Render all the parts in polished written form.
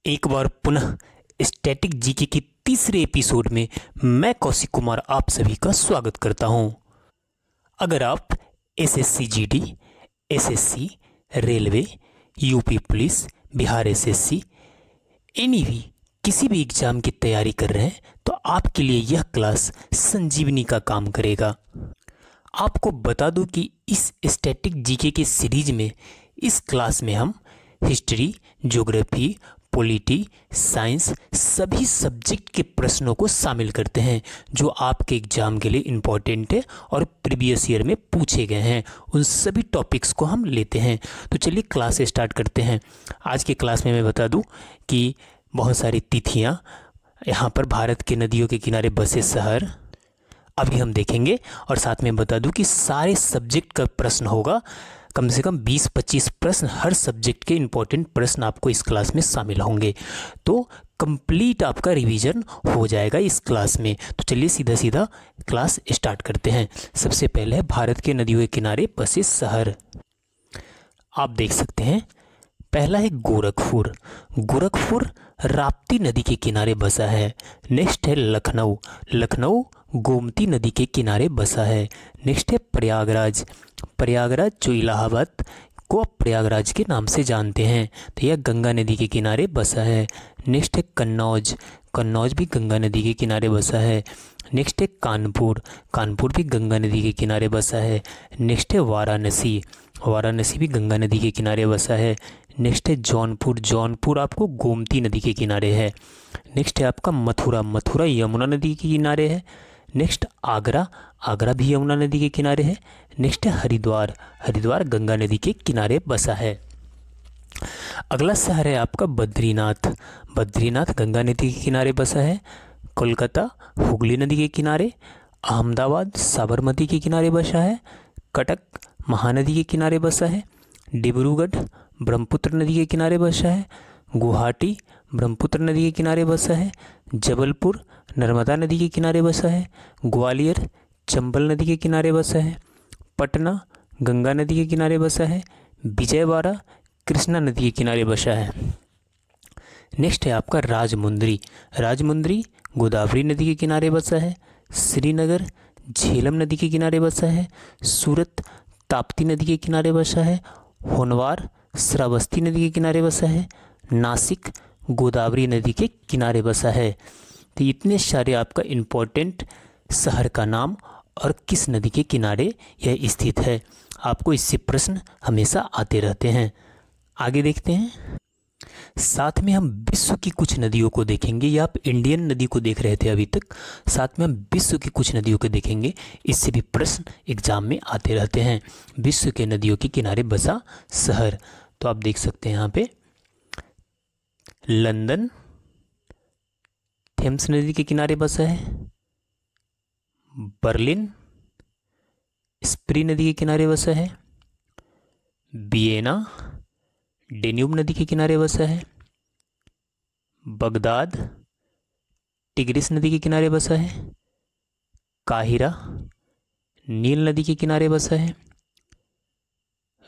एक बार पुनः static GK की तीसरे एपिसोड में मैं कौशिक कुमार आप सभी का स्वागत करता हूं। अगर आप SSC GD, SSC, railway, UP police, Bihar SSC any भी किसी भी एग्जाम की तैयारी कर रहे हैं तो आपके लिए यह क्लास संजीवनी का काम करेगा। आपको बता दूं कि इस स्टैटिक जीके के सीरीज में इस क्लास में हम हिस्ट्री, ज्योग्राफी, पॉलिटी, साइंस सभी सब्जेक्ट के प्रश्नों को शामिल करते हैं जो आपके एग्जाम के लिए इम्पोर्टेंट है और प्रीवियस ईयर में पूछे गए हैं। उन सभी टॉपिक्स को हम लेते हैं। तो चलिए क्लास स्टार्ट करते हैं। आज के क्लास में मैं बता दूं कि बहुत सारी तिथियां, यहाँ पर भारत के नदियों के किनारे बसे शहर अभी हम देखेंगे, और साथ में बता दूं कि सारे सब्जेक्ट का प्रश्न होगा। कम से कम 20-25 प्रश्न, हर सब्जेक्ट के इम्पोर्टेंट प्रश्न आपको इस क्लास में शामिल होंगे। तो कंप्लीट आपका रिवीजन हो जाएगा इस क्लास में। तो चलिए सीधा सीधा क्लास स्टार्ट करते हैं। सबसे पहले है भारत के नदियों के किनारे बसे शहर। आप देख सकते हैं, पहला है गोरखपुर। गोरखपुर राप्ती नदी के किनारे बसा है। नेक्स्ट है लखनऊ। लखनऊ गोमती नदी के किनारे बसा है। नेक्स्ट है प्रयागराज। प्रयागराज जो इलाहाबाद को आप प्रयागराज के नाम से जानते हैं, तो यह गंगा नदी के किनारे बसा है। नेक्स्ट है कन्नौज। कन्नौज भी गंगा नदी के किनारे बसा है। नेक्स्ट है कानपुर। कानपुर भी गंगा नदी के किनारे बसा है। नेक्स्ट है वाराणसी। वाराणसी भी गंगा नदी के किनारे बसा है। नेक्स्ट है जौनपुर। जौनपुर आपको गोमती नदी के किनारे है। नेक्स्ट है आपका मथुरा। मथुरा यमुना नदी के किनारे है। नेक्स्ट आगरा। आगरा भी यमुना नदी के किनारे है। नेक्स्ट है हरिद्वार। हरिद्वार गंगा नदी के किनारे बसा है। अगला शहर है आपका बद्रीनाथ। बद्रीनाथ गंगा नदी के किनारे बसा है। कोलकाता हुगली नदी के किनारे। अहमदाबाद साबरमती के किनारे बसा है। कटक महानदी के किनारे बसा है। डिब्रूगढ़ ब्रह्मपुत्र नदी के किनारे बसा है। गुवाहाटी ब्रह्मपुत्र नदी के किनारे बसा है। जबलपुर नर्मदा नदी के किनारे बसा है। ग्वालियर चंबल नदी के किनारे बसा है। पटना गंगा नदी के किनारे बसा है। विजयवाड़ा कृष्णा नदी के किनारे बसा है। नेक्स्ट है आपका राजमुंद्री। राजमुंद्री गोदावरी नदी के किनारे बसा है। श्रीनगर झेलम नदी के किनारे बसा है। सूरत ताप्ती नदी के किनारे बसा है। होनवार श्रावस्ती नदी के किनारे बसा है। नासिक गोदावरी नदी के किनारे बसा है। तो इतने सारे आपका इम्पोर्टेंट शहर का नाम और किस नदी के किनारे यह स्थित है, आपको इससे प्रश्न हमेशा आते रहते हैं। आगे देखते हैं। साथ में हम विश्व की कुछ नदियों को देखेंगे। या आप इंडियन नदी को देख रहे थे अभी तक, साथ में हम विश्व की कुछ नदियों को देखेंगे। इससे भी प्रश्न एग्जाम में आते रहते हैं। विश्व के नदियों के किनारे बसा शहर, तो आप देख सकते हैं यहाँ पे लंदन थेम्स नदी के किनारे बसा है। बर्लिन स्प्री नदी के किनारे बसा है। वियना डेन्यूब नदी के किनारे बसा है। बगदाद टिग्रिस नदी के किनारे बसा है। काहिरा नील नदी के किनारे बसा है।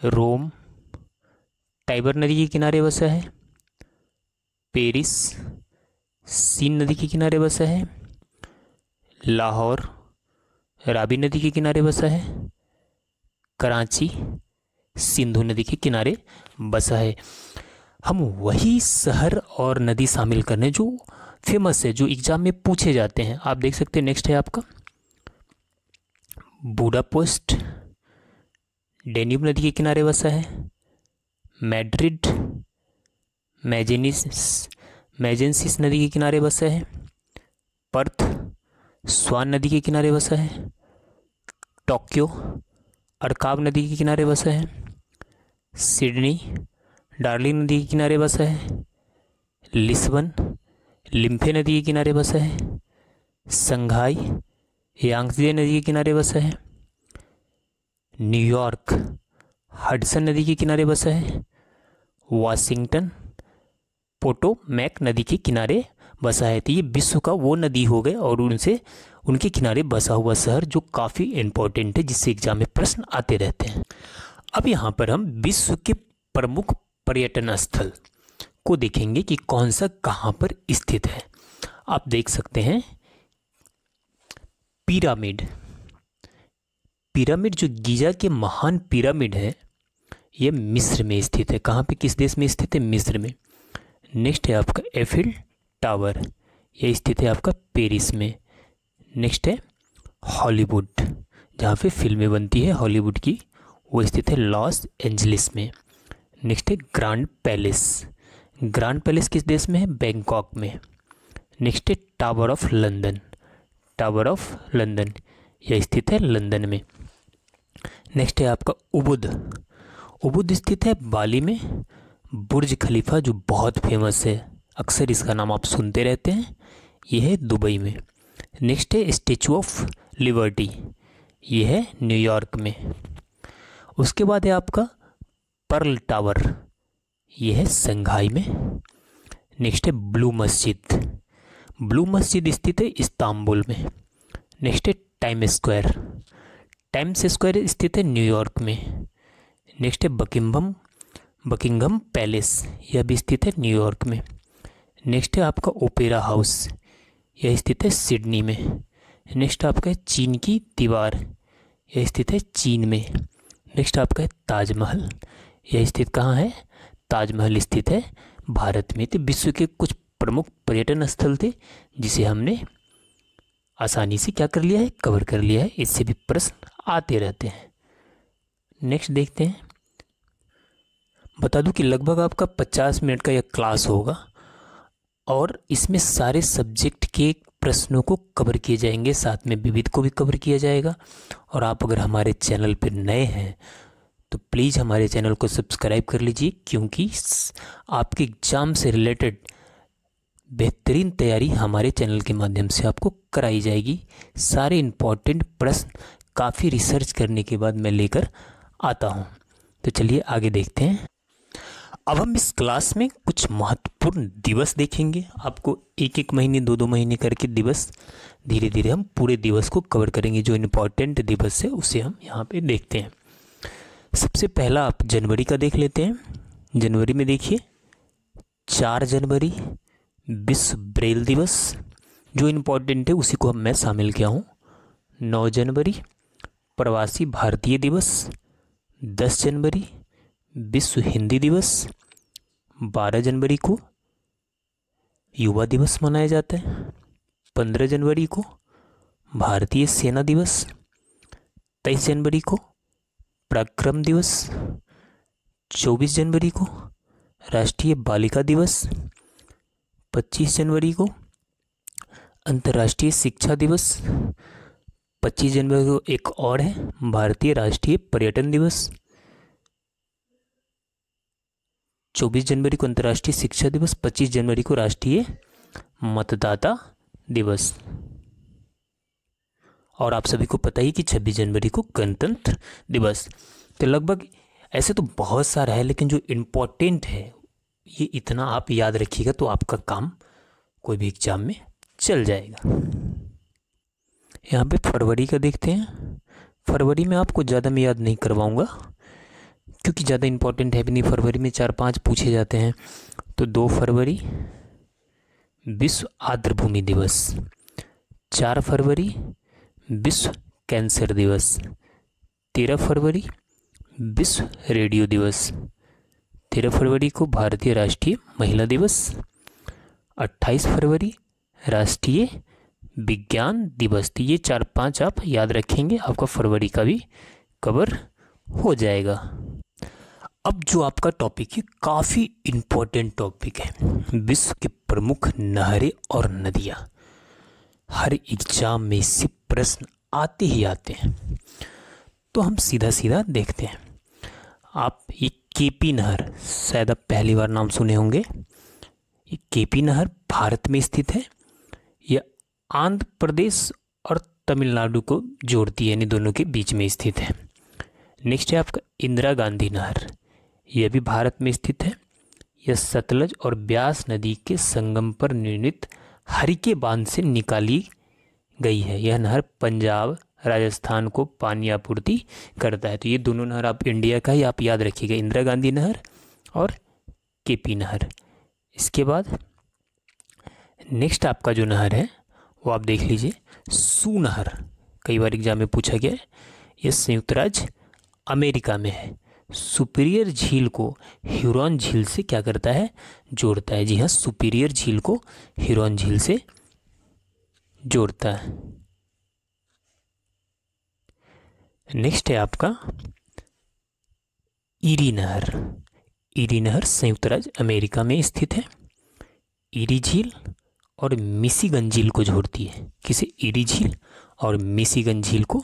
रोम टाइबर नदी के किनारे बसा है। पेरिस सीन नदी के किनारे बसा है। लाहौर रावी नदी के किनारे बसा है। कराची सिंधु नदी के किनारे बसा है। हम वही शहर और नदी शामिल करने जो फेमस है, जो एग्जाम में पूछे जाते हैं। आप देख सकते हैं। नेक्स्ट है आपका बुडापेस्ट डेन्यूब नदी के किनारे बसा है। मैड्रिड मैजेंसिस नदी के किनारे बसा है। पर्थ स्वान नदी के किनारे बसा है। टोक्यो अरकाब नदी के किनारे बसा है। सिडनी डार्लिंग नदी के किनारे बसा है। लिस्बन लिम्फे नदी के किनारे बसा है। संघाई यांग्जे नदी के किनारे बसा है। न्यूयॉर्क हडसन नदी के किनारे बसा है। वाशिंगटन पोटोमैक नदी के किनारे बसा है। तो ये विश्व का वो नदी हो गए और उनके किनारे बसा हुआ शहर जो काफ़ी इम्पोर्टेंट है, जिससे एग्जाम में प्रश्न आते रहते हैं। अब यहाँ पर हम विश्व के प्रमुख पर्यटन स्थल को देखेंगे कि कौन सा कहाँ पर स्थित है। आप देख सकते हैं पिरामिड, पिरामिड जो गीजा के महान पिरामिड है ये मिस्र में स्थित है। कहाँ पे, किस देश में स्थित है? मिस्र में। नेक्स्ट है आपका एफिल टावर, यह स्थित है आपका पेरिस में। नेक्स्ट है हॉलीवुड, जहाँ पे फिल्में बनती है हॉलीवुड की, वो स्थित है लॉस एंजलिस में। नेक्स्ट है ग्रैंड पैलेस, ग्रैंड पैलेस किस देश में है? बैंकॉक में। नेक्स्ट है tower of London, tower of London यह स्थित है लंदन में। नेक्स्ट है आपका उबुद, उबुद स्थित है बाली में। बुर्ज खलीफा जो बहुत फेमस है, अक्सर इसका नाम आप सुनते रहते हैं, यह है दुबई में। नेक्स्ट है स्टैचू ऑफ लिबर्टी, यह है न्यूयॉर्क में। उसके बाद है आपका पर्ल टावर, यह है संघाई में। नेक्स्ट है ब्लू मस्जिद, ब्लू मस्जिद स्थित है इस्तांबुल में। नेक्स्ट है टाइम स्क्वायर, टाइम्स स्क्वायर स्थित है न्यूयॉर्क में। नेक्स्ट है बकिंघम पैलेस, यह भी स्थित है न्यूयॉर्क में। नेक्स्ट है आपका ओपेरा हाउस, यह स्थित है सिडनी में। नेक्स्ट आपका है चीन की दीवार, यह स्थित है चीन में। नेक्स्ट आपका है ताजमहल, यह स्थित कहाँ है? ताजमहल स्थित है भारत में। तो विश्व के कुछ प्रमुख पर्यटन स्थल थे जिसे हमने आसानी से क्या कर लिया है? कवर कर लिया है। इससे भी प्रश्न आते रहते हैं। नेक्स्ट देखते हैं। बता दूं कि लगभग आपका 50 मिनट का यह क्लास होगा और इसमें सारे सब्जेक्ट के प्रश्नों को कवर किए जाएंगे, साथ में विविध को भी कवर किया जाएगा। और आप अगर हमारे चैनल पर नए हैं तो प्लीज़ हमारे चैनल को सब्सक्राइब कर लीजिए, क्योंकि आपके एग्ज़ाम से रिलेटेड बेहतरीन तैयारी हमारे चैनल के माध्यम से आपको कराई जाएगी। सारे इम्पॉर्टेंट प्रश्न काफ़ी रिसर्च करने के बाद मैं लेकर आता हूँ। तो चलिए आगे देखते हैं। अब हम इस क्लास में कुछ महत्वपूर्ण दिवस देखेंगे। आपको एक एक महीने 2-2 महीने करके दिवस, धीरे धीरे हम पूरे दिवस को कवर करेंगे। जो इम्पोर्टेंट दिवस है उसे हम यहाँ पे देखते हैं। सबसे पहला आप जनवरी का देख लेते हैं। जनवरी में देखिए 4 जनवरी विश्व ब्रेल दिवस, जो इम्पोर्टेंट है उसी को मैं शामिल किया हूँ। 9 जनवरी प्रवासी भारतीय दिवस। 10 जनवरी विश्व हिंदी दिवस। 12 जनवरी को युवा दिवस मनाया जाता है। 15 जनवरी को भारतीय सेना दिवस। 23 जनवरी को पराक्रम दिवस। 24 जनवरी को राष्ट्रीय बालिका दिवस। 25 जनवरी को अंतर्राष्ट्रीय शिक्षा दिवस। 25 जनवरी को एक और है भारतीय राष्ट्रीय पर्यटन दिवस। 24 जनवरी को अंतर्राष्ट्रीय शिक्षा दिवस। 25 जनवरी को राष्ट्रीय मतदाता दिवस। और आप सभी को पता ही कि 26 जनवरी को गणतंत्र दिवस। तो लगभग ऐसे तो बहुत सारा है, लेकिन जो इम्पोर्टेंट है ये इतना आप याद रखिएगा तो आपका काम कोई भी एग्जाम में चल जाएगा। यहाँ पे फरवरी का देखते हैं। फरवरी में आपको ज़्यादा मैं याद नहीं करवाऊँगा क्योंकि ज़्यादा इम्पोर्टेंट है भी नहीं। फरवरी में 4-5 पूछे जाते हैं। तो 2 फरवरी विश्व आर्द्रभूमि दिवस। 4 फरवरी विश्व कैंसर दिवस। 13 फरवरी विश्व रेडियो दिवस। 13 फरवरी को भारतीय राष्ट्रीय महिला दिवस। 28 फरवरी राष्ट्रीय विज्ञान दिवस। तो ये 4-5 आप याद रखेंगे, आपका फरवरी का भी कवर हो जाएगा। अब जो आपका टॉपिक है काफ़ी इम्पोर्टेंट टॉपिक है, विश्व के प्रमुख नहरें और नदियाँ। हर एग्जाम में इससे प्रश्न आते ही आते हैं। तो हम सीधा सीधा देखते हैं। आप ये केपी नहर, शायद आप पहली बार नाम सुने होंगे। ये केपी नहर भारत में स्थित है। यह आंध्र प्रदेश और तमिलनाडु को जोड़ती है, यानी दोनों के बीच में स्थित है। नेक्स्ट है आपका इंदिरा गांधी नहर, यह भी भारत में स्थित है। यह सतलज और ब्यास नदी के संगम पर निर्मित हरिके बांध से निकाली गई है। यह नहर पंजाब, राजस्थान को पानी आपूर्ति करता है। तो ये दोनों नहर आप इंडिया का ही आप याद रखिएगा, इंदिरा गांधी नहर और केपी नहर। इसके बाद नेक्स्ट आपका जो नहर है वो आप देख लीजिए, सू नहर। कई बार एग्जाम में पूछा गया है। यह संयुक्त राज्य अमेरिका में है। सुपीरियर झील को ह्यूरॉन झील से क्या करता है, जोड़ता है। जी हाँ, सुपीरियर झील को ह्यूरॉन झील से जोड़ता है। नेक्स्ट है आपका ईरी नहर। ईरी नहर संयुक्त राज्य अमेरिका में स्थित है। ईरी झील और मिशिगन झील को जोड़ती है। किसे? ईरी झील और मिशिगन झील को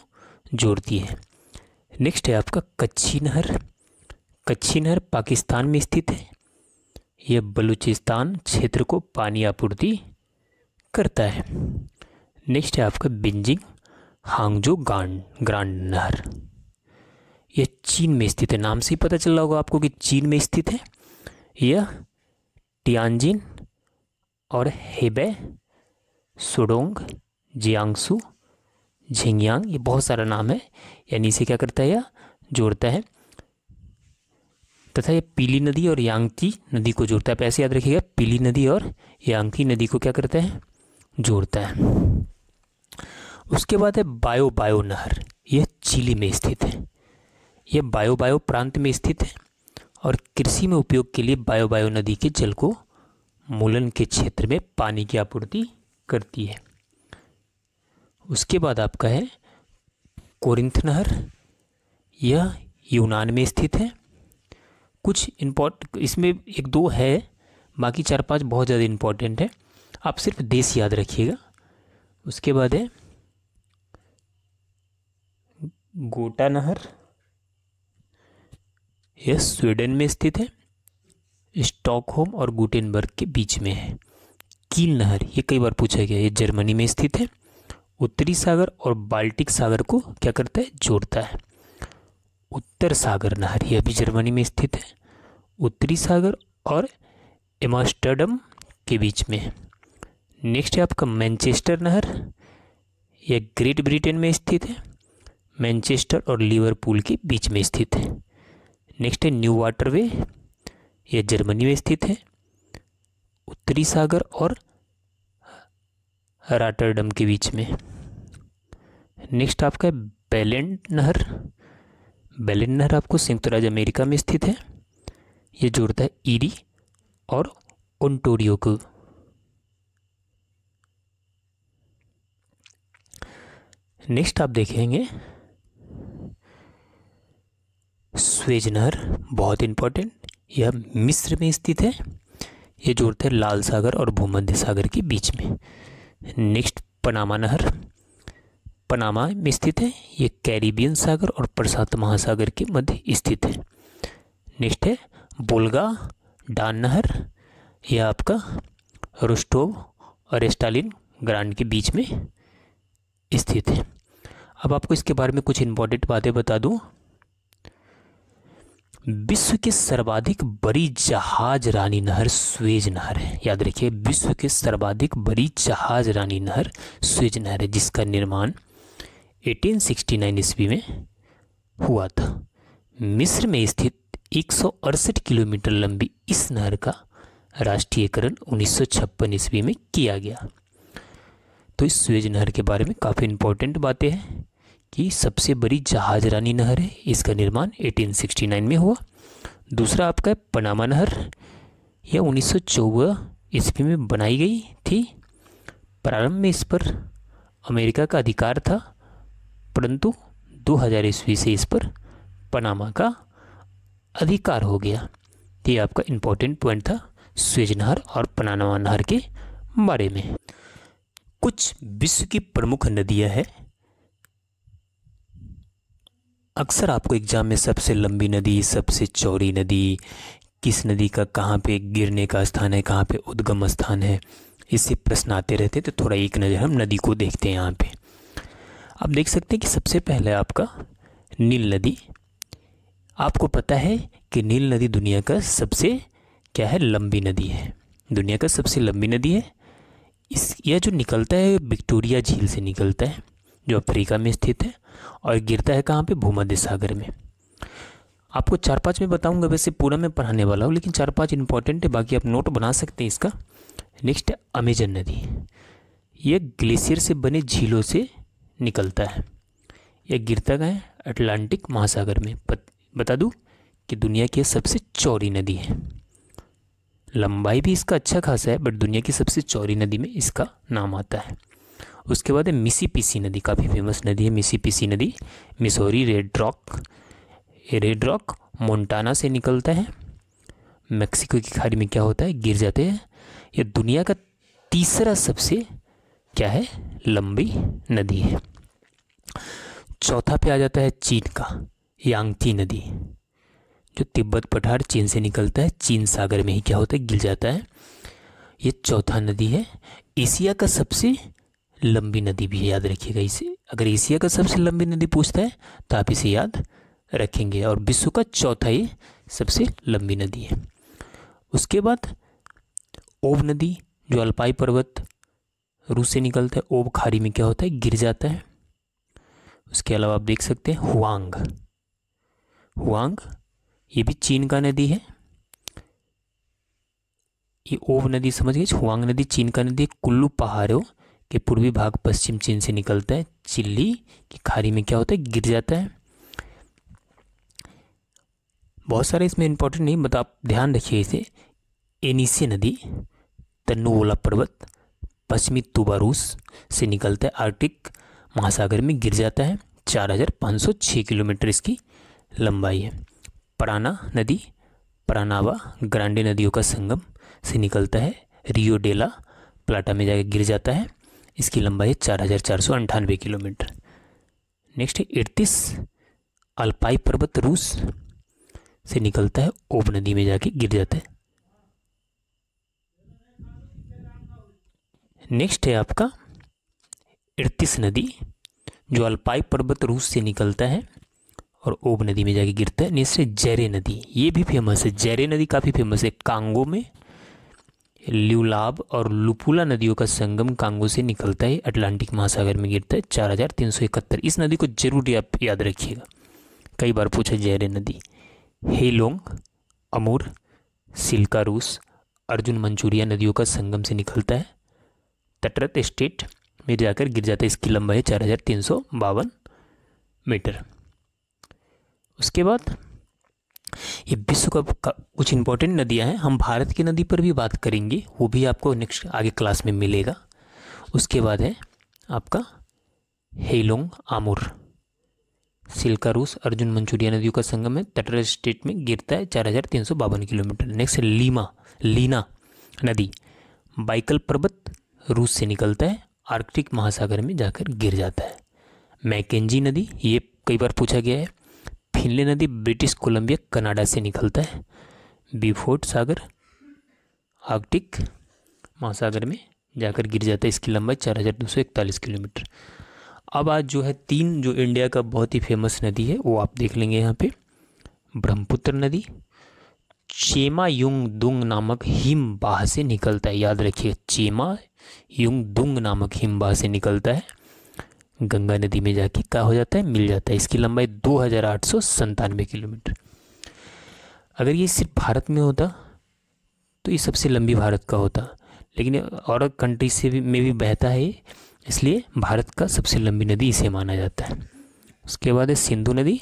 जोड़ती है। नेक्स्ट है आपका कच्छी नहर। कच्छी नहर पाकिस्तान में स्थित है। यह बलूचिस्तान क्षेत्र को पानी आपूर्ति करता है। नेक्स्ट है आपका बिंजिंग हांगजो ग्रांड नहर। यह चीन में स्थित है। नाम से ही पता चल रहा होगा आपको कि चीन में स्थित है। यह टियानजिन और हेबे, सुडोंग, जियांगसू, झिंगयांग, ये बहुत सारा नाम है, यानी इसे क्या करता है, यह जोड़ता है। तथा यह पीली नदी और यांगची नदी को जोड़ता है। ऐसे याद रखिएगा, पीली नदी और यांगची नदी को क्या करता है, जोड़ता है। उसके बाद है बायो नहर। यह चिली में स्थित है। यह बायो प्रांत में स्थित है और कृषि में उपयोग के लिए बायो नदी के जल को मूलन के क्षेत्र में पानी की आपूर्ति करती है। उसके बाद आपका है कोरिंथ नहर। यह यूनान में स्थित है। कुछ इसमें एक दो है, बाकी 4-5 बहुत ज़्यादा इम्पोर्टेंट है। आप सिर्फ देश याद रखिएगा। उसके बाद है गोटा नहर। यह स्वीडन में स्थित है। स्टॉकहोम और गुटेनबर्ग के बीच में है। कील नहर, ये कई बार पूछा गया, ये जर्मनी में स्थित है। उत्तरी सागर और बाल्टिक सागर को क्या करता है, जोड़ता है। उत्तर सागर नहर, यह भी जर्मनी में स्थित है। उत्तरी सागर और एम्स्टर्डम के बीच में है। नेक्स्ट है आपका मैनचेस्टर नहर। यह ग्रेट ब्रिटेन में स्थित है। मैनचेस्टर और लिवरपूल के बीच में स्थित है। नेक्स्ट है न्यू वाटरवे। यह जर्मनी में स्थित है। उत्तरी सागर और रॉटरडम के बीच में। नेक्स्ट आपका है बेलेंड नहर। बेलेंड नहर आपको संयुक्त राज्य अमेरिका में स्थित है। यह जोड़ता है ईरी और ओंटारियो को। नेक्स्ट आप देखेंगे स्वेज नहर, बहुत इंपॉर्टेंट। यह मिस्र में स्थित है। यह जोड़ता है लाल सागर और भूमध्य सागर के बीच में। नेक्स्ट पनामा नहर, पनामा में स्थित है। यह कैरिबियन सागर और प्रशांत महासागर के मध्य स्थित है। नेक्स्ट है बोल्गा डान नहर। यह आपका रोस्टोव और स्टालिन ग्रांड के बीच में स्थित है। अब आपको इसके बारे में कुछ इंपॉर्टेंट बातें बता दूं। विश्व की सर्वाधिक बड़ी जहाज रानी नहर स्वेज नहर है। याद रखिए, विश्व की सर्वाधिक बड़ी जहाज रानी नहर स्वेज नहर है, जिसका निर्माण 1869 ईस्वी में हुआ था। मिस्र में स्थित 168 किलोमीटर लंबी इस नहर का राष्ट्रीयकरण 1956 ईस्वी में किया गया। तो इस स्वेज नहर के बारे में काफ़ी इंपॉर्टेंट बातें हैं कि सबसे बड़ी जहाज रानी नहर है। इसका निर्माण 1869 में हुआ। दूसरा आपका है पनामा नहर। यह 1954 ईस्वी में बनाई गई थी। प्रारंभ में इस पर अमेरिका का अधिकार था, परंतु 2000 ईस्वी से इस पर पनामा का अधिकार हो गया। ये आपका इम्पोर्टेंट पॉइंट था स्वेज नहर और पनामा नहर के बारे में। कुछ विश्व की प्रमुख नदियां हैं। अक्सर आपको एग्जाम में सबसे लंबी नदी, सबसे चौड़ी नदी, किस नदी का कहाँ पे गिरने का स्थान है, कहाँ पे उद्गम स्थान है, इससे प्रश्न आते रहते। तो थोड़ा एक नज़र हम नदी को देखते हैं। यहाँ पे आप देख सकते हैं कि सबसे पहले आपका नील नदी। आपको पता है कि नील नदी दुनिया का सबसे क्या है, लंबी नदी है। दुनिया का सबसे लंबी नदी है। यह जो निकलता है विक्टोरिया झील से निकलता है, जो अफ्रीका में स्थित है, और गिरता है कहाँ पे, भूमध्य सागर में। आपको 4-5 में बताऊंगा, वैसे पूरा मैं पढ़ाने वाला हूँ, लेकिन 4-5 इंपॉर्टेंट है, बाकी आप नोट बना सकते हैं इसका। नेक्स्ट है अमेजन नदी। यह ग्लेशियर से बने झीलों से निकलता है। यह गिरता कहाँ है? अटलांटिक महासागर में। बता दूँ कि दुनिया की सबसे चौड़ी नदी है। लंबाई भी इसका अच्छा खासा है, बट दुनिया की सबसे चौड़ी नदी में इसका नाम आता है। उसके बाद है मिसिसिपी नदी, काफ़ी फेमस नदी है मिसिसिपी नदी। मिसौरी, रेड रॉक मोंटाना से निकलता है। मेक्सिको की खाड़ी में क्या होता है? गिर जाते हैं। यह दुनिया का तीसरा सबसे क्या है? लंबी नदी है। चौथा पे आ जाता है चीन का यांगची नदी, जो तिब्बत पठार चीन से निकलता है, चीन सागर में ही क्या होता है? गिर जाता है। ये चौथा नदी है। एशिया का सबसे लंबी नदी भी है, याद रखिएगा इसे। अगर एशिया का सबसे लंबी नदी पूछता है तो आप इसे याद रखेंगे। और विश्व का चौथा ये सबसे लंबी नदी है। उसके बाद ओब नदी, जो अल्पाई पर्वत रूस से निकलता है, ओब खाड़ी में क्या होता है? गिर जाता है। उसके अलावा आप देख सकते हैं हुआंग, ये भी चीन का नदी है। ये ओब नदी समझ गए, हुआंग नदी चीन का नदी। कुल्लू पहाड़ों के पूर्वी भाग पश्चिम चीन से निकलता है, चिल्ली की खाड़ी में क्या होता है? गिर जाता है। बहुत सारे इसमें इंपॉर्टेंट नहीं, बट आप ध्यान रखिए इसे। एनीसी नदी, तन्नुवोला पर्वत पश्चिमी तुबा रूस से निकलता है, आर्कटिक महासागर में गिर जाता है। 4506 किलोमीटर इसकी लंबाई है। पराना नदी, परानावा ग्रांडे नदियों का संगम से निकलता है, रियो डेला प्लाटा में जाकर गिर जाता है। इसकी लंबाई है 4498 किलोमीटर। नेक्स्ट है इर्तिस, अल्पाई पर्वत रूस से निकलता है, ओब नदी में जाके गिर जाता है। नेक्स्ट है आपका इर्तिस नदी, जो अल्पाई पर्वत रूस से निकलता है और ओब नदी में जाके गिरता है। नेक्स्ट है जैरे नदी, ये भी फेमस है। जैरे नदी काफ़ी फेमस है। कांगो में ल्यूलाब और लुपुला नदियों का संगम कांगो से निकलता है, अटलांटिक महासागर में गिरता है। 4371। इस नदी को जरूर आप याद रखिएगा, कई बार पूछा। जैरे नदी हेलोंग, अमूर, सिल्का रूस, अर्जुन मंचूरिया नदियों का संगम से निकलता है, तटरत स्टेट में जाकर गिर जाता है। इसकी लंबाई है 4352 मीटर। उसके बाद ये विश्व का कुछ इंपॉर्टेंट नदियां हैं। हम भारत की नदी पर भी बात करेंगे, वो भी आपको नेक्स्ट आगे क्लास में मिलेगा। उसके बाद है आपका हेलोंग, आमुर, सिल्का रूस, अर्जुन मंचूरिया नदियों का संगम है, तटरत स्टेट में गिरता है, 4352 किलोमीटर। नेक्स्ट है लीना नदी, बाइकल पर्वत रूस से निकलता है, आर्कटिक महासागर में जाकर गिर जाता है। मैकेंजी नदी, ये कई बार पूछा गया है। फिनले नदी, ब्रिटिश कोलंबिया कनाडा से निकलता है, बीफोर्ड सागर आर्कटिक महासागर में जाकर गिर जाता है। इसकी लंबाई 4241 किलोमीटर। अब आज जो है 3 जो इंडिया का बहुत ही फेमस नदी है वो आप देख लेंगे यहाँ पे। ब्रह्मपुत्र नदी चेमा युंग दुंग नामक हिमबाह से निकलता है, याद रखिए चेमा युंग दुंग नामक हिमबाह से निकलता है, गंगा नदी में जाके क्या हो जाता है? मिल जाता है। इसकी लंबाई 2897 किलोमीटर। अगर ये सिर्फ भारत में होता तो ये सबसे लंबी भारत का होता, लेकिन और कंट्री से भी में भी बहता है, इसलिए भारत का सबसे लंबी नदी इसे माना जाता है। उसके बाद है सिंधु नदी,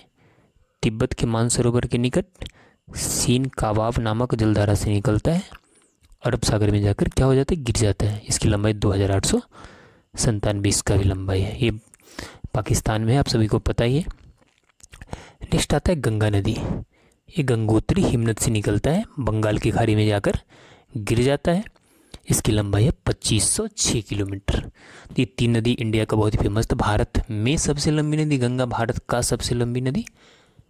तिब्बत के मानसरोवर के निकट सीन काबाब नामक जलधारा से निकलता है, अरब सागर में जाकर क्या हो जाता है? गिर जाता है। इसकी लंबाई 2897 इसका भी लंबाई है। ये पाकिस्तान में है, आप सभी को पता ही है। नेक्स्ट आता है गंगा नदी, ये गंगोत्री हिमनद से निकलता है, बंगाल की खाड़ी में जाकर गिर जाता है। इसकी लंबाई है 2506 किलोमीटर। ये 3 नदी इंडिया का बहुत ही फेमस था। भारत में सबसे लंबी नदी गंगा, भारत का सबसे लंबी नदी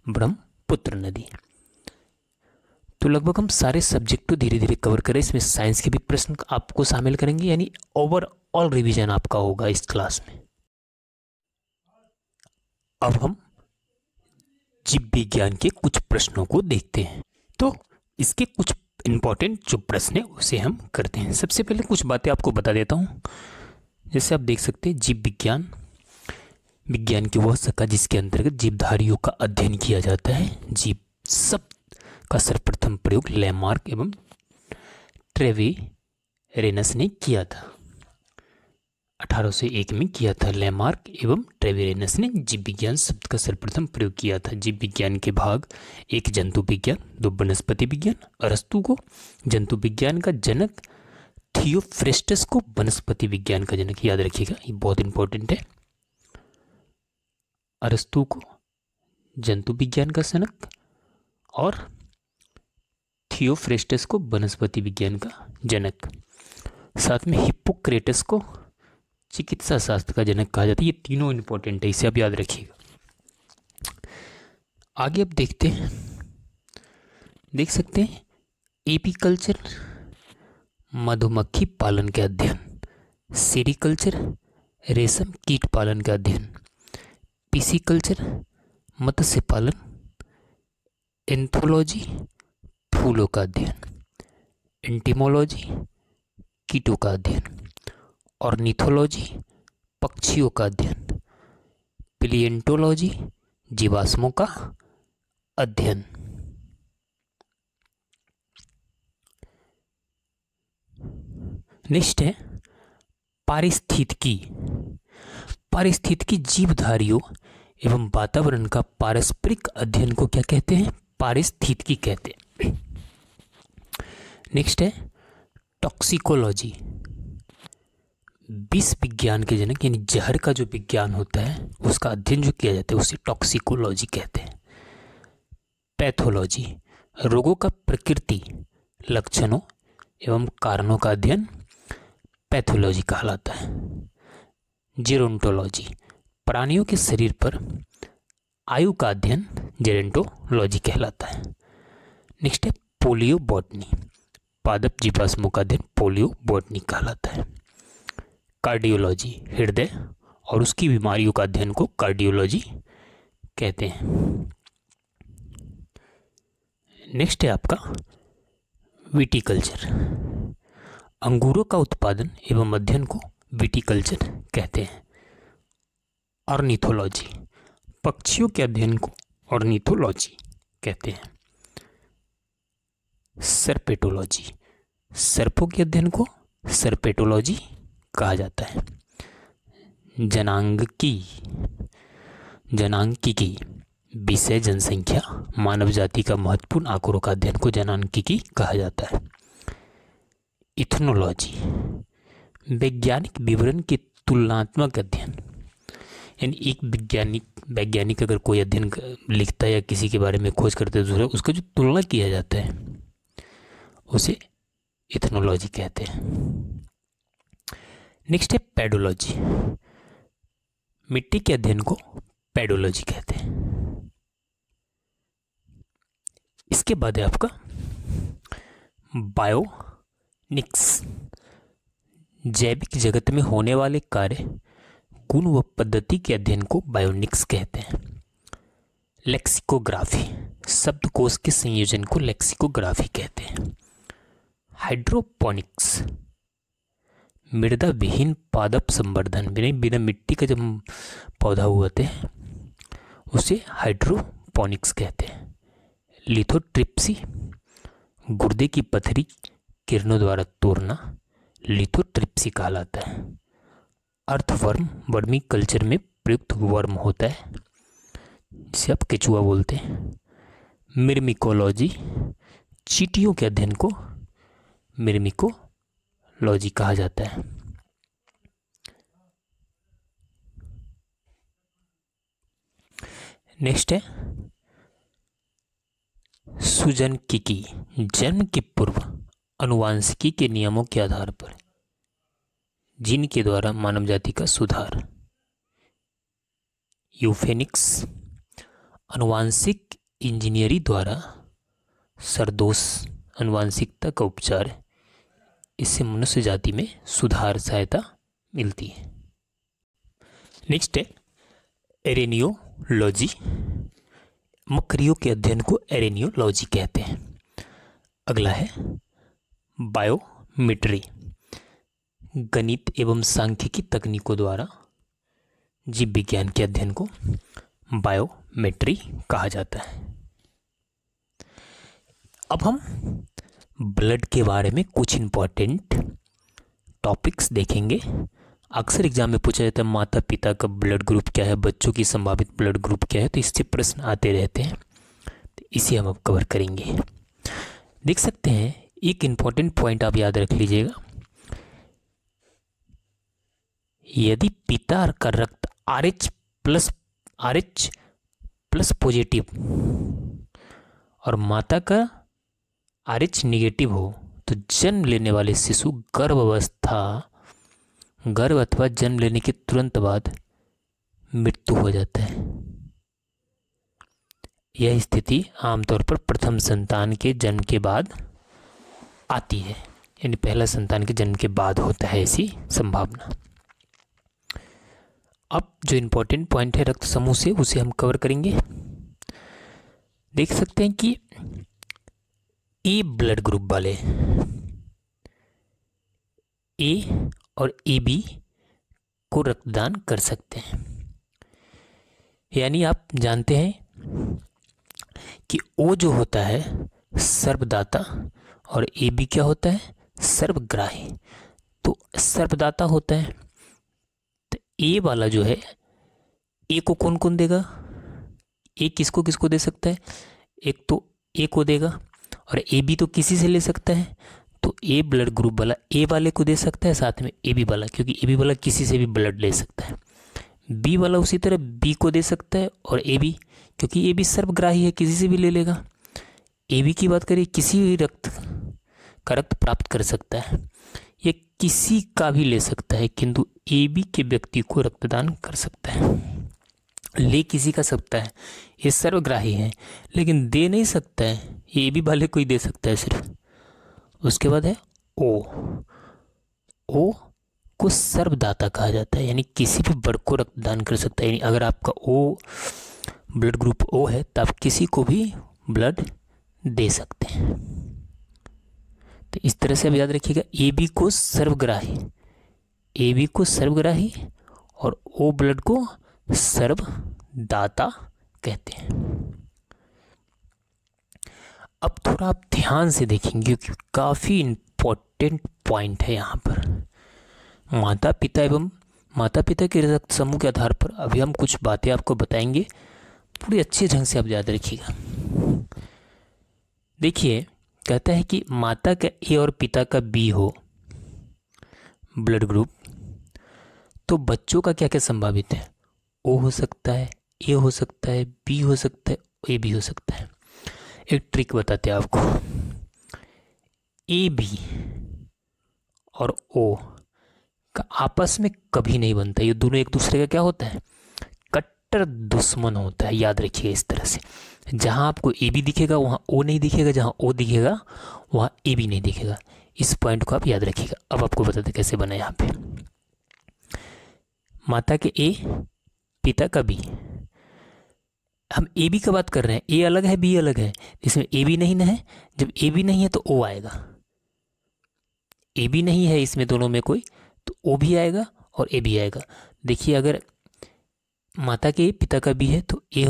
ब्रह्मपुत्र नदी। तो लगभग हम सारे सब्जेक्ट को धीरे धीरे कवर करें। इसमें साइंस के भी प्रश्न आपको शामिल करेंगे, यानी ओवरऑल रिवीजन आपका होगा इस क्लास में। अब हम जीव विज्ञान के कुछ प्रश्नों को देखते हैं। तो इसके कुछ इंपॉर्टेंट जो प्रश्न है उसे हम करते हैं। सबसे पहले कुछ बातें आपको बता देता हूँ। जैसे आप देख सकते हैं, जीव विज्ञान की वह शाखा जिसके अंतर्गत जीवधारियों का अध्ययन किया जाता है। जीव शब्द का सर्वप्रथम प्रयोग लैमार्क एवं ट्रेवेरेनस ने किया था। 1801 में किया था। लैमार्क एवं ट्रेवेरेनस ने जीव विज्ञान शब्द का सर्वप्रथम प्रयोग किया था। जीव विज्ञान के भाग: एक जंतु विज्ञान, दो वनस्पति विज्ञान। अरस्तु को जंतु विज्ञान का जनक, थियोफ्रेस्टस को वनस्पति विज्ञान का जनक। याद रखिएगा, ये बहुत इंपॉर्टेंट है। अरस्तु को जंतु विज्ञान का जनक और थियोफ्रेस्टस को वनस्पति विज्ञान का जनक। साथ में हिप्पोक्रेटस को चिकित्सा शास्त्र का जनक कहा जाता है। ये तीनों इंपॉर्टेंट है, इसे आप याद रखिएगा। आगे अब देखते हैं, देख सकते हैं एपीकल्चर मधुमक्खी पालन के अध्ययन, सेरिकल्चर रेशम कीट पालन का अध्ययन, पिसिकल्चर मत्स्य पालन, एंथोलॉजी फूलों का अध्ययन, एंटिमोलॉजी कीटों का अध्ययन, ऑर्निथोलॉजी पक्षियों का अध्ययन, पिलिएंटोलॉजी जीवाश्मों का अध्ययन। नेक्स्ट है पारिस्थितिकी। पारिस्थितिकी जीवधारियों एवं वातावरण का पारस्परिक अध्ययन को क्या कहते हैं? पारिस्थितिकी कहते हैं। नेक्स्ट है टॉक्सिकोलॉजी। विष विज्ञान के जनक यानी जहर का जो विज्ञान होता है उसका अध्ययन जो किया जाता है उसे टॉक्सिकोलॉजी कहते हैं। पैथोलॉजी, रोगों का प्रकृति, लक्षणों एवं कारणों का अध्ययन पैथोलॉजी कहलाता है। जेरोंटोलॉजी, प्राणियों के शरीर पर आयु का अध्ययन जेरोंटोलॉजी कहलाता है। नेक्स्ट है पोलियो बॉटनी। पादप जीवाश्मों का अध्ययन पोलियो बॉटनी कहलाता है। कार्डियोलॉजी, हृदय और उसकी बीमारियों का अध्ययन को कार्डियोलॉजी कहते हैं। नेक्स्ट है आपका विटिकल्चर। अंगूरों का उत्पादन एवं अध्ययन को विटिकल्चर कहते हैं। ऑर्निथोलॉजी, पक्षियों के अध्ययन को ऑर्निथोलॉजी कहते हैं। सर्पेटोलॉजी, सर्पों के अध्ययन को सर्पेटोलॉजी कहा जाता है। जनांकिकी, विषय जनसंख्या मानव जाति का महत्वपूर्ण आंकड़ों का अध्ययन को जनांकिकी कहा जाता है। इथनोलॉजी, वैज्ञानिक विवरण के तुलनात्मक अध्ययन, यानी एक वैज्ञानिक अगर कोई अध्ययन लिखता है या किसी के बारे में खोज करते है दूसरा, उसका जो तुलना किया जाता है उसे इथनोलॉजी कहते हैं। नेक्स्ट है पेडोलॉजी। मिट्टी के अध्ययन को पेडोलॉजी कहते हैं। इसके बाद है आपका बायोनिक्स। जैविक जगत में होने वाले कार्य, गुण व पद्धति के अध्ययन को बायोनिक्स कहते हैं। लेक्सिकोग्राफी, शब्दकोश के संयोजन को लेक्सिकोग्राफी कहते हैं। हाइड्रोपोनिक्स, मृदा विहीन पादप संवर्धन, बिना मिट्टी का जब पौधा उगाते हैं उसे हाइड्रोपोनिक्स कहते हैं। लिथोट्रिप्सी, गुर्दे की पथरी किरणों द्वारा तोड़ना लिथोट्रिप्सी कहलाता है। अर्थवर्म, वर्मी कल्चर में प्रयुक्त वर्म होता है जिसे आप केचुआ बोलते हैं। मिर्मिकोलॉजी, चींटियों के अध्ययन को मिर्मिकोलॉजी कहा जाता है। नेक्स्ट है सुजनकिकी। जन्म के पूर्व अनुवांशिकी के नियमों के आधार पर जीन के द्वारा मानव जाति का सुधार। यूफेनिक्स, अनुवांशिक इंजीनियरी द्वारा सरदोष अनुवांशिकता का उपचार, इससे मनुष्य जाति में सुधार सहायता मिलती है। नेक्स्ट है एरेनियोलॉजी। मकड़ियों के अध्ययन को एरेनियोलॉजी कहते हैं। अगला है बायोमेट्री। गणित एवं सांख्यिकी तकनीकों द्वारा जीव विज्ञान के अध्ययन को बायोमेट्री कहा जाता है। अब हम ब्लड के बारे में कुछ इम्पोर्टेंट टॉपिक्स देखेंगे। अक्सर एग्जाम में पूछा जाता है माता पिता का ब्लड ग्रुप क्या है, बच्चों की संभावित ब्लड ग्रुप क्या है, तो इससे प्रश्न आते रहते हैं, तो इसे हम अब कवर करेंगे। देख सकते हैं एक इम्पॉर्टेंट पॉइंट आप याद रख लीजिएगा, यदि पिता का रक्त RH प्लस पॉजिटिव और माता का RH निगेटिव हो तो जन्म लेने वाले शिशु गर्भ अथवा जन्म लेने के तुरंत बाद मृत्यु हो जाता है। यह स्थिति आमतौर पर प्रथम संतान के जन्म के बाद आती है, यानी पहला संतान के जन्म के बाद होता है ऐसी संभावना। अब जो इम्पोर्टेंट पॉइंट है रक्त समूह से, उसे हम कवर करेंगे। देख सकते हैं कि ए ब्लड ग्रुप वाले ए और AB को रक्तदान कर सकते हैं। यानी आप जानते हैं कि O जो होता है सर्वदाता और AB क्या होता है सर्वग्राही। तो सर्वदाता होता है तो A वाला जो है, A को कौन कौन देगा, A किसको किसको दे सकता है, एक तो A को देगा और AB तो किसी से ले सकता है, तो A ब्लड ग्रुप वाला A वाले को दे सकता है, साथ में AB वाला, क्योंकि AB वाला किसी से भी ब्लड ले सकता है। B वाला उसी तरह B को दे सकता है और AB, क्योंकि AB सर्वग्राही है, किसी से भी ले लेगा। AB की बात करें, किसी भी रक्त का रक्त प्राप्त कर सकता है, ये किसी का भी ले सकता है, किंतु AB के व्यक्ति को रक्तदान कर सकता है, ले किसी का सकता है। ये सर्वग्राही है लेकिन दे नहीं सकता है, ये AB वाले को ही दे सकता है सिर्फ। उसके बाद है O को सर्वदाता कहा जाता है, यानी किसी भी वर्ग को रक्तदान कर सकता है। यानी अगर आपका O ब्लड ग्रुप O है तो आप किसी को भी ब्लड दे सकते हैं। तो इस तरह से आप याद रखिएगा, AB को सर्वग्राही और O ब्लड को सर्वदाता कहते हैं। अब थोड़ा आप ध्यान से देखेंगे क्योंकि काफ़ी इम्पोर्टेंट पॉइंट है यहाँ पर। माता पिता के रक्त समूह के आधार पर अभी हम कुछ बातें आपको बताएंगे, पूरी अच्छे ढंग से आप याद रखिएगा। देखिए, कहता है कि माता का A और पिता का B हो ब्लड ग्रुप, तो बच्चों का क्या क्या संभावित है, O हो सकता है, A हो सकता है, B हो सकता है, AB हो सकता है। एक ट्रिक बताते हैं आपको, AB और O का आपस में कभी नहीं बनता, ये दोनों एक दूसरे का क्या होता है कट्टर दुश्मन होता है। याद रखिए इस तरह से, जहां आपको AB दिखेगा वहां O नहीं दिखेगा, जहां O दिखेगा वहां AB नहीं दिखेगा। इस पॉइंट को आप याद रखिएगा। अब आपको बताते कैसे बना। यहाँ पे माता के A, पिता का B, हम AB का बात कर रहे हैं, A अलग है B अलग है, इसमें AB नहीं है। जब AB नहीं है तो O आएगा, AB नहीं है इसमें दोनों में कोई, तो O भी आएगा और A भी आएगा। देखिए, अगर माता के पिता का B है तो O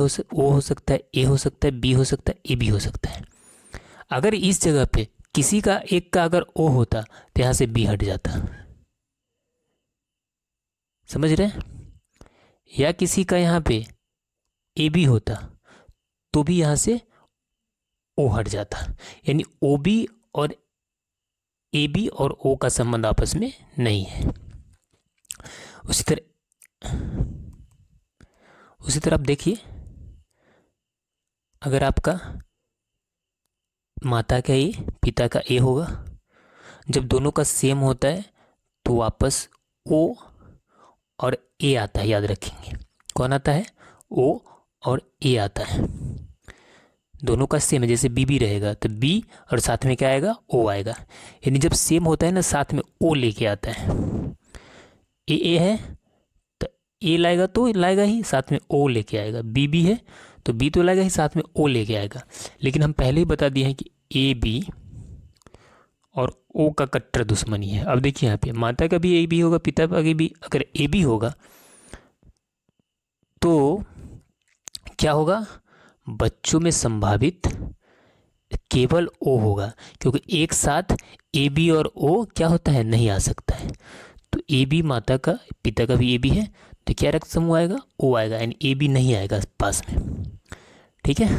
हो सकता है, A हो सकता है, B हो सकता है, A भी हो सकता है। अगर इस जगह पे किसी का एक का अगर O होता तो यहाँ से B हट जाता, समझ रहे हैं, या किसी का यहाँ पे AB होता तो भी यहाँ से O हट जाता, यानी OB और AB और O का संबंध आपस में नहीं है। उसी तरह आप देखिए, अगर आपका माता का A पिता का A होगा, जब दोनों का सेम होता है तो वापस O और A आता है। याद रखेंगे कौन आता है, O और A आता है। दोनों का सेम है, जैसे B रहेगा तो B और साथ में क्या आएगा, O आएगा। यानी जब सेम होता है ना, साथ में O लेके आता है। A है तो A लाएगा तो लाएगा ही, साथ में O लेके आएगा। B है तो B तो लाएगा ही, साथ में O लेके आएगा। लेकिन हम पहले ही बता दिए हैं कि AB और O का कट्टर दुश्मनी है। अब देखिए यहाँ पे माता का भी AB होगा, पिता का भी अगर AB होगा तो क्या होगा, बच्चों में संभावित केवल O होगा, क्योंकि एक साथ ए बी और O क्या होता है, नहीं आ सकता है। तो ए बी माता का, पिता का भी ए बी है, तो क्या रक्त समूह आएगा, O आएगा, यानी ए बी नहीं आएगा पास में। ठीक है।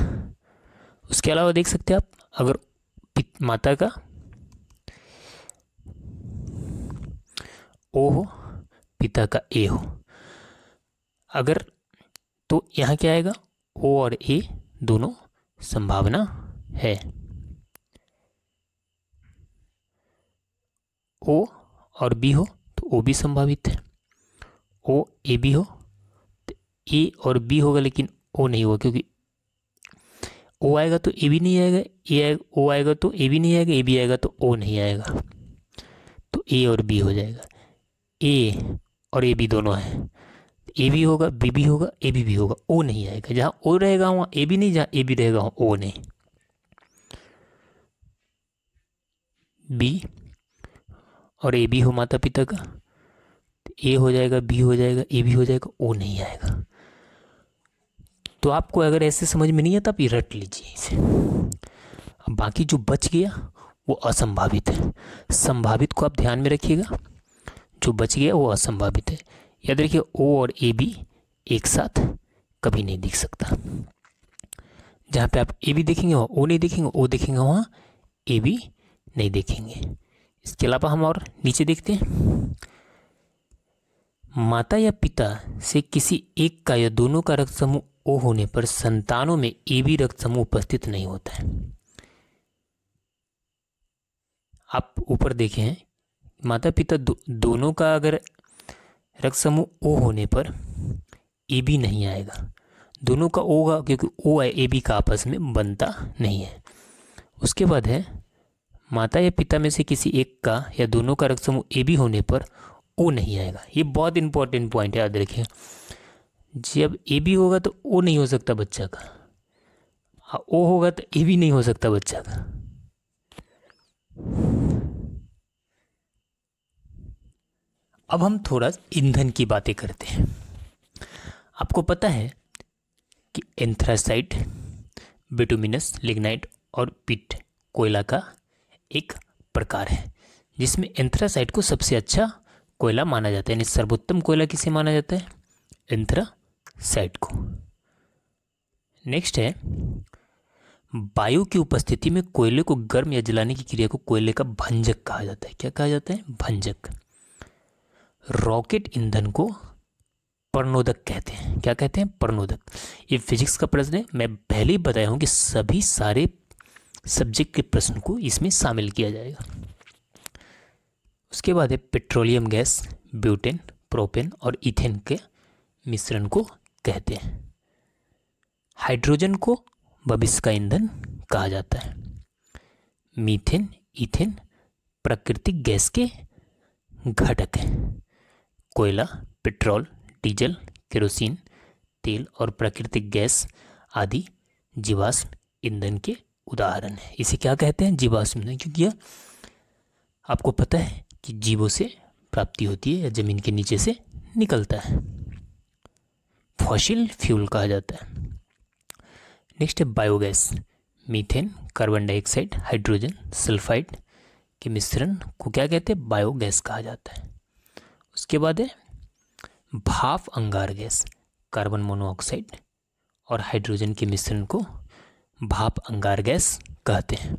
उसके अलावा देख सकते हैं आप, अगर माता का O हो, पिता का A हो, अगर, तो यहाँ क्या आएगा, O और A दोनों संभावना है। O और B हो तो O भी संभावित है। O A B हो तो A और B होगा, लेकिन O नहीं होगा, क्योंकि O आएगा तो A भी नहीं आएगा, O आएगा तो A भी नहीं आएगा, A भी आएगा तो O नहीं आएगा, तो A और B हो जाएगा। A और A B दोनों है, ए भी होगा, बी भी होगा, ए भी होगा, ओ नहीं आएगा। जहाँ ओ रहेगा वहाँ ए भी नहीं, जहाँ ए भी रहेगा वहाँ ओ नहीं। बी और ए बी हो माता पिता का, तो ए हो जाएगा, बी हो जाएगा, ए भी हो जाएगा, ओ नहीं आएगा। तो आपको अगर ऐसे समझ में नहीं आता, आप ये रट लीजिए इसे। अब बाकी जो बच गया वो असंभावित है। संभावित को आप ध्यान में रखिएगा, जो बच गया वो असंभावित है। याद रखिए, ओ और ए बी एक साथ कभी नहीं दिख सकता। जहाँ पे आप ए बी देखेंगे वहाँ ओ नहीं देखेंगे, ओ देखेंगे वहाँ ए बी नहीं देखेंगे। इसके अलावा हम और नीचे देखते हैं, माता या पिता से किसी एक का या दोनों का रक्त समूह ओ होने पर संतानों में ए बी रक्त समूह उपस्थित नहीं होता है। आप ऊपर देखें हैं, माता पिता दोनों का अगर रक्त समूह O होने पर ए बी नहीं आएगा, दोनों का O होगा, क्योंकि O है ए बी का आपस में बनता नहीं है। उसके बाद है, माता या पिता में से किसी एक का या दोनों का रक्त समूह ए बी होने पर O नहीं आएगा। ये बहुत इंपॉर्टेंट पॉइंट है, याद रखिए। जब ए बी होगा तो O नहीं हो सकता बच्चा का, O होगा तो ए बी नहीं हो सकता बच्चा का। अब हम थोड़ा ईंधन की बातें करते हैं। आपको पता है कि एंथ्रासाइट, बिटुमिनस, लिग्नाइट और पिट कोयला का एक प्रकार है, जिसमें एंथ्रासाइट को सबसे अच्छा कोयला माना जाता है। यानी सर्वोत्तम कोयला किसे माना जाता है, एंथ्रासाइट को। नेक्स्ट है, वायु की उपस्थिति में कोयले को गर्म या जलाने की क्रिया को कोयले का भंजक कहा जाता है। क्या कहा जाता है, भंजक। रॉकेट ईंधन को प्रणोदक कहते हैं। क्या कहते हैं, प्रणोदक। ये फिजिक्स का प्रश्न है, मैं पहले ही बताया हूं कि सभी सारे सब्जेक्ट के प्रश्न को इसमें शामिल किया जाएगा। उसके बाद है पेट्रोलियम गैस, ब्यूटेन, प्रोपेन और इथेन के मिश्रण को कहते हैं। हाइड्रोजन को भविष्य का ईंधन कहा जाता है। मीथेन, इथेन प्राकृतिक गैस के घटक हैं। कोयला, पेट्रोल, डीजल, केरोसिन, तेल और प्राकृतिक गैस आदि जीवाश्म ईंधन के उदाहरण हैं। इसे क्या कहते हैं, जीवाश्म ईंधन, क्योंकि यह आपको पता है कि जीवों से प्राप्ति होती है या जमीन के नीचे से निकलता है। फॉसिल फ्यूल कहा जाता है। नेक्स्ट है biogas. Methane, carbon dioxide, hydrogen, sulphide के मिश्रण को क्या कहते हैं, बायोगैस कहा जाता है। उसके बाद है भाप अंगार गैस। कार्बन मोनोऑक्साइड और हाइड्रोजन के मिश्रण को भाप अंगार गैस कहते हैं।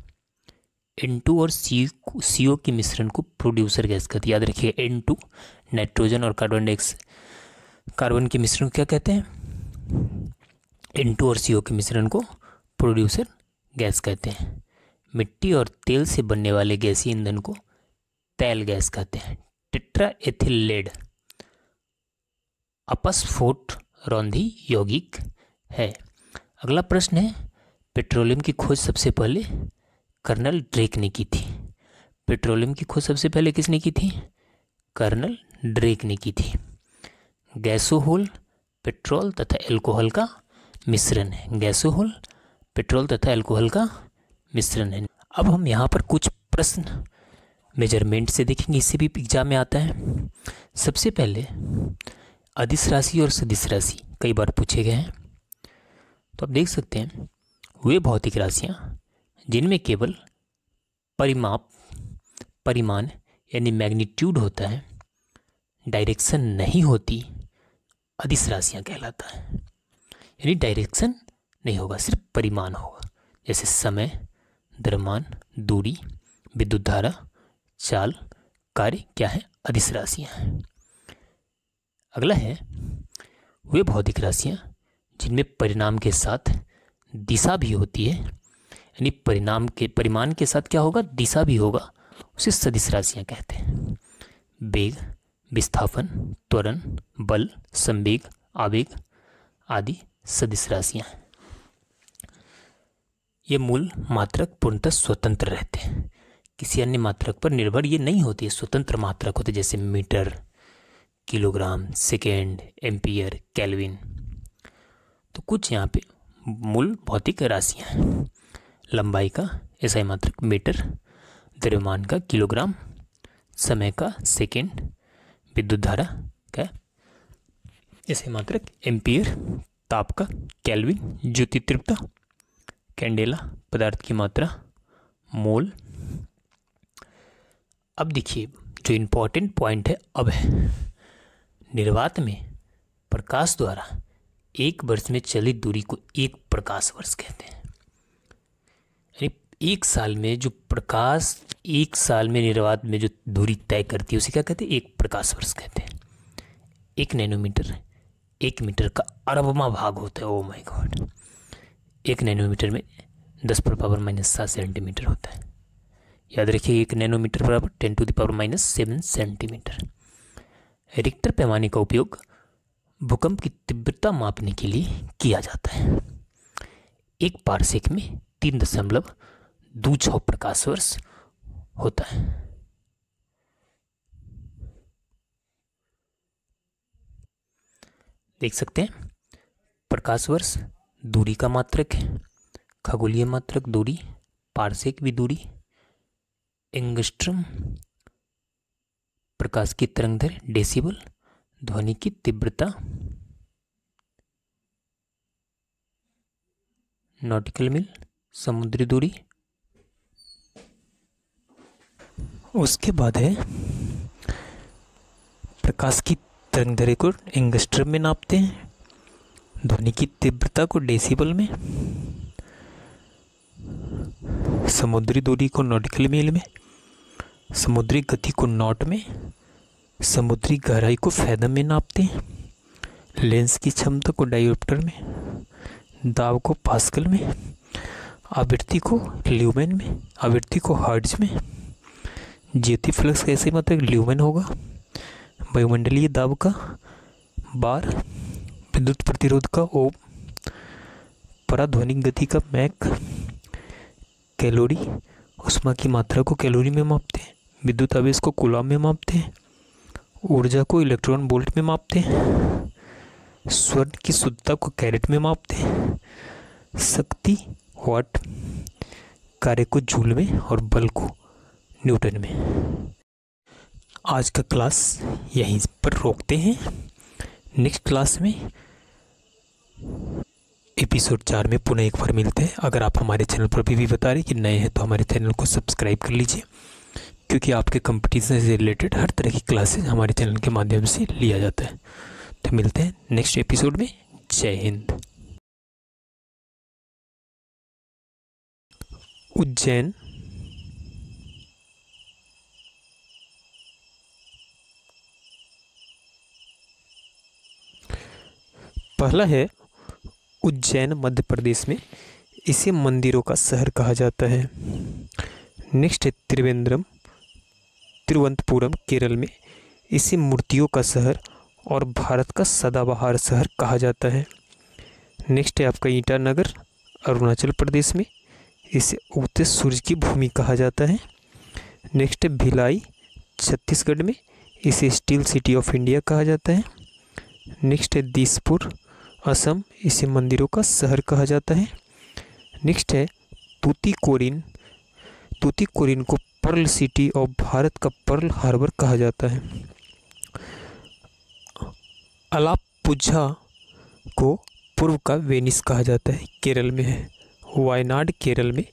N2 और CO के मिश्रण को प्रोड्यूसर गैस कहते हैं। याद रखिए, N2 नाइट्रोजन और कार्बन के मिश्रण को क्या कहते हैं, N2 और CO के मिश्रण को प्रोड्यूसर गैस कहते हैं। मिट्टी और तेल से बनने वाले गैसीय ईंधन को तैल गैस कहते हैं। टेट्रा एथिल लेड अपस्फोट रौंधी यौगिक है। अगला प्रश्न है, पेट्रोलियम की खोज सबसे पहले कर्नल ड्रेक ने की थी। पेट्रोलियम की खोज सबसे पहले किसने की थी, कर्नल ड्रेक ने की थी। गैसोहोल पेट्रोल तथा एल्कोहल का मिश्रण है। गैसोहोल पेट्रोल तथा एल्कोहल का मिश्रण है। अब हम यहाँ पर कुछ प्रश्न मेजरमेंट से देखेंगे, इससे भी एग्जाम में आता है। सबसे पहले अदिश राशि और सदिश राशि कई बार पूछे गए हैं। तो आप देख सकते हैं, वे भौतिक राशियाँ जिनमें केवल परिमाण यानी मैग्नीट्यूड होता है, डायरेक्शन नहीं होती, अदिश राशियां कहलाता है। यानी डायरेक्शन नहीं होगा, सिर्फ परिमाण होगा, जैसे समय, द्रव्यमान, दूरी, विद्युत धारा, चाल, कार्य क्या है, अदिश राशियां हैं। अगला है वे भौतिक राशियां जिनमें परिमाण के साथ दिशा भी होती है, यानी परिमाण के साथ क्या होगा, दिशा भी होगा, उसे सदिश राशियां कहते हैं। वेग, विस्थापन, त्वरण, बल, संवेग, आवेग आदि सदिश राशियां हैं। ये मूल मात्रक पूर्णतः स्वतंत्र रहते हैं, किसी अन्य मात्रक पर निर्भर ये नहीं होती है, स्वतंत्र मात्रक होते जैसे metre, kilogram, second, ampere, kelvin. तो कुछ यहाँ पे मूल भौतिक राशियाँ हैं। लंबाई का एसआई मात्रक मीटर, द्रव्यमान का किलोग्राम, समय का सेकेंड, विद्युत धारा का एसआई मात्रक एम्पियर, ताप का केल्विन, ज्योति तीव्रता कैंडेला, पदार्थ की मात्रा मोल। अब देखिए जो इम्पोर्टेंट पॉइंट है अब है, निर्वात में प्रकाश द्वारा एक वर्ष में चलित दूरी को एक प्रकाश वर्ष कहते हैं। यानी एक साल में जो प्रकाश, एक साल में निर्वात में जो दूरी तय करती है उसे क्या कहते हैं, एक प्रकाश वर्ष कहते हैं। 1 नैनोमीटर 1 मीटर का अरबवां भाग होता है। ओ माय गॉड, 1 नैनोमीटर में 10⁻⁻7 सेंटीमीटर होता है। याद रखिए 1 नैनोमीटर बराबर 10⁻⁻7 सेंटीमीटर। रिक्टर पैमाने का उपयोग भूकंप की तीव्रता मापने के लिए किया जाता है। एक पारसेक में 3.26 प्रकाश वर्ष होता है। देख सकते हैं प्रकाश वर्ष दूरी का मात्रक है, खगोलीय मात्रक दूरी, पारसेक भी दूरी, एंगस्ट्रम प्रकाश की तरंगदैर्घ्य, डेसिबल ध्वनि की तीव्रता, नॉटिकल मील समुद्री दूरी। उसके बाद है प्रकाश की तरंगदैर्घ्य को एंगस्ट्रम में नापते हैं, ध्वनि की तीव्रता को डेसिबल में, समुद्री दूरी को नॉटिकल मील में, समुद्री गति को नॉट में, समुद्री गहराई को फैथम में नापते हैं, लेंस की क्षमता को डायोप्टर में, दाब को पास्कल में, आवृत्ति को ल्यूमेन में, आवृत्ति को हर्ट्ज में, ज्योति फ्लक्स कैसे मतलब ल्यूमेन होगा, वायुमंडलीय दाब का बार, विद्युत प्रतिरोध का ओम, पराध्वनिक गति का मैक, कैलोरी उष्मा की मात्रा को कैलोरी में मापते हैं, विद्युत आवेश को कूलॉम में मापते हैं, ऊर्जा को इलेक्ट्रॉन वोल्ट में मापते हैं, स्वर की शुद्धता को कैरेट में मापते हैं, शक्ति वाट, कार्य को जूल में और बल को न्यूटन में। आज का क्लास यहीं पर रोकते हैं। नेक्स्ट क्लास में एपिसोड 4 में पुनः एक बार मिलते हैं। अगर आप हमारे चैनल पर भी बता रहे कि नए हैं तो हमारे चैनल को सब्सक्राइब कर लीजिए, क्योंकि आपके कंपटीशन से रिलेटेड हर तरह की क्लासेस हमारे चैनल के माध्यम से लिया जाता है। तो मिलते हैं नेक्स्ट एपिसोड में। जय हिंद। उज्जैन पहला है उज्जैन मध्य प्रदेश में, इसे मंदिरों का शहर कहा जाता है। नेक्स्ट है तिरुवनंतपुरम केरल में, इसे मूर्तियों का शहर और भारत का सदाबहार शहर कहा जाता है। नेक्स्ट है आपका ईटानगर अरुणाचल प्रदेश में, इसे उगते सूरज की भूमि कहा जाता है। नेक्स्ट है भिलाई छत्तीसगढ़ में, इसे स्टील सिटी ऑफ इंडिया कहा जाता है। नेक्स्ट है दिसपुर असम, इसे मंदिरों का शहर कहा जाता है। नेक्स्ट है तूतीकोरिन को पर्ल सिटी ऑफ भारत का पर्ल हार्बर कहा जाता है। अलाप्पुझा को पूर्व का वेनिस कहा जाता है, केरल में है। वायनाड केरल में,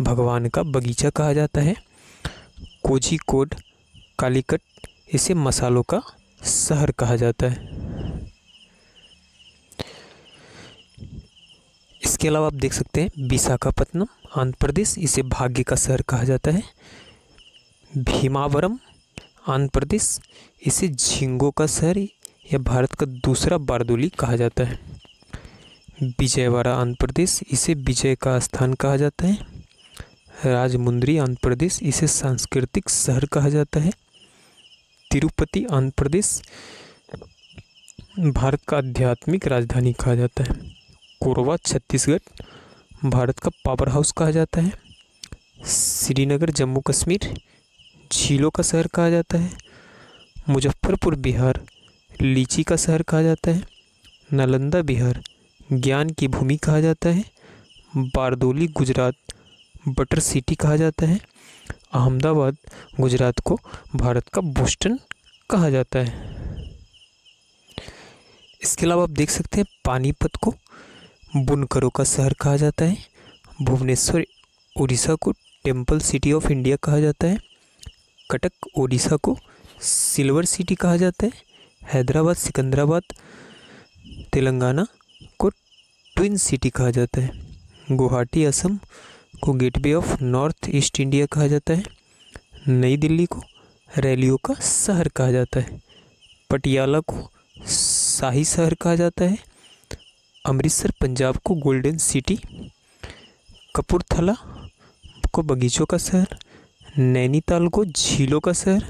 भगवान का बगीचा कहा जाता है। कोझिकोड कालीकट, इसे मसालों का शहर कहा जाता है। इसके अलावा आप देख सकते हैं विशाखापत्तनम आंध्र प्रदेश, इसे भाग्य का शहर कहा जाता है। भीमावरम आंध्र प्रदेश, इसे झींगों का शहर या भारत का दूसरा बारदोली कहा जाता है। विजयवाड़ा आंध्र प्रदेश, इसे विजय का स्थान कहा जाता है। राजमुंद्री आंध्र प्रदेश, इसे सांस्कृतिक शहर कहा जाता है। तिरुपति आंध्र प्रदेश, भारत का आध्यात्मिक राजधानी कहा जाता है। कोरबा छत्तीसगढ़, भारत का पावर हाउस कहा जाता है। श्रीनगर जम्मू कश्मीर, झीलों का शहर कहा जाता है। मुजफ्फरपुर बिहार, लीची का शहर कहा जाता है। नालंदा बिहार, ज्ञान की भूमि कहा जाता है। बारदोली गुजरात, बटर सिटी कहा जाता है। अहमदाबाद गुजरात को भारत का बोस्टन कहा जाता है। इसके अलावा आप देख सकते हैं पानीपत को बुनकरों का शहर कहा जाता है। भुवनेश्वर उड़ीसा को टेम्पल सिटी ऑफ इंडिया कहा जाता है। कटक ओडिशा को सिल्वर सिटी कहा जाता है। हैदराबाद सिकंदराबाद तेलंगाना को ट्विन सिटी कहा जाता है। गुवाहाटी असम को gateway of north east India कहा जाता है। नई दिल्ली को रैलियों का शहर कहा जाता है। पटियाला को शाही शहर कहा जाता है। अमृतसर पंजाब को गोल्डन सिटी, कपूरथला को बगीचों का शहर, नैनीताल को झीलों का शहर,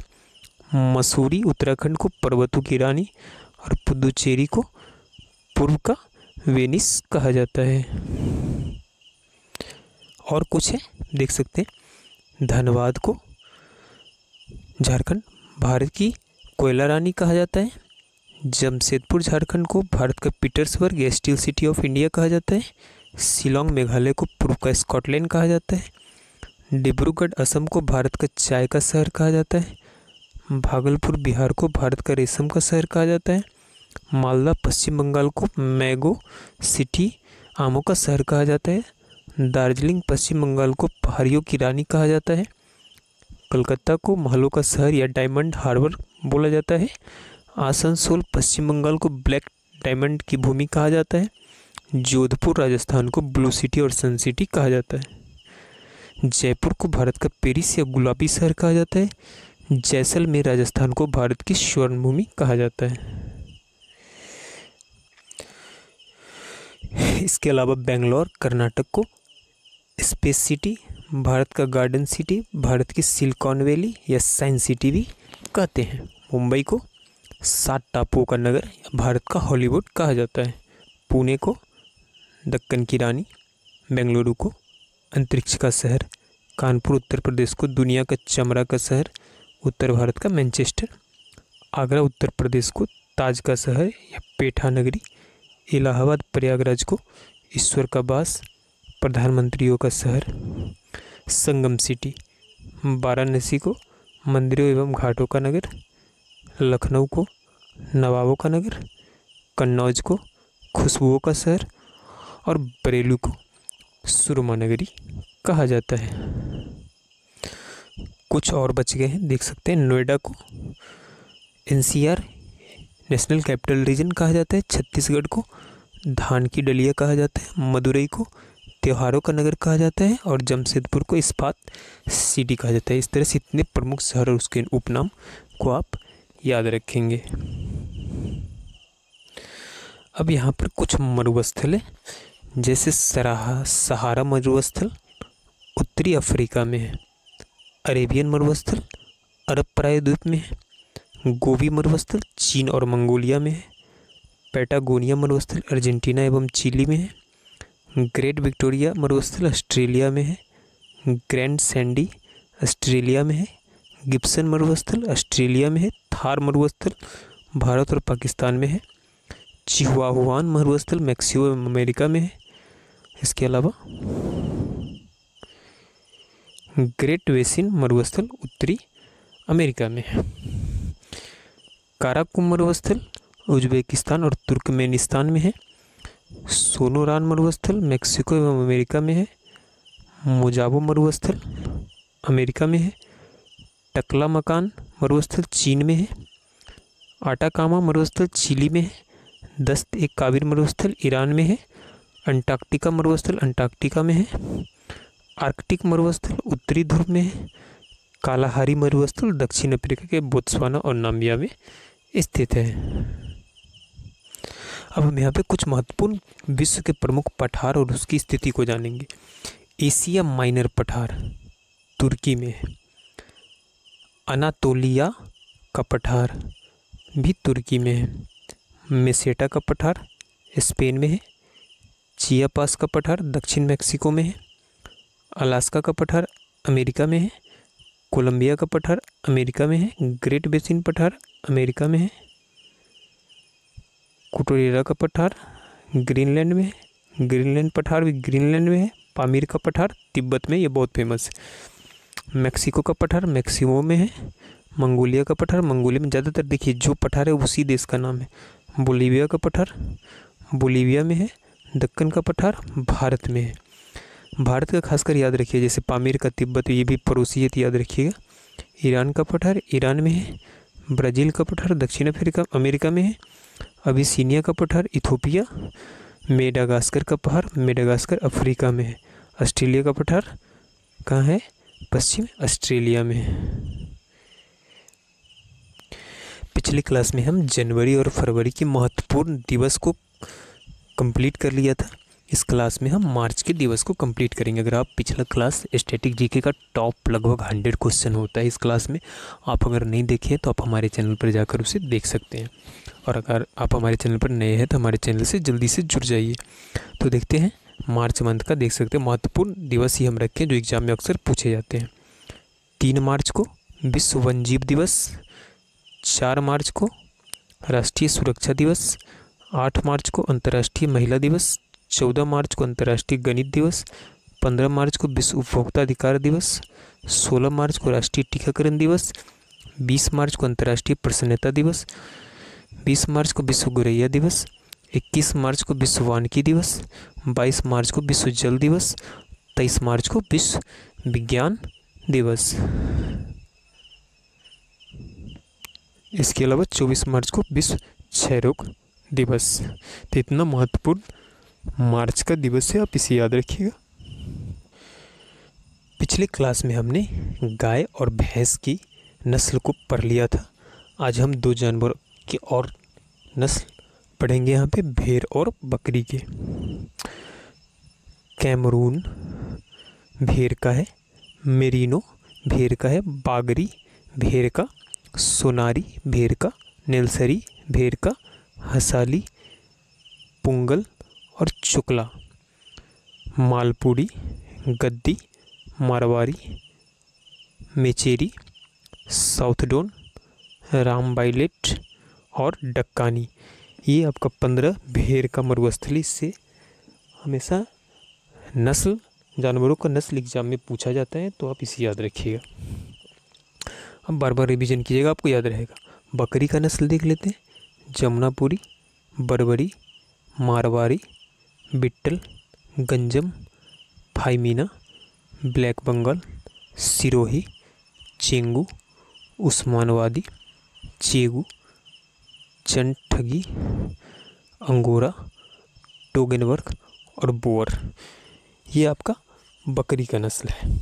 मसूरी उत्तराखंड को पर्वतों की रानी और पुदुचेरी को पूर्व का वेनिस कहा जाता है। और कुछ है देख सकते हैं। धनबाद को झारखंड भारत की कोयला रानी कहा जाता है। जमशेदपुर झारखंड को भारत का पीटर्सबर्ग या स्टील सिटी ऑफ इंडिया कहा जाता है। शिलोंग मेघालय को पूर्व का स्कॉटलैंड कहा जाता है। डिब्रूगढ़ असम को भारत का चाय का शहर कहा जाता है। भागलपुर बिहार को भारत का रेशम का शहर कहा जाता है। मालदा पश्चिम बंगाल को मैंगो सिटी आमों का शहर कहा जाता है। दार्जिलिंग पश्चिम बंगाल को पहाड़ियों की रानी कहा जाता है। कलकत्ता को महलों का शहर या डायमंड हार्बर बोला जाता है। आसनसोल पश्चिम बंगाल को ब्लैक डायमंड की भूमि कहा जाता है। जोधपुर राजस्थान को ब्लू सिटी और सन सिटी कहा जाता है। जयपुर को भारत का पेरिस या गुलाबी शहर कहा जाता है। जैसलमेर राजस्थान को भारत की स्वर्ण भूमि कहा जाता है। इसके अलावा बेंगलोर कर्नाटक को स्पेस सिटी, भारत का गार्डन सिटी, भारत की सिलिकॉन वैली या साइंस सिटी भी कहते हैं। मुंबई को 7 टापुओं का नगर या भारत का हॉलीवुड कहा जाता है। पुणे को दक्कन की रानी, बेंगलुरु को अंतरिक्ष का शहर, कानपुर उत्तर प्रदेश को दुनिया का चमड़ा का शहर, उत्तर भारत का मैनचेस्टर, आगरा उत्तर प्रदेश को ताज का शहर या पेठा नगरी, इलाहाबाद प्रयागराज को ईश्वर का वास, प्रधानमंत्रियों का शहर, संगम सिटी, वाराणसी को मंदिरों एवं घाटों का नगर, लखनऊ को नवाबों का नगर, कन्नौज को खुशबुओं का शहर और बरेली को सुरमा नगरी कहा जाता है। कुछ और बच गए हैं देख सकते हैं। नोएडा को एनसीआर नेशनल कैपिटल रीजन कहा जाता है। छत्तीसगढ़ को धान की डलिया कहा जाता है। मदुरई को त्योहारों का नगर कहा जाता है और जमशेदपुर को इस्पात सिटी कहा जाता है। इस तरह से इतने प्रमुख शहर और उसके उपनाम को आप याद रखेंगे। अब यहाँ पर कुछ मरुस्थल है, जैसे सहारा मरुस्थल उत्तरी अफ्रीका में है। अरेबियन मरुस्थल अरब प्रायद्वीप में है। गोबी मरुस्थल चीन और मंगोलिया में है। पैटागोनिया मरुस्थल अर्जेंटीना एवं चिली में है। ग्रेट विक्टोरिया मरुस्थल ऑस्ट्रेलिया में है। ग्रैंड सैंडी ऑस्ट्रेलिया में है। गिब्सन मरुस्थल ऑस्ट्रेलिया में है। थार मरुस्थल भारत और पाकिस्तान में है। चिहुआहुआन मरुस्थल मैक्सिको एवं अमेरिका में है। इसके अलावा ग्रेट बेसिन मरुस्थल उत्तरी अमेरिका में है। काराकुम मरुस्थल उज्बेकिस्तान और तुर्कमेनिस्तान में है। सोनोरान मरुस्थल मैक्सिको एवं अमेरिका में है। मोजाबो मरुस्थल अमेरिका में है। टकला मकान मरुस्थल चीन में है। आटाकामा मरुस्थल चिली में है। दस्त एक काबिर मरुस्थल ईरान में है। अंटार्कटिका मरुस्थल अंटार्कटिका में है। आर्कटिक मरुस्थल उत्तरी ध्रुव में है। कालाहारी मरुस्थल दक्षिण अफ्रीका के बोत्सवाना और नामिबिया में स्थित है। अब हम यहाँ पे कुछ महत्वपूर्ण विश्व के प्रमुख पठार और उसकी स्थिति को जानेंगे। एशिया माइनर पठार तुर्की में है। अनातोलिया का पठार भी तुर्की में है। मेसेटा का पठार स्पेन में है। चियापास का पठार दक्षिण मैक्सिको में है। अलास्का का पठार अमेरिका में है। कोलंबिया का पठार अमेरिका में है। ग्रेट बेसिन पठार अमेरिका में है। कुटोरेरा का पठार ग्रीनलैंड में है। ग्रीनलैंड पठार भी ग्रीनलैंड में है। पामीर का पठार तिब्बत में, ये बहुत फेमस है। मैक्सिको का पठार मैक्सिको में है। मंगोलिया का पठार मंगोलिया में, ज़्यादातर देखिए जो पठार है उसी देश का नाम है। बोलीविया का पठार बोलीविया में है। दक्कन का पठार भारत में है। भारत का खासकर याद रखिए, जैसे पामीर का तिब्बत, ये भी पड़ोसी है तो याद रखिएगा। ईरान का पठार ईरान में है। ब्राज़ील का पठार दक्षिण अमेरिका में है। अबिसिनिया का पठार इथोपिया। मेडागास्कर का पठार मेडागास्कर अफ्रीका में है। ऑस्ट्रेलिया का पठार कहाँ है? पश्चिम ऑस्ट्रेलिया में है। पिछली क्लास में हम जनवरी और फरवरी के महत्वपूर्ण दिवस को कंप्लीट कर लिया था। इस क्लास में हम मार्च के दिवस को कंप्लीट करेंगे। अगर आप पिछला क्लास स्टैटिक जीके का टॉप लगभग 100 क्वेश्चन होता है इस क्लास में, आप अगर नहीं देखे तो आप हमारे चैनल पर जाकर उसे देख सकते हैं। और अगर आप हमारे चैनल पर नए हैं तो हमारे चैनल से जल्दी से जुड़ जाइए। तो देखते हैं मार्च मंथ का, देख सकते हैं महत्वपूर्ण दिवस ही हम रखें जो एग्जाम में अक्सर पूछे जाते हैं। 3 मार्च को विश्व वन्यजीव दिवस। 4 मार्च को राष्ट्रीय सुरक्षा दिवस। 8 मार्च को अंतर्राष्ट्रीय महिला दिवस। 14 मार्च को अंतर्राष्ट्रीय गणित दिवस। 15 मार्च को विश्व उपभोक्ता अधिकार दिवस। 16 मार्च को राष्ट्रीय टीकाकरण दिवस। 20 मार्च को अंतर्राष्ट्रीय प्रसन्नता दिवस। 20 मार्च को विश्व गोरैया दिवस। 21 मार्च को विश्व वानिकी दिवस। 22 मार्च को विश्व जल दिवस। 23 मार्च को विश्व विज्ञान दिवस। इसके अलावा 24 मार्च को विश्व क्षय रोग दिवस। तो इतना महत्वपूर्ण मार्च का दिवस है, आप इसे याद रखिएगा। पिछले क्लास में हमने गाय और भैंस की नस्ल को पढ़ लिया था। आज हम 2 जानवर की और नस्ल पढ़ेंगे यहाँ पे, भेड़ और बकरी के। कैमरून भेड़ का है। मेरिनो भेड़ का है। बागरी भेड़ का। सोनारी भेड़ का। नेल्सरी भेड़ का। हसाली, पुंगल और चुकला। मालपुड़ी, गद्दी, मारवाड़ी, मेचेरी, साउथडोन, रामबाइलेट और डक्कानी। ये आपका 15 भेड़ का मरुस्थली। इससे हमेशा नस्ल, जानवरों का नस्ल एग्जाम में पूछा जाता है, तो आप इसे याद रखिएगा। अब बार बार रिवीजन कीजिएगा, आपको याद रहेगा। बकरी का नस्ल देख लेते हैं। जमुनापुरी, बरबरी, मारवाड़ी, बिट्टल, गंजम, फाइमीना, ब्लैक बंगाल, सिरोही, चेंगू, उस्मानवादी, चेगू, चनठगी, अंगोरा, टोगेनबर्ग और बोअर। ये आपका बकरी का नस्ल है।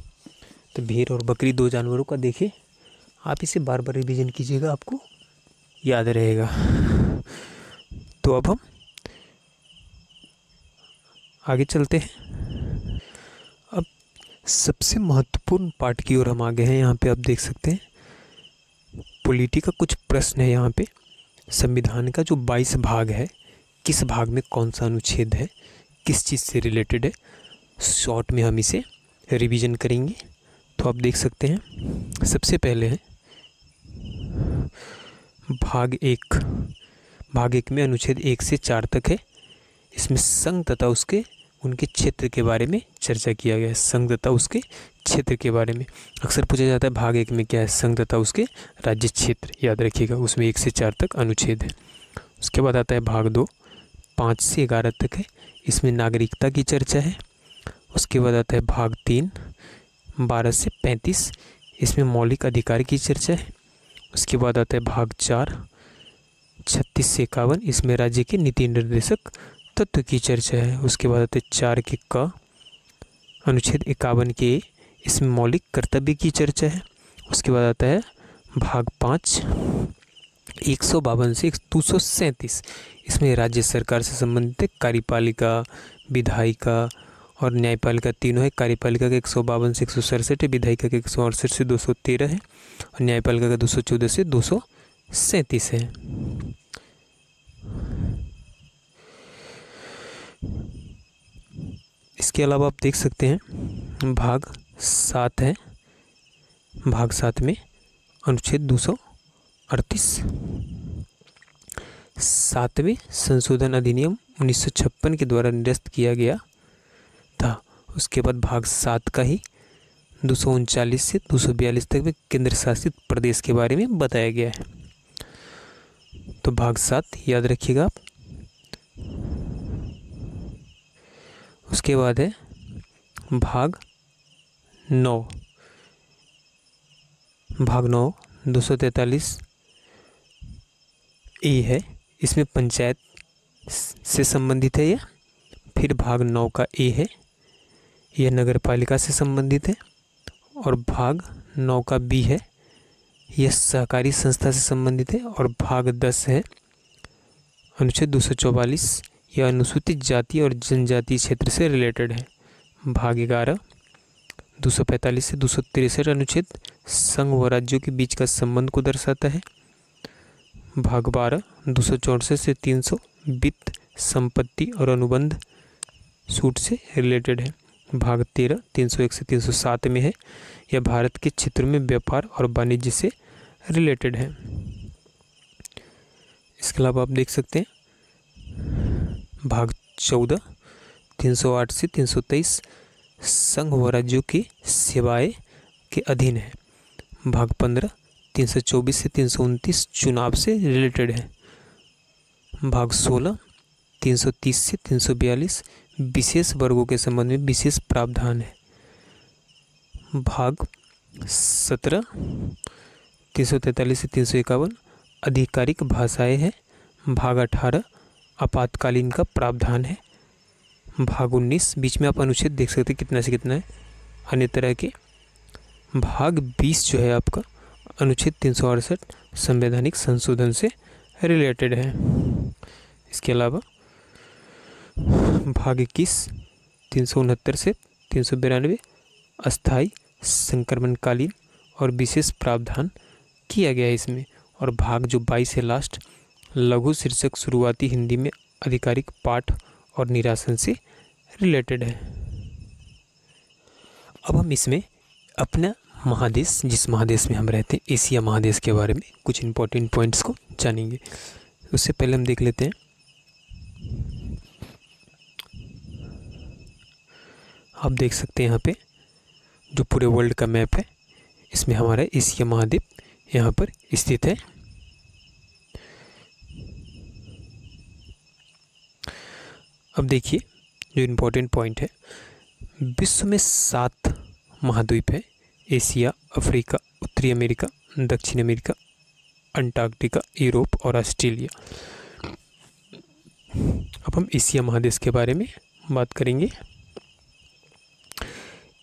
तो भेड़ और बकरी 2 जानवरों का देखें, आप इसे बार बार रिवीजन कीजिएगा, आपको याद रहेगा। तो अब हम आगे चलते हैं। अब सबसे महत्वपूर्ण पार्ट की ओर हम आगे हैं। यहाँ पे आप देख सकते हैं पॉलिटी का कुछ प्रश्न है। यहाँ पे संविधान का जो 22 भाग है, किस भाग में कौन सा अनुच्छेद है, किस चीज़ से रिलेटेड है, शॉर्ट में हम इसे रिवीजन करेंगे। तो आप देख सकते हैं सबसे पहले है भाग 1। भाग 1 में अनुच्छेद 1 से 4 तक है। इसमें संघ तथा उसके उनके क्षेत्र के बारे में चर्चा किया गया है। संघ तथा उसके क्षेत्र के बारे में अक्सर पूछा जाता है भाग 1 में क्या है, संघ तथा उसके राज्य क्षेत्र, याद रखिएगा। उसमें 1 से 4 तक अनुच्छेद है। उसके बाद आता है भाग 2, 5 से 11 तक है। इसमें नागरिकता की चर्चा है। उसके बाद आता है भाग 3 12 से 35, इसमें मौलिक अधिकार की चर्चा है। उसके बाद आता है भाग 4 36 से 51, इसमें राज्य के नीति निर्देशक तत्व की चर्चा है। उसके बाद आते हैं 4 के क अनुच्छेद 51 के, इसमें मौलिक कर्तव्य की चर्चा है। उसके बाद आता है भाग 5 152 से 237, इसमें राज्य सरकार से संबंधित कार्यपालिका, विधायिका और न्यायपालिका तीनों है। कार्यपालिका का 152 से 167 है, विधायिका का 168 से 213 है और न्यायपालिका का 214 से 237 है। इसके अलावा आप देख सकते हैं भाग 7 है। भाग 7 में अनुच्छेद 238 7वें संशोधन अधिनियम 1956 के द्वारा निरस्त किया गया था। उसके बाद भाग 7 का ही 239 से 242 तक में केंद्र शासित प्रदेश के बारे में बताया गया है। तो भाग 7 याद रखिएगा आप। उसके बाद है भाग 9। भाग 9 243 ए है, इसमें पंचायत से संबंधित है यह। फिर भाग 9 का ए है, यह नगर पालिका से संबंधित है। और भाग 9 का बी है, यह सहकारी संस्था से संबंधित है। और भाग 10 है अनुच्छेद 244, यह अनुसूचित जाति और जनजाति क्षेत्र से रिलेटेड है। भाग 11 245 से 263 अनुच्छेद संघ व राज्यों के बीच का संबंध को दर्शाता है। भाग 12 264 से 300 वित्त, संपत्ति और अनुबंध सूट से रिलेटेड है। भाग 13 301 से 307 में है, यह भारत के क्षेत्र में व्यापार और वाणिज्य से रिलेटेड है। इसके अलावा आप देख सकते हैं भाग 14 308 से 323 संघ व राज्यों की सेवाएं के अधीन है। भाग 15 324 से 329 चुनाव से रिलेटेड है। भाग 16 330 से 342 विशेष वर्गों के संबंध में विशेष प्रावधान है। भाग 17 343 से 351 आधिकारिक भाषाएं हैं। भाग 18 आपातकालीन का प्रावधान है। भाग 19 बीच में आप अनुच्छेद देख सकते हैं कितना से कितना है अन्य तरह के। भाग 20 जो है आपका अनुच्छेद 368 संवैधानिक संशोधन से रिलेटेड है। इसके अलावा भाग 21 369 से 392 अस्थायी संक्रमणकालीन और विशेष प्रावधान किया गया है इसमें। और भाग जो 22 है लास्ट, लघु शीर्षक शुरुआती हिंदी में आधिकारिक पाठ और निरासन से रिलेटेड है। अब हम इसमें अपना महादेश, जिस महादेश में हम रहते हैं, एशिया महादेश के बारे में कुछ इंपॉर्टेंट पॉइंट्स को जानेंगे। उससे पहले हम देख लेते हैं आप देख सकते हैं यहाँ पे जो पूरे वर्ल्ड का मैप है, इसमें हमारा एशिया महाद्वीप यहाँ पर स्थित है। अब देखिए जो इम्पोर्टेंट पॉइंट है, विश्व में 7 महाद्वीप है। एशिया, अफ्रीका, उत्तरी अमेरिका, दक्षिण अमेरिका, अंटार्कटिका, यूरोप और ऑस्ट्रेलिया। अब हम एशिया महादेश के बारे में बात करेंगे।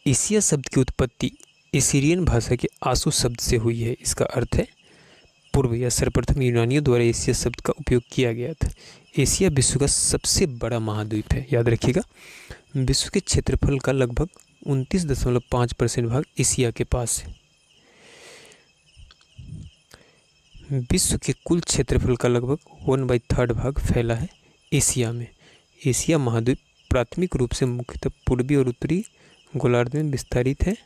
एशिया शब्द की उत्पत्ति एसीरियन भाषा के आसु शब्द से हुई है। इसका अर्थ है पूर्व या सर्वप्रथम यूनानियों द्वारा एशिया शब्द का उपयोग किया गया था। एशिया विश्व का सबसे बड़ा महाद्वीप है, याद रखिएगा। विश्व के क्षेत्रफल का लगभग 29.5% भाग एशिया के पास है। विश्व के कुल क्षेत्रफल का लगभग 1/3 भाग फैला है एशिया में। एशिया महाद्वीप प्राथमिक रूप से मुख्यतः पूर्वी और उत्तरी गोलार्ध में विस्तारित है।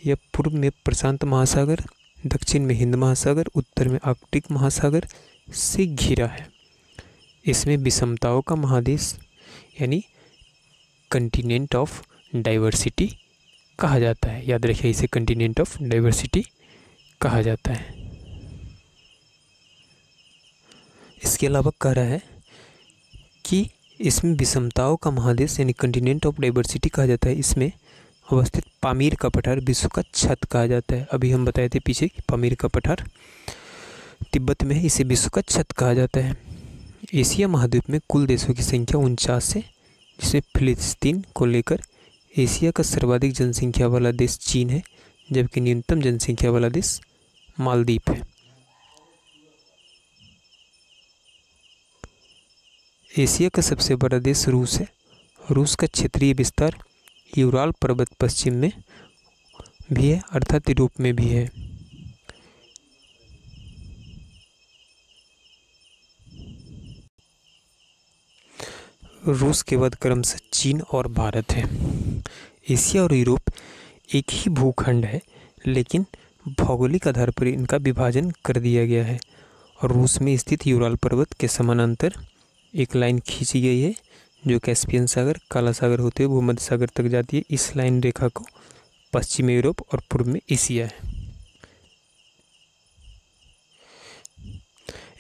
यह पूर्व में प्रशांत महासागर, दक्षिण में हिंद महासागर, उत्तर में आर्कटिक महासागर से घिरा है। इसमें विषमताओं का महादेश यानी कंटिनेंट ऑफ डाइवर्सिटी कहा जाता है। याद रखिए, इसे कंटिनेंट ऑफ डाइवर्सिटी कहा जाता है। इसके अलावा कह रहा है कि इसमें विषमताओं का महादेश यानी कंटिनेंट ऑफ डाइवर्सिटी कहा जाता है। इसमें अवस्थित पामीर का पठार विश्व का छत कहा जाता है। अभी हम बताए थे पीछे कि पामीर का पठार तिब्बत में है, इसे विश्व का छत कहा जाता है। एशिया महाद्वीप में कुल देशों की संख्या 49 है, जिसमें फिलिस्तीन को लेकर एशिया का सर्वाधिक जनसंख्या वाला देश चीन है, जबकि न्यूनतम जनसंख्या वाला देश मालदीव है। एशिया का सबसे बड़ा देश रूस है। रूस का क्षेत्रीय विस्तार यूराल पर्वत पश्चिम में भी है, अर्थात यूरोप में भी है। रूस के बाद क्रमशः चीन और भारत है। एशिया और यूरोप एक ही भूखंड है, लेकिन भौगोलिक आधार पर इनका विभाजन कर दिया गया है। और रूस में स्थित यूराल पर्वत के समानांतर एक लाइन खींची गई है, जो कैस्पियन सागर, काला सागर होते हुए भूमध्य सागर तक जाती है। इस लाइन रेखा को पश्चिमी यूरोप और पूर्व में एशिया है।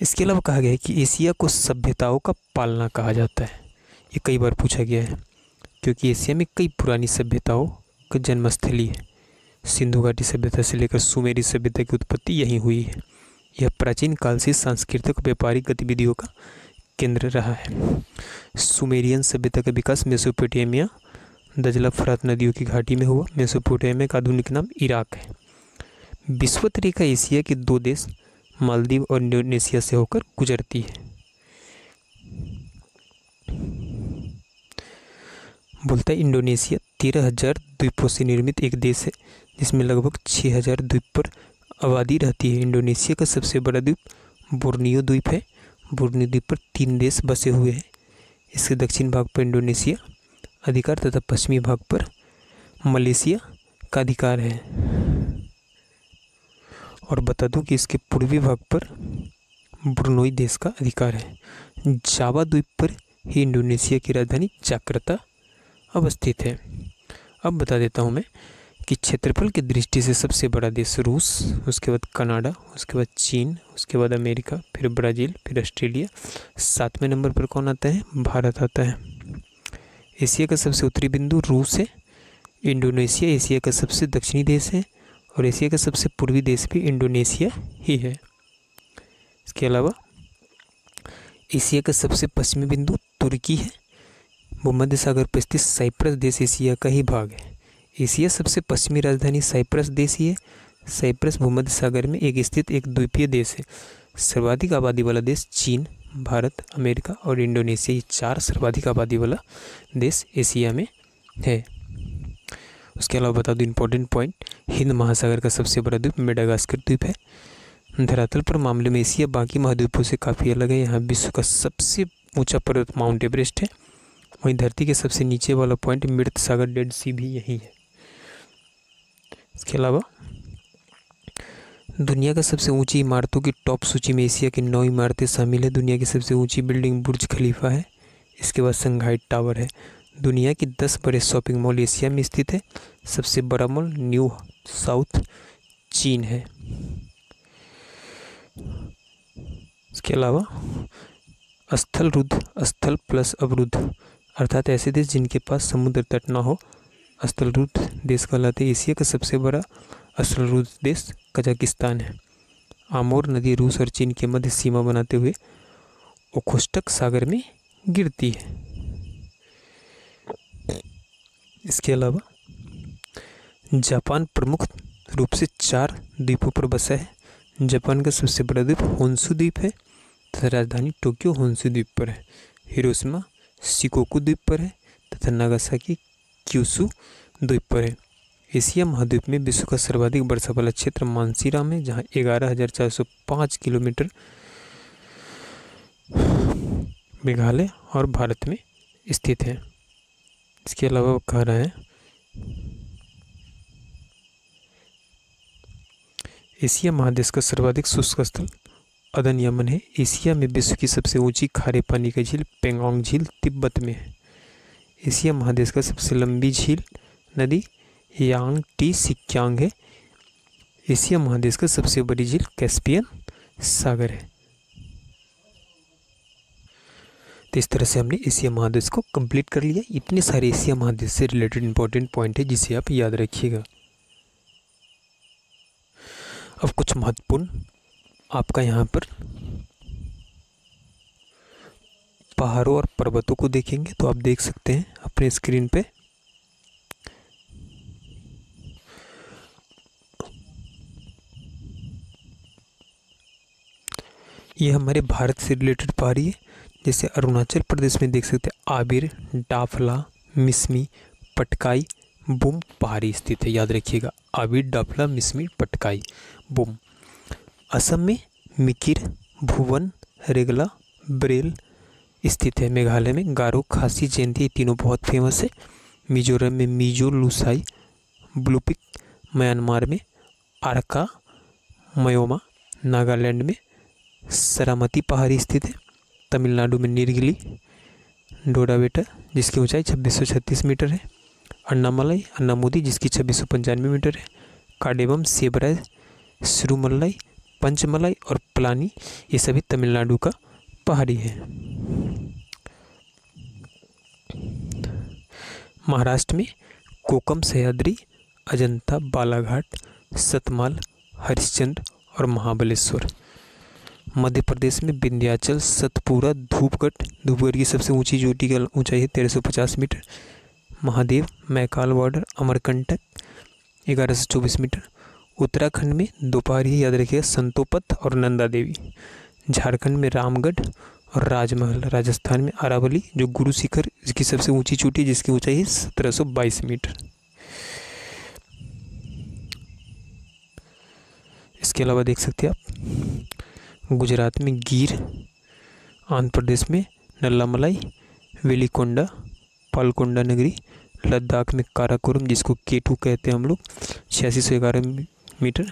इसके अलावा कहा गया है कि एशिया को सभ्यताओं का पालना कहा जाता है। ये कई बार पूछा गया है, क्योंकि एशिया में कई पुरानी सभ्यताओं का जन्मस्थली है। सिंधु घाटी सभ्यता से लेकर सुमेरी सभ्यता की उत्पत्ति यहीं हुई है। यह प्राचीन काल से सांस्कृतिक व्यापारिक गतिविधियों का केंद्र रहा है। सुमेरियन सभ्यता का विकास मेसोपोटामिया, दजला फरात नदियों की घाटी में हुआ। मेसोपोटामिया का आधुनिक नाम इराक है। विषुवत रेखा एशिया के दो देश मालदीव और इंडोनेशिया से होकर गुजरती है। बोलता है इंडोनेशिया 13,000 द्वीपों से निर्मित एक देश है, जिसमें लगभग 6,000 द्वीप पर आबादी रहती है। इंडोनेशिया का सबसे बड़ा द्वीप बोर्नियो द्वीप है। बोर्नियो द्वीप पर 3 देश बसे हुए हैं। इसके दक्षिण भाग पर इंडोनेशिया अधिकार तथा पश्चिमी भाग पर मलेशिया का अधिकार है। और बता दूं कि इसके पूर्वी भाग पर ब्रुनोई देश का अधिकार है। जावा द्वीप पर ही इंडोनेशिया की राजधानी जाकार्ता अवस्थित है। अब बता देता हूँ मैं कि क्षेत्रफल की दृष्टि से सबसे बड़ा देश रूस, उसके बाद कनाडा, उसके बाद चीन, उसके बाद अमेरिका, फिर ब्राज़ील, फिर ऑस्ट्रेलिया। 7वें नंबर पर कौन आता है? भारत आता है। एशिया का सबसे उत्तरी बिंदु रूस है। इंडोनेशिया एशिया का सबसे दक्षिणी देश है, और एशिया का सबसे पूर्वी देश भी इंडोनेशिया ही है। इसके अलावा एशिया का सबसे पश्चिमी बिंदु तुर्की है। भूमध्य सागर पर स्थित साइप्रस देश एशिया का ही भाग है। एशिया सबसे पश्चिमी राजधानी साइप्रस देश ही है। साइप्रस भूमध्य सागर में एक स्थित एक द्वीपीय देश है। सर्वाधिक आबादी वाला देश चीन, भारत, अमेरिका और इंडोनेशिया, ये 4 सर्वाधिक आबादी वाला देश एशिया में है। उसके अलावा बता दूं इम्पोर्टेंट पॉइंट, हिंद महासागर का सबसे बड़ा द्वीप मेडागास्कर द्वीप है। धरातल पर मामले में एशिया बाकी महाद्वीपों से काफ़ी अलग है। यहाँ विश्व का सबसे ऊंचा पर्वत माउंट एवरेस्ट है। वहीं धरती के सबसे नीचे वाला पॉइंट मृत सागर डेड सी भी यही है। इसके अलावा दुनिया का सबसे ऊंची इमारतों की टॉप सूची में एशिया की 9 इमारतें शामिल है। दुनिया की सबसे ऊंची बिल्डिंग बुर्ज खलीफा है। इसके बाद संघाई टावर है। दुनिया की 10 बड़े शॉपिंग मॉल एशिया में स्थित है। सबसे बड़ा मॉल न्यू साउथ चीन है। इसके अलावा स्थलरुद्ध, स्थल प्लस अवरुद्ध, अर्थात ऐसे देश जिनके पास समुद्र तट न हो, स्थलरुद्ध देश कहलाते हैं। एशिया का सबसे बड़ा स्थलरुद्ध देश कजाकिस्तान है। आमोर नदी रूस और चीन के मध्य सीमा बनाते हुए ओखोत्स्क सागर में गिरती है। इसके अलावा जापान प्रमुख रूप से 4 द्वीपों पर बसा है। जापान का सबसे बड़ा द्वीप होन्शु द्वीप है तथा राजधानी टोक्यो होन्शु द्वीप पर है। हिरोशिमा शिकोकू द्वीप पर है तथा नागासाकी क्यूशू द्वीप पर है। एशिया महाद्वीप में विश्व का सर्वाधिक वर्षा वाला क्षेत्र मानसीराम है, जहाँ 11,405 किलोमीटर मेघालय और भारत में स्थित है। इसके अलावा वो कह रहा है एशिया महादेश का सर्वाधिक शुष्क स्थल अदन यमन है। एशिया में विश्व की सबसे ऊंची खारे पानी की झील पेंगोंग झील तिब्बत में है। एशिया महादेश का सबसे लंबी झील नदी यांगटी सिक्यांग है। एशिया महादेश का सबसे बड़ी झील कैस्पियन सागर है। तो इस तरह से हमने एशिया महादेश को कंप्लीट कर लिया। इतने सारे एशिया महादेश से रिलेटेड इंपॉर्टेंट पॉइंट है जिसे आप याद रखिएगा। अब कुछ महत्वपूर्ण आपका यहाँ पर पहाड़ों और पर्वतों को देखेंगे तो आप देख सकते हैं अपने स्क्रीन पे। ये हमारे भारत से रिलेटेड पहाड़ी है। जैसे अरुणाचल प्रदेश में देख सकते हैं आबिर, डाफला, मिसमी, पटकाई, बुम पहाड़ी स्थित है। याद रखिएगा आबिर, डाफला, मिसमी, पटकाई, बुम। असम में मिकिर, भुवन, रेगला, ब्रेल स्थित है। मेघालय में गारो, खासी, जयंती, ये तीनों बहुत फेमस है। मिजोरम में मिजो, लुसाई, ब्लूपिक। म्यांमार में आरका, मयोमा। नागालैंड में सरामती पहाड़ी स्थित है। तमिलनाडु में नीलगिरी, डोडाबेटा जिसकी ऊंचाई 2636 मीटर है। अन्नामलाई, अन्नामुदी जिसकी 2695 मीटर है। काडेबम, सेबराय, सिरुमलाई, पंचमलाई और पलानी ये सभी तमिलनाडु का पहाड़ी है। महाराष्ट्र में कोकम, सह्याद्री, अजंता, बालाघाट, सतमाल, हरिश्चंद्र और महाबलेश्वर। मध्य प्रदेश में विंध्याचल, सतपुरा, धूपगढ़ की सबसे ऊंची चोटी की ऊंचाई है 1350 metre. Mahadev, Maikal border, Amarkantak 1124 metre. Uttarakhand में दो पहाड़ी है, याद रखिएगा, संतोपथ और नंदा देवी। झारखंड में रामगढ़ और राजमहल। राजस्थान में अरावली जो गुरु शिखर इसकी सबसे ऊंची चोटी है जिसकी ऊंचाई है 1722 मीटर। इसके अलावा देख सकते हैं आप गुजरात में गिर, आंध्र प्रदेश में नल्लामलाई, वेलिकोंडा, पालकोंडा नगरी। लद्दाख में काराकोरम जिसको केटू कहते हैं हम लोग 8611 मीटर।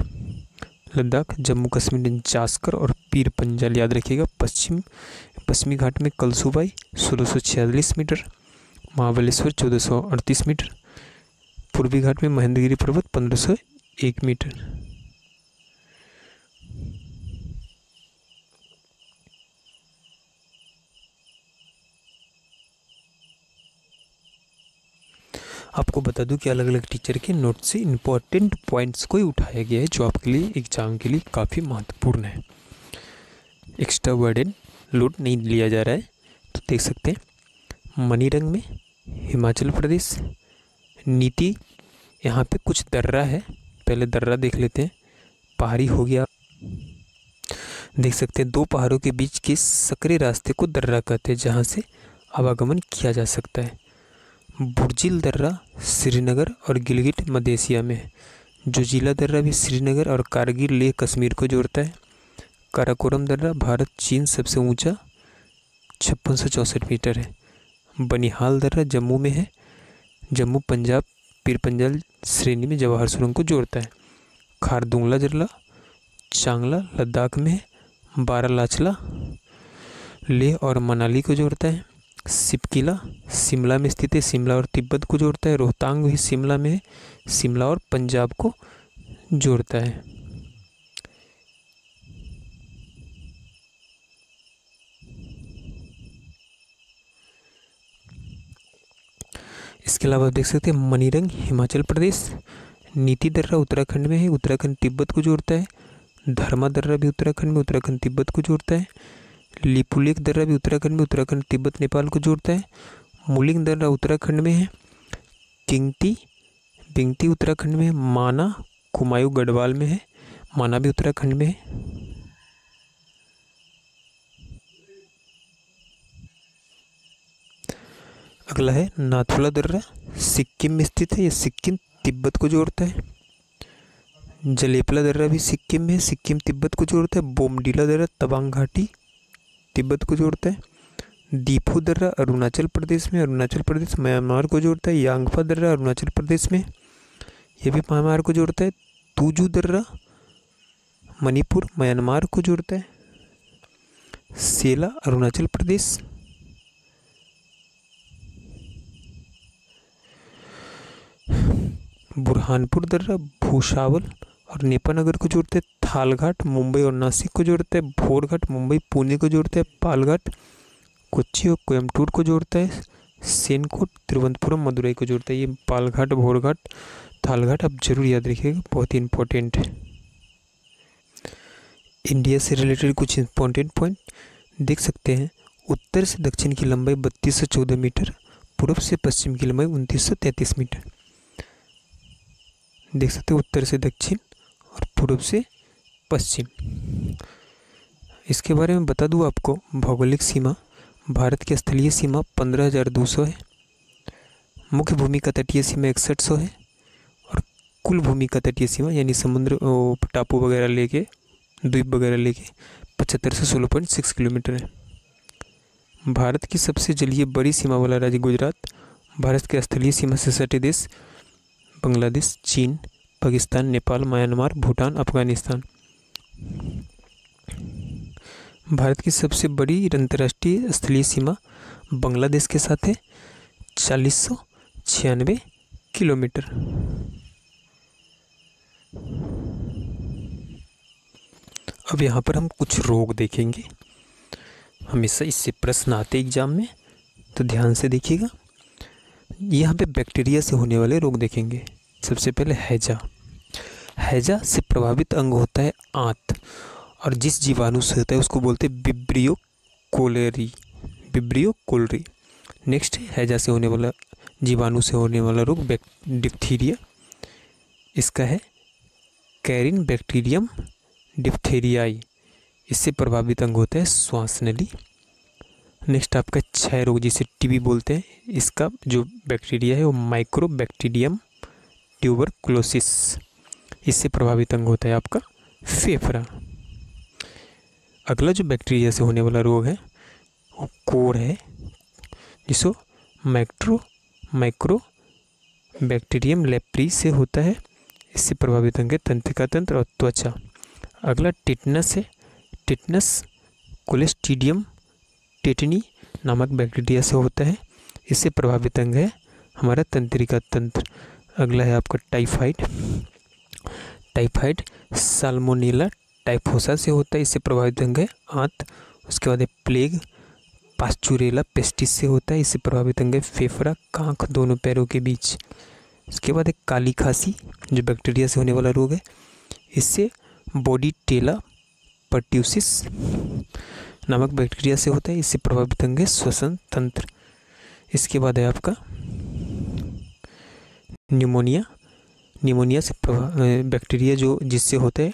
लद्दाख, जम्मू कश्मीर में जास्कर और पीर पंजाल। याद रखिएगा पश्चिमी घाट में कलसूबाई 1646 मीटर। महाबलेश्वर 1438 मीटर। पूर्वी घाट में महेंद्रगिरी पर्वत 1501 मीटर। आपको बता दूं कि अलग अलग टीचर के नोट से इम्पोर्टेंट पॉइंट्स को ही उठाया गया है जो आपके लिए एग्जाम के लिए काफ़ी महत्वपूर्ण है। एक्स्ट्रा बर्डन लोड नहीं लिया जा रहा है। तो देख सकते हैं मणिरंग में हिमाचल प्रदेश। नीति यहाँ पे कुछ दर्रा है, पहले दर्रा देख लेते हैं। पहाड़ी हो गया, देख सकते हैं दो पहाड़ों के बीच के सकरे रास्ते को दर्रा कहते हैं जहाँ से आवागमन किया जा सकता है। बुर्जिल दर्रा श्रीनगर और गिलगिट मध्य एशिया में है। जोजिला दर्रा भी श्रीनगर और कारगिल लेह कश्मीर को जोड़ता है। काराकोरम दर्रा भारत चीन सबसे ऊंचा 5664 मीटर है। बनिहाल दर्रा जम्मू में है। जम्मू पंजाब पीर पंजाल श्रेणी में जवाहर सुरंग को जोड़ता है। खारदुंगला दर्रा चांगला लद्दाख में है। बारालाचला लेह और मनाली को जोड़ता है। सिपकिला शिमला में स्थित है, शिमला और तिब्बत को जोड़ता है। रोहतांग भी शिमला में है, शिमला और पंजाब को जोड़ता है। इसके अलावा देख सकते हैं मणिरंग हिमाचल प्रदेश। नीति दर्रा उत्तराखंड में है, उत्तराखंड तिब्बत को जोड़ता है। धर्मा दर्रा भी उत्तराखंड में, उत्तराखंड तिब्बत को जोड़ता है। लिपुलेख दर्रा भी उत्तराखंड में, उत्तराखंड तिब्बत नेपाल को जोड़ता है। मुलिंग दर्रा उत्तराखंड में है। बिंगती उत्तराखंड में है। माना कुमायूं गढ़वाल में है, माना भी उत्तराखंड में है। अगला है नाथुला दर्रा सिक्किम में स्थित है, यह सिक्किम तिब्बत को जोड़ता है। जलेपला दर्रा भी सिक्किम में है, सिक्किम तिब्बत को जोड़ता है। बोमडीला दर्रा तवांग घाटी तिब्बत को जोड़ता है। दीफू दर्रा अरुणाचल प्रदेश में, अरुणाचल प्रदेश म्यांमार को जोड़ता है। यांगफा दर्रा अरुणाचल प्रदेश में, यह भी म्यांमार को जोड़ता है। तुजू दर्रा मणिपुर म्यांमार को जोड़ता है। सेला अरुणाचल प्रदेश। बुरहानपुर दर्रा भूसावल और नेपानगर को जोड़ता है। थालघाट मुंबई और नासिक को जोड़ता है। भोरघाट मुंबई पुणे को जोड़ता है। पालघाट कोच्चि और कोयम्बटूर को जोड़ता है। सेनकोट तिरुवनंतपुरम मदुरई को जोड़ता है। ये पालघाट, भोरघाट, थालघाट आप जरूर याद रखिएगा, बहुत ही इंपॉर्टेंट है। इंडिया से रिलेटेड कुछ इंपॉर्टेंट पॉइंट देख सकते हैं। उत्तर से दक्षिण की लंबाई 3214 मीटर, पूर्व से पश्चिम की लंबाई 2933 मीटर। देख सकते हैं उत्तर से दक्षिण और पूर्व से पश्चिम। इसके बारे में बता दूं आपको, भौगोलिक सीमा भारत की स्थलीय सीमा 15,200 है, मुख्य भूमि का तटीय सीमा 6100 है और कुल भूमि का तटीय सीमा यानी समुद्र, टापू वगैरह लेके, द्वीप वगैरह लेके 75 से 16.6 किलोमीटर है। भारत की सबसे जलीय बड़ी सीमा वाला राज्य गुजरात। भारत के स्थलीय सीमा से सटे देश बांग्लादेश, चीन, पाकिस्तान, नेपाल, म्यांमार, भूटान, अफगानिस्तान। भारत की सबसे बड़ी अंतर्राष्ट्रीय स्थलीय सीमा बांग्लादेश के साथ है 4096 किलोमीटर। अब यहाँ पर हम कुछ रोग देखेंगे, हमेशा इससे प्रश्न आते एग्जाम में, तो ध्यान से देखिएगा। यहाँ पे बैक्टीरिया से होने वाले रोग देखेंगे। सबसे पहले हैजा। हैजा से प्रभावित अंग होता है आंत, और जिस जीवाणु से होता है उसको बोलते हैं vibrio cholerae, vibrio cholerae. Next है हैजा से होने वाला, जीवाणु से होने वाला रोग डिप्थीरिया। इसका है कैरिन बैक्टीरियम डिप्थेरियाई। इससे प्रभावित अंग होता है श्वास नली। नेक्स्ट आपका क्षय रोग, जिसे टीबी बोलते हैं, इसका जो बैक्टीरिया है वो माइक्रोबैक्टीरियम ट्यूबरकुलोसिस। इससे प्रभावित अंग होता है आपका फेफड़ा। अगला जो बैक्टीरिया से होने वाला रोग है वो कोर है, जिसको माइक्रोबैक्टीरियम लेप्री से होता है। इससे प्रभावित अंग है तंत्रिका तंत्र और त्वचा। अगला टिटनस है। टिटनस कोलेस्ट्रीडियम टेटनी नामक बैक्टीरिया से होता है। इससे प्रभावित अंग है हमारा तंत्रिका तंत्र। अगला है आपका टाइफाइड। टाइफाइड साल्मोनेला टाइफोसा से होता है। इससे प्रभावित अंग है आंत। उसके बाद है प्लेग पास्चुरेला पेस्टिस से होता है। इससे प्रभावित अंग है फेफड़ा, कांख, दोनों पैरों के बीच। उसके बाद है काली खांसी, जो बैक्टीरिया से होने वाला रोग है। इससे बॉडीटेला पर्ट्यूसिस नामक बैक्टीरिया से होता है। इससे प्रभावित अंग है श्वसन तंत्र। इसके बाद है आपका न्यूमोनिया। न्यूमोनिया से बैक्टीरिया जो जिससे होता है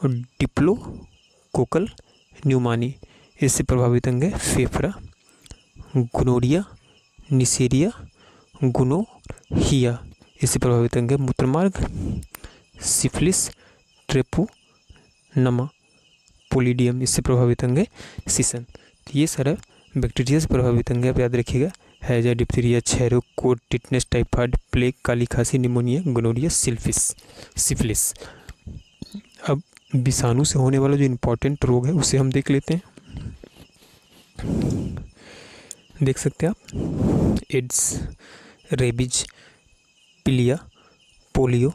और डिप्लोकोकल न्यूमानी। इससे प्रभावित अंग है फेफड़ा। Gonorrhoea, Neisseria, gonorrhoeae. इससे प्रभावित अंग है मूत्रमार्ग। सिफिलिस, ट्रेपोनमा, पोलिडियम। इससे प्रभावित अंग है सीसन। तो ये सारा बैक्टीरिया से प्रभावित अंग है, आप याद रखिएगा। हैजा, डिप्थीरिया, क्षय रोग, कोर, टिटनेस, टाइफाइड, प्लेग, काली खांसी, निमोनिया, गोनोरिया, सिफिलिस। अब विषाणु से होने वाला जो इम्पोर्टेंट रोग है उसे हम देख लेते हैं। देख सकते हैं आप, एड्स, रेबीज, पीलिया, पोलियो,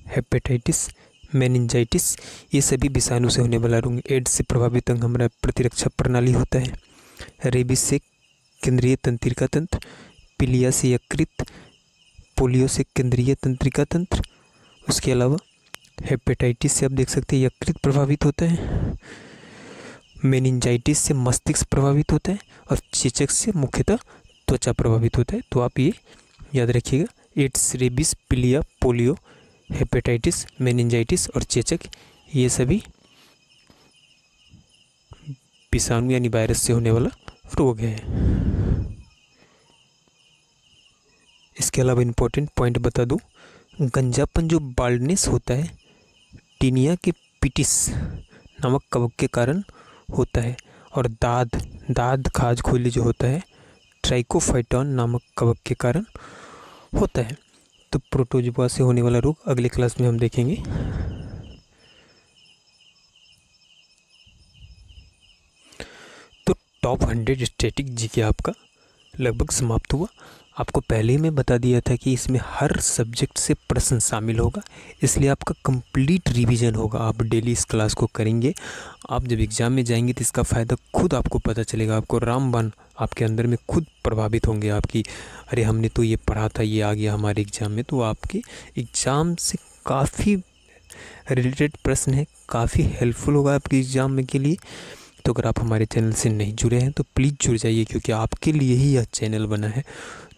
हेपेटाइटिस, मेनिंजाइटिस, ये सभी विषाणु से होने वाला रोग। एड्स से प्रभावित अंग हमारा प्रतिरक्षा प्रणाली होता है। रेबीज से केंद्रीय तंत्रिका तंत्र, पीलिया से यकृत, पोलियो से केंद्रीय तंत्रिका तंत्र। उसके अलावा हेपेटाइटिस से आप देख सकते हैं यकृत प्रभावित होता है। मेनिंजाइटिस से मस्तिष्क प्रभावित होता है और चेचक से मुख्यतः त्वचा प्रभावित होता है। तो आप ये याद रखिएगा, एड्स, रेबीज, पीलिया, पोलियो, हेपेटाइटिस, मेनिंजाइटिस और चेचक, ये सभी विषाणु यानी वायरस से होने वाला रोग है। इसके अलावा इम्पोर्टेंट पॉइंट बता दूं, गंजापन जो बाल्डनेस होता है टीनिया के पिटिस नामक कवक के कारण होता है। और दाद खाज खोली जो होता है ट्राइकोफाइटॉन नामक कवक के कारण होता है। तो प्रोटोजोआ से होने वाला रोग अगले क्लास में हम देखेंगे। तो टॉप 100 स्टैटिक जीके आपका लगभग समाप्त हुआ। आपको पहले ही मैं बता दिया था कि इसमें हर सब्जेक्ट से प्रश्न शामिल होगा, इसलिए आपका कंप्लीट रिवीजन होगा। आप डेली इस क्लास को करेंगे, आप जब एग्ज़ाम में जाएंगे तो इसका फ़ायदा खुद आपको पता चलेगा। आपको रामबाण आपके अंदर में खुद प्रभावित होंगे आपकी, अरे हमने तो ये पढ़ा था, ये आ गया हमारे एग्ज़ाम में। तो आपके एग्ज़ाम से काफ़ी रिलेटेड प्रश्न है, काफ़ी हेल्पफुल होगा आपके एग्ज़ाम में के लिए। तो अगर आप हमारे चैनल से नहीं जुड़े हैं तो प्लीज़ जुड़ जाइए, क्योंकि आपके लिए ही यह चैनल बना है।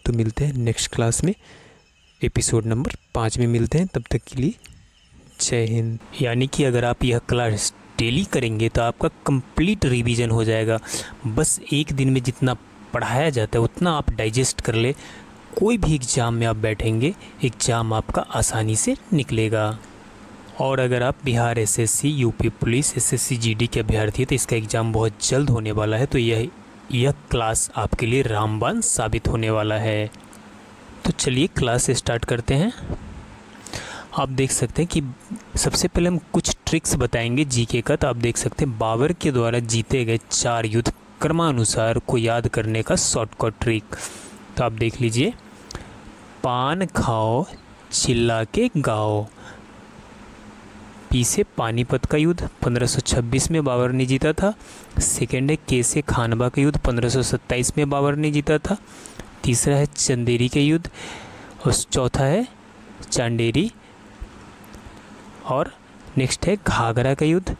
तो मिलते हैं नेक्स्ट क्लास में, एपिसोड नंबर 5 में मिलते हैं। तब तक के लिए जय हिंद। यानी कि अगर आप यह क्लास डेली करेंगे तो आपका कंप्लीट रिवीजन हो जाएगा। बस एक दिन में जितना पढ़ाया जाता है उतना आप डाइजेस्ट कर ले, कोई भी एग्ज़ाम में आप बैठेंगे, एग्ज़ाम आपका आसानी से निकलेगा। और अगर आप Bihar SSC, UP police, SSC GD के अभ्यर्थी हैं तो इसका एग्ज़ाम बहुत जल्द होने वाला है। तो यह क्लास आपके लिए रामबाण साबित होने वाला है। तो चलिए क्लास स्टार्ट करते हैं। आप देख सकते हैं कि सबसे पहले हम कुछ ट्रिक्स बताएंगे जीके का। तो आप देख सकते हैं बाबर के द्वारा जीते गए 4 युद्ध क्रमानुसार को याद करने का शॉर्टकट ट्रिक। तो आप देख लीजिए, पान खाओ चिल्ला के गाओ। पी से पानीपत का युद्ध 1526 में बाबर ने जीता था। सेकेंड है के से खानवा का युद्ध 1527 में बाबर ने जीता था। तीसरा है चंदेरी के युद्ध, और चौथा है चांडेरी। और नेक्स्ट है घाघरा का युद्ध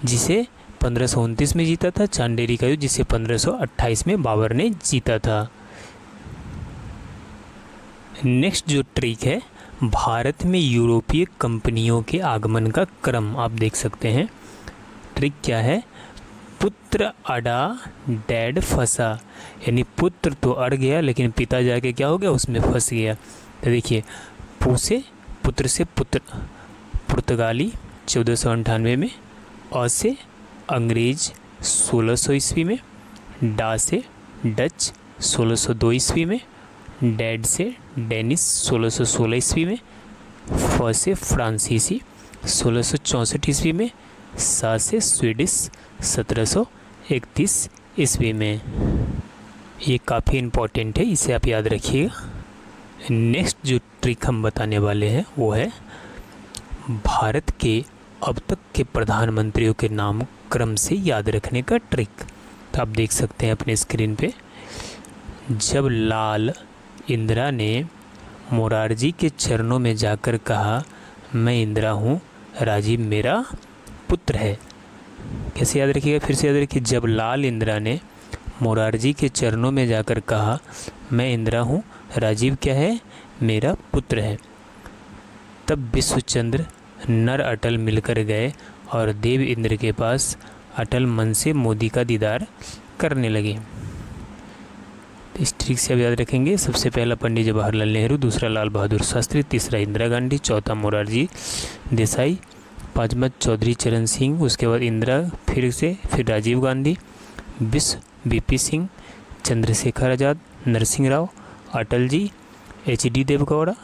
जिसे 1529 में जीता था। चांडेरी का युद्ध जिसे 1528 में बाबर ने जीता था। नेक्स्ट जो ट्रिक है, भारत में यूरोपीय कंपनियों के आगमन का क्रम। आप देख सकते हैं ट्रिक क्या है, पुत्र अड़ा डैड फंसा, यानी पुत्र तो अड़ गया लेकिन पिता जाके क्या हो गया, उसमें फंस गया। तो देखिए, पुत्र से पुर्तगाली 1498 में, अ से अंग्रेज 1600 ईस्वी में, डा से डच 1602 ईस्वी में, डैड से डेनिस 1616 ईस्वी में, फ से फ्रांसीसी 1664 ईस्वी में, सा से स्वीडिश 1731 ईस्वी में। ये काफ़ी इम्पोर्टेंट है, इसे आप याद रखिएगा। नेक्स्ट जो ट्रिक हम बताने वाले हैं वो है भारत के अब तक के प्रधानमंत्रियों के नाम क्रम से याद रखने का ट्रिक। तो आप देख सकते हैं अपने स्क्रीन पे, जब लाल इंदिरा ने मोरारजी के चरणों में जाकर कहा, मैं इंदिरा हूँ, राजीव मेरा पुत्र है। कैसे याद रखिएगा, फिर से याद रखिए, जब लाल इंदिरा ने मोरारजी के चरणों में जाकर कहा, मैं इंदिरा हूँ, राजीव क्या है, मेरा पुत्र है, तब विश्वचंद्र नर अटल मिलकर गए और देव इंद्र के पास अटल मन से मोदी का दीदार करने लगे। इस ट्रिक से आप याद रखेंगे, सबसे पहला पंडित जवाहरलाल नेहरू, दूसरा लाल बहादुर शास्त्री, तीसरा इंदिरा गांधी, चौथा मोरारजी देसाई, पांचवा चौधरी चरण सिंह, उसके बाद इंदिरा, फिर राजीव गांधी, वीपी सिंह, चंद्रशेखर आज़ाद, नरसिंह राव, अटल जी, HD देवगौड़ा,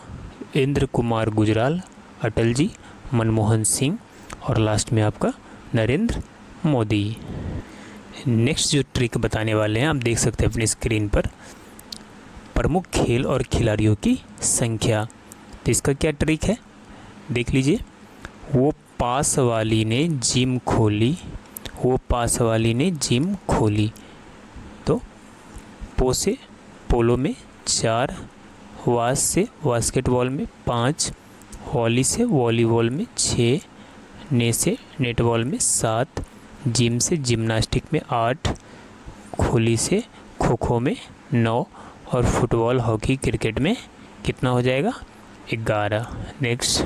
इंद्र कुमार गुजराल, अटल जी, मनमोहन सिंह, और लास्ट में आपका नरेंद्र मोदी। नेक्स्ट जो ट्रिक बताने वाले हैं आप देख सकते हैं अपनी स्क्रीन पर, प्रमुख खेल और खिलाड़ियों की संख्या। तो इसका क्या ट्रिक है देख लीजिए, वो पास वाली ने जिम खोली, वो पास वाली ने जिम खोली। तो पो से पोलो में 4, वास से बास्केटबॉल में 5, वॉली से वॉलीबॉल में 6, ने से नेटबॉल में 7, जिम से जिम्नास्टिक में 8, खोली से खो खो में 9, और फुटबॉल, हॉकी, क्रिकेट में कितना हो जाएगा, 11। नेक्स्ट,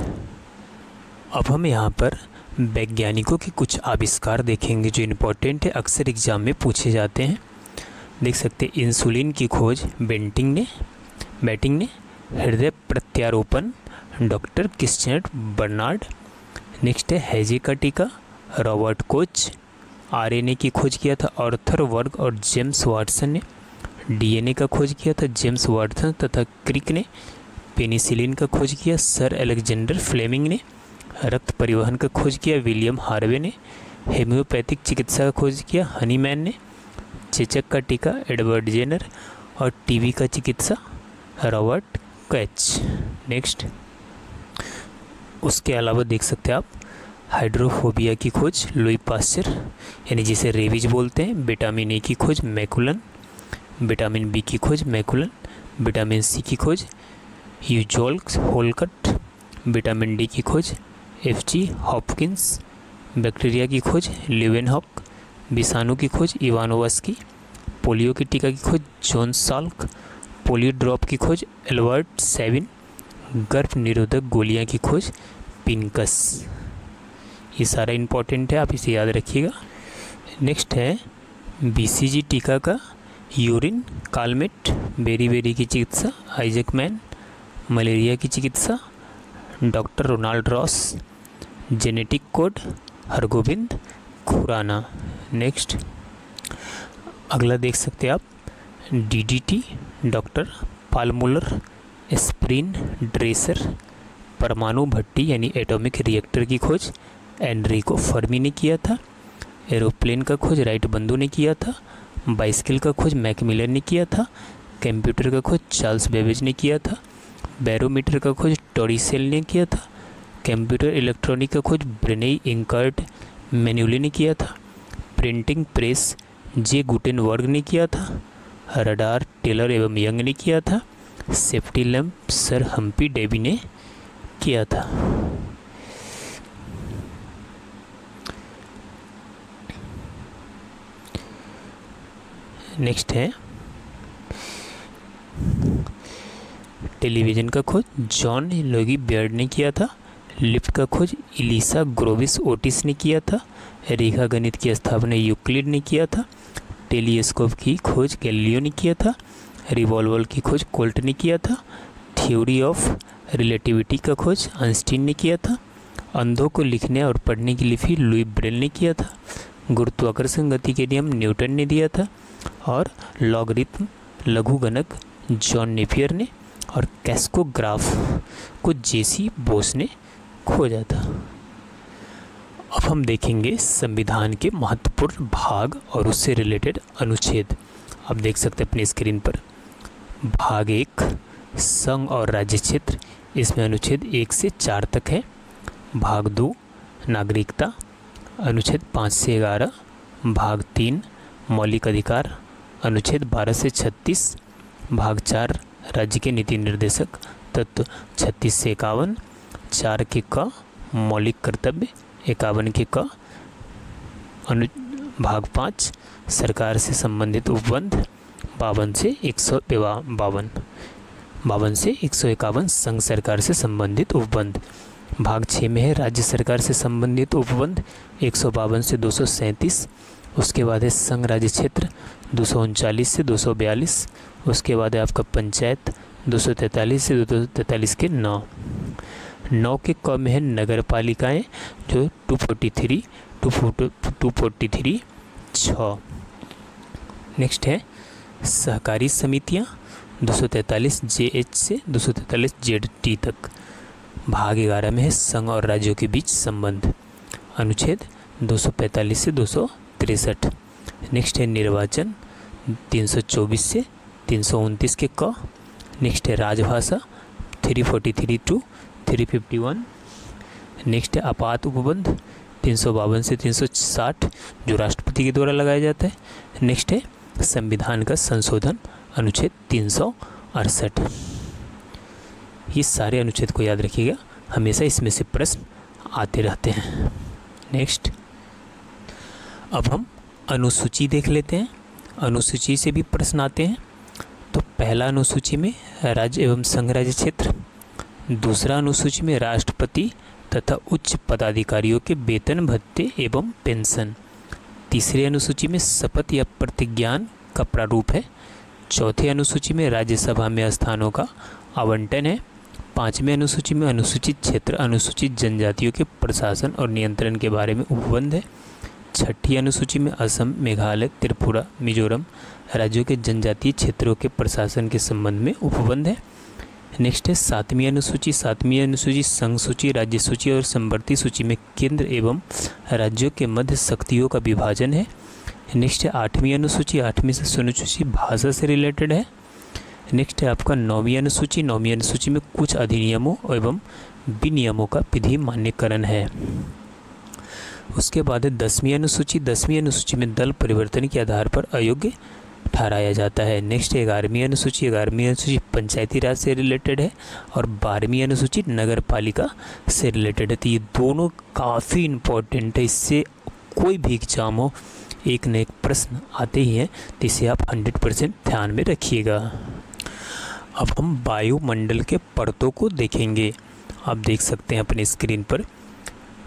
अब हम यहाँ पर वैज्ञानिकों के कुछ आविष्कार देखेंगे जो इम्पोर्टेंट है, अक्सर एग्जाम में पूछे जाते हैं। देख सकते हैं, इंसुलिन की खोज बेंटिंग ने, हृदय प्रत्यारोपण डॉक्टर क्रिश्चियन बर्नार्ड। नेक्स्ट है हैजे का टीका, रॉबर्ट कोच। RNA की खोज किया था आर्थर वर्ग और जेम्स वाटसन ने। DNA का खोज किया था जेम्स वाटसन तथा क्रिक ने। पेनिसिलिन का खोज किया सर अलेक्जेंडर फ्लेमिंग ने। रक्त परिवहन का खोज किया विलियम हार्वे ने। हेम्योपैथिक चिकित्सा का खोज किया हनीमैन ने। चेचक का टीका एडवर्ड जेनर, और टीबी का चिकित्सा रॉबर्ट कोच। नेक्स्ट, उसके अलावा देख सकते हैं आप हाइड्रोफोबिया की खोज लुई पास्चर, यानी जिसे रेबीज बोलते हैं। विटामिन ए की खोज मैकुलन। विटामिन बी की खोज मैकुलन, विटामिन सी की खोज ह्यूजोल्स होलकट, विटामिन डी की खोज एफ.जी. हॉपकिंस, बैक्टीरिया की खोज लीवेनहॉक, विषाणु की खोज इवानोवस्की, पोलियो की टीका की खोज जॉन साल्क, पोलियो ड्रॉप की खोज एल्बर्ट सेविन, गर्भ निरोधक गोलियां की खोज पिनकस। ये सारा इम्पोर्टेंट है, आप इसे याद रखिएगा। नेक्स्ट है बीसीजी टीका का यूरिन कालमेट, बेरी की चिकित्सा आइजैक मैन, मलेरिया की चिकित्सा doctor Ronald Ross, genetic code Hargobind Khorana. Next अगला देख सकते हैं आप DDT doctor Paul Muller, aspirin Dreser, परमाणु भट्टी यानी एटॉमिक रिएक्टर की खोज एनरिको फर्मी ने किया था, एरोप्लेन का खोज राइट बंधु ने किया था, बाइसिकल का खोज मैकमिलर ने किया था, कंप्यूटर का खोज चार्ल्स बेबेज ने किया था, बैरोमीटर का खोज टोरिसेल ने किया था, कंप्यूटर इलेक्ट्रॉनिक का खोज ब्रेनेई इंकर्ट मैन्युली ने किया था, प्रिंटिंग प्रेस जे गुटेनबर्ग ने किया था, रडार टेलर एवं यंग ने किया था, safety lamp sir Humphry Davy ने किया था। नेक्स्ट है टेलीविज़न का खोज जॉन लोगी बियर्ड ने किया था, लिफ्ट का खोज इलिसा ग्रोविस ओटिस ने किया था, रेखा गणित की स्थापना यूक्लिड ने किया था, टेलीस्कोप की खोज गैलीलियो ने किया था, रिवॉल्वर की खोज कोल्ट ने किया था, थ्योरी ऑफ रिलेटिविटी का खोज आइंस्टीन ने किया था, अंधों को लिखने और पढ़ने की लिपि लुई ब्रेल ने किया था, गुरुत्वाकर्षण गति के नियम न्यूटन ने दिया था, और लॉगरिथम लघुगणक जॉन नेपियर ने, और कैस्कोग्राफ को जेसी बोस ने खोजा था। अब हम देखेंगे संविधान के महत्वपूर्ण भाग और उससे रिलेटेड अनुच्छेद। आप देख सकते हैं अपनी स्क्रीन पर भाग 1 संघ और राज्य क्षेत्र, इसमें अनुच्छेद 1 से 4 तक है। भाग 2 नागरिकता, अनुच्छेद 5 से 11। भाग 3 मौलिक अधिकार, अनुच्छेद 12 से 36। भाग 4 राज्य के नीति निर्देशक तत्व 36 से 51। 4 के क मौलिक कर्तव्य, 51 के क। भाग 5 सरकार से संबंधित उपबंध, 52 से 151 संघ सरकार से संबंधित उपबंध। भाग 6 में है राज्य सरकार से संबंधित उपबंध, 152 से 237। उसके बाद है संघ राज्य क्षेत्र, 239 से 242। उसके बाद है आपका पंचायत, 243 से 243 के 9। 9 के क में है नगर पालिकाएँ, जो 243 6। नेक्स्ट है सहकारी समितियाँ, 243 JH से 243 ZT तक। भाग 11 में है संघ और राज्यों के बीच संबंध, अनुच्छेद 245 से 263। नेक्स्ट है निर्वाचन, 324 से 329 के क। नेक्स्ट है राजभाषा, 343 टू 351। नेक्स्ट है आपात उपबंध, 352 से 360, जो राष्ट्रपति के द्वारा लगाया जाता है। नेक्स्ट है संविधान का संशोधन, अनुच्छेद 368। ये सारे अनुच्छेद को याद रखिएगा, हमेशा इसमें से प्रश्न आते रहते हैं। नेक्स्ट अब हम अनुसूची देख लेते हैं। अनुसूची से भी प्रश्न आते हैं। तो पहला अनुसूची में राज्य एवं संघ राज्य क्षेत्र, दूसरा अनुसूची में राष्ट्रपति तथा उच्च पदाधिकारियों के वेतन भत्ते एवं पेंशन, तीसरी अनुसूची में शपथ या प्रतिज्ञान का प्रारूप है, चौथी अनुसूची में राज्यसभा में स्थानों का आवंटन है, पांचवें अनुसूची में अनुसूचित क्षेत्र अनुसूचित जनजातियों के प्रशासन और नियंत्रण के बारे में उपबंध है, छठी अनुसूची में असम, मेघालय, त्रिपुरा, मिजोरम राज्यों के जनजातीय क्षेत्रों के प्रशासन के संबंध में उपबंध है। नेक्स्ट है सातवीं अनुसूची संघ सूची, राज्य सूची और समवर्ती सूची में केंद्र एवं राज्यों के मध्य शक्तियों का विभाजन है। नेक्स्ट है आठवीं अनुसूची अनुसूची भाषा से रिलेटेड है। नेक्स्ट है आपका नौवीं अनुसूची में कुछ अधिनियमों एवं विनियमों का विधि मान्यकरण है। उसके बाद है दसवीं अनुसूची में दल परिवर्तन के आधार पर अयोग्य ठहराया जाता है। नेक्स्ट 11वीं अनुसूची, 11वीं अनुसूची पंचायती राज से रिलेटेड है और 12वीं अनुसूची नगर पालिका से रिलेटेड है। तो ये दोनों काफ़ी इम्पोर्टेंट है, इससे कोई भी एग्जाम हो एक न एक प्रश्न आते ही हैं, तो इसे आप 100% ध्यान में रखिएगा। अब हम वायुमंडल के परतों को देखेंगे। आप देख सकते हैं अपने स्क्रीन पर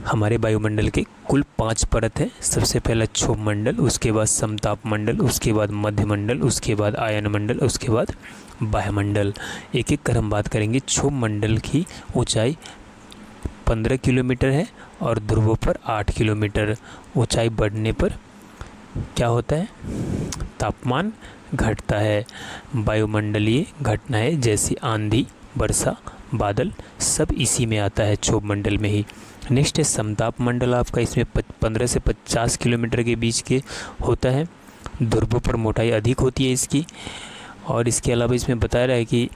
हमारे वायुमंडल के कुल 5 परत है। सबसे पहला क्षोभ मंडल, उसके बाद समताप मंडल, उसके बाद मध्यमंडल, उसके बाद आयन मंडल, उसके बाद वायुमंडल। एक एक कर हम बात करेंगे। क्षोभ मंडल की ऊंचाई 15 किलोमीटर है और ध्रुवों पर 8 किलोमीटर। ऊंचाई बढ़ने पर क्या होता है, तापमान घटता है। वायुमंडलीय घटनाएं जैसी आंधी, वर्षा, बादल सब इसी में आता है, क्षोभ मंडल में ही। नेक्स्ट है समताप मंडल, आपका इसमें 15 से 50 किलोमीटर के बीच के होता है। ध्रुवों पर मोटाई अधिक होती है इसकी। और इसके अलावा इसमें बताया रहा है कि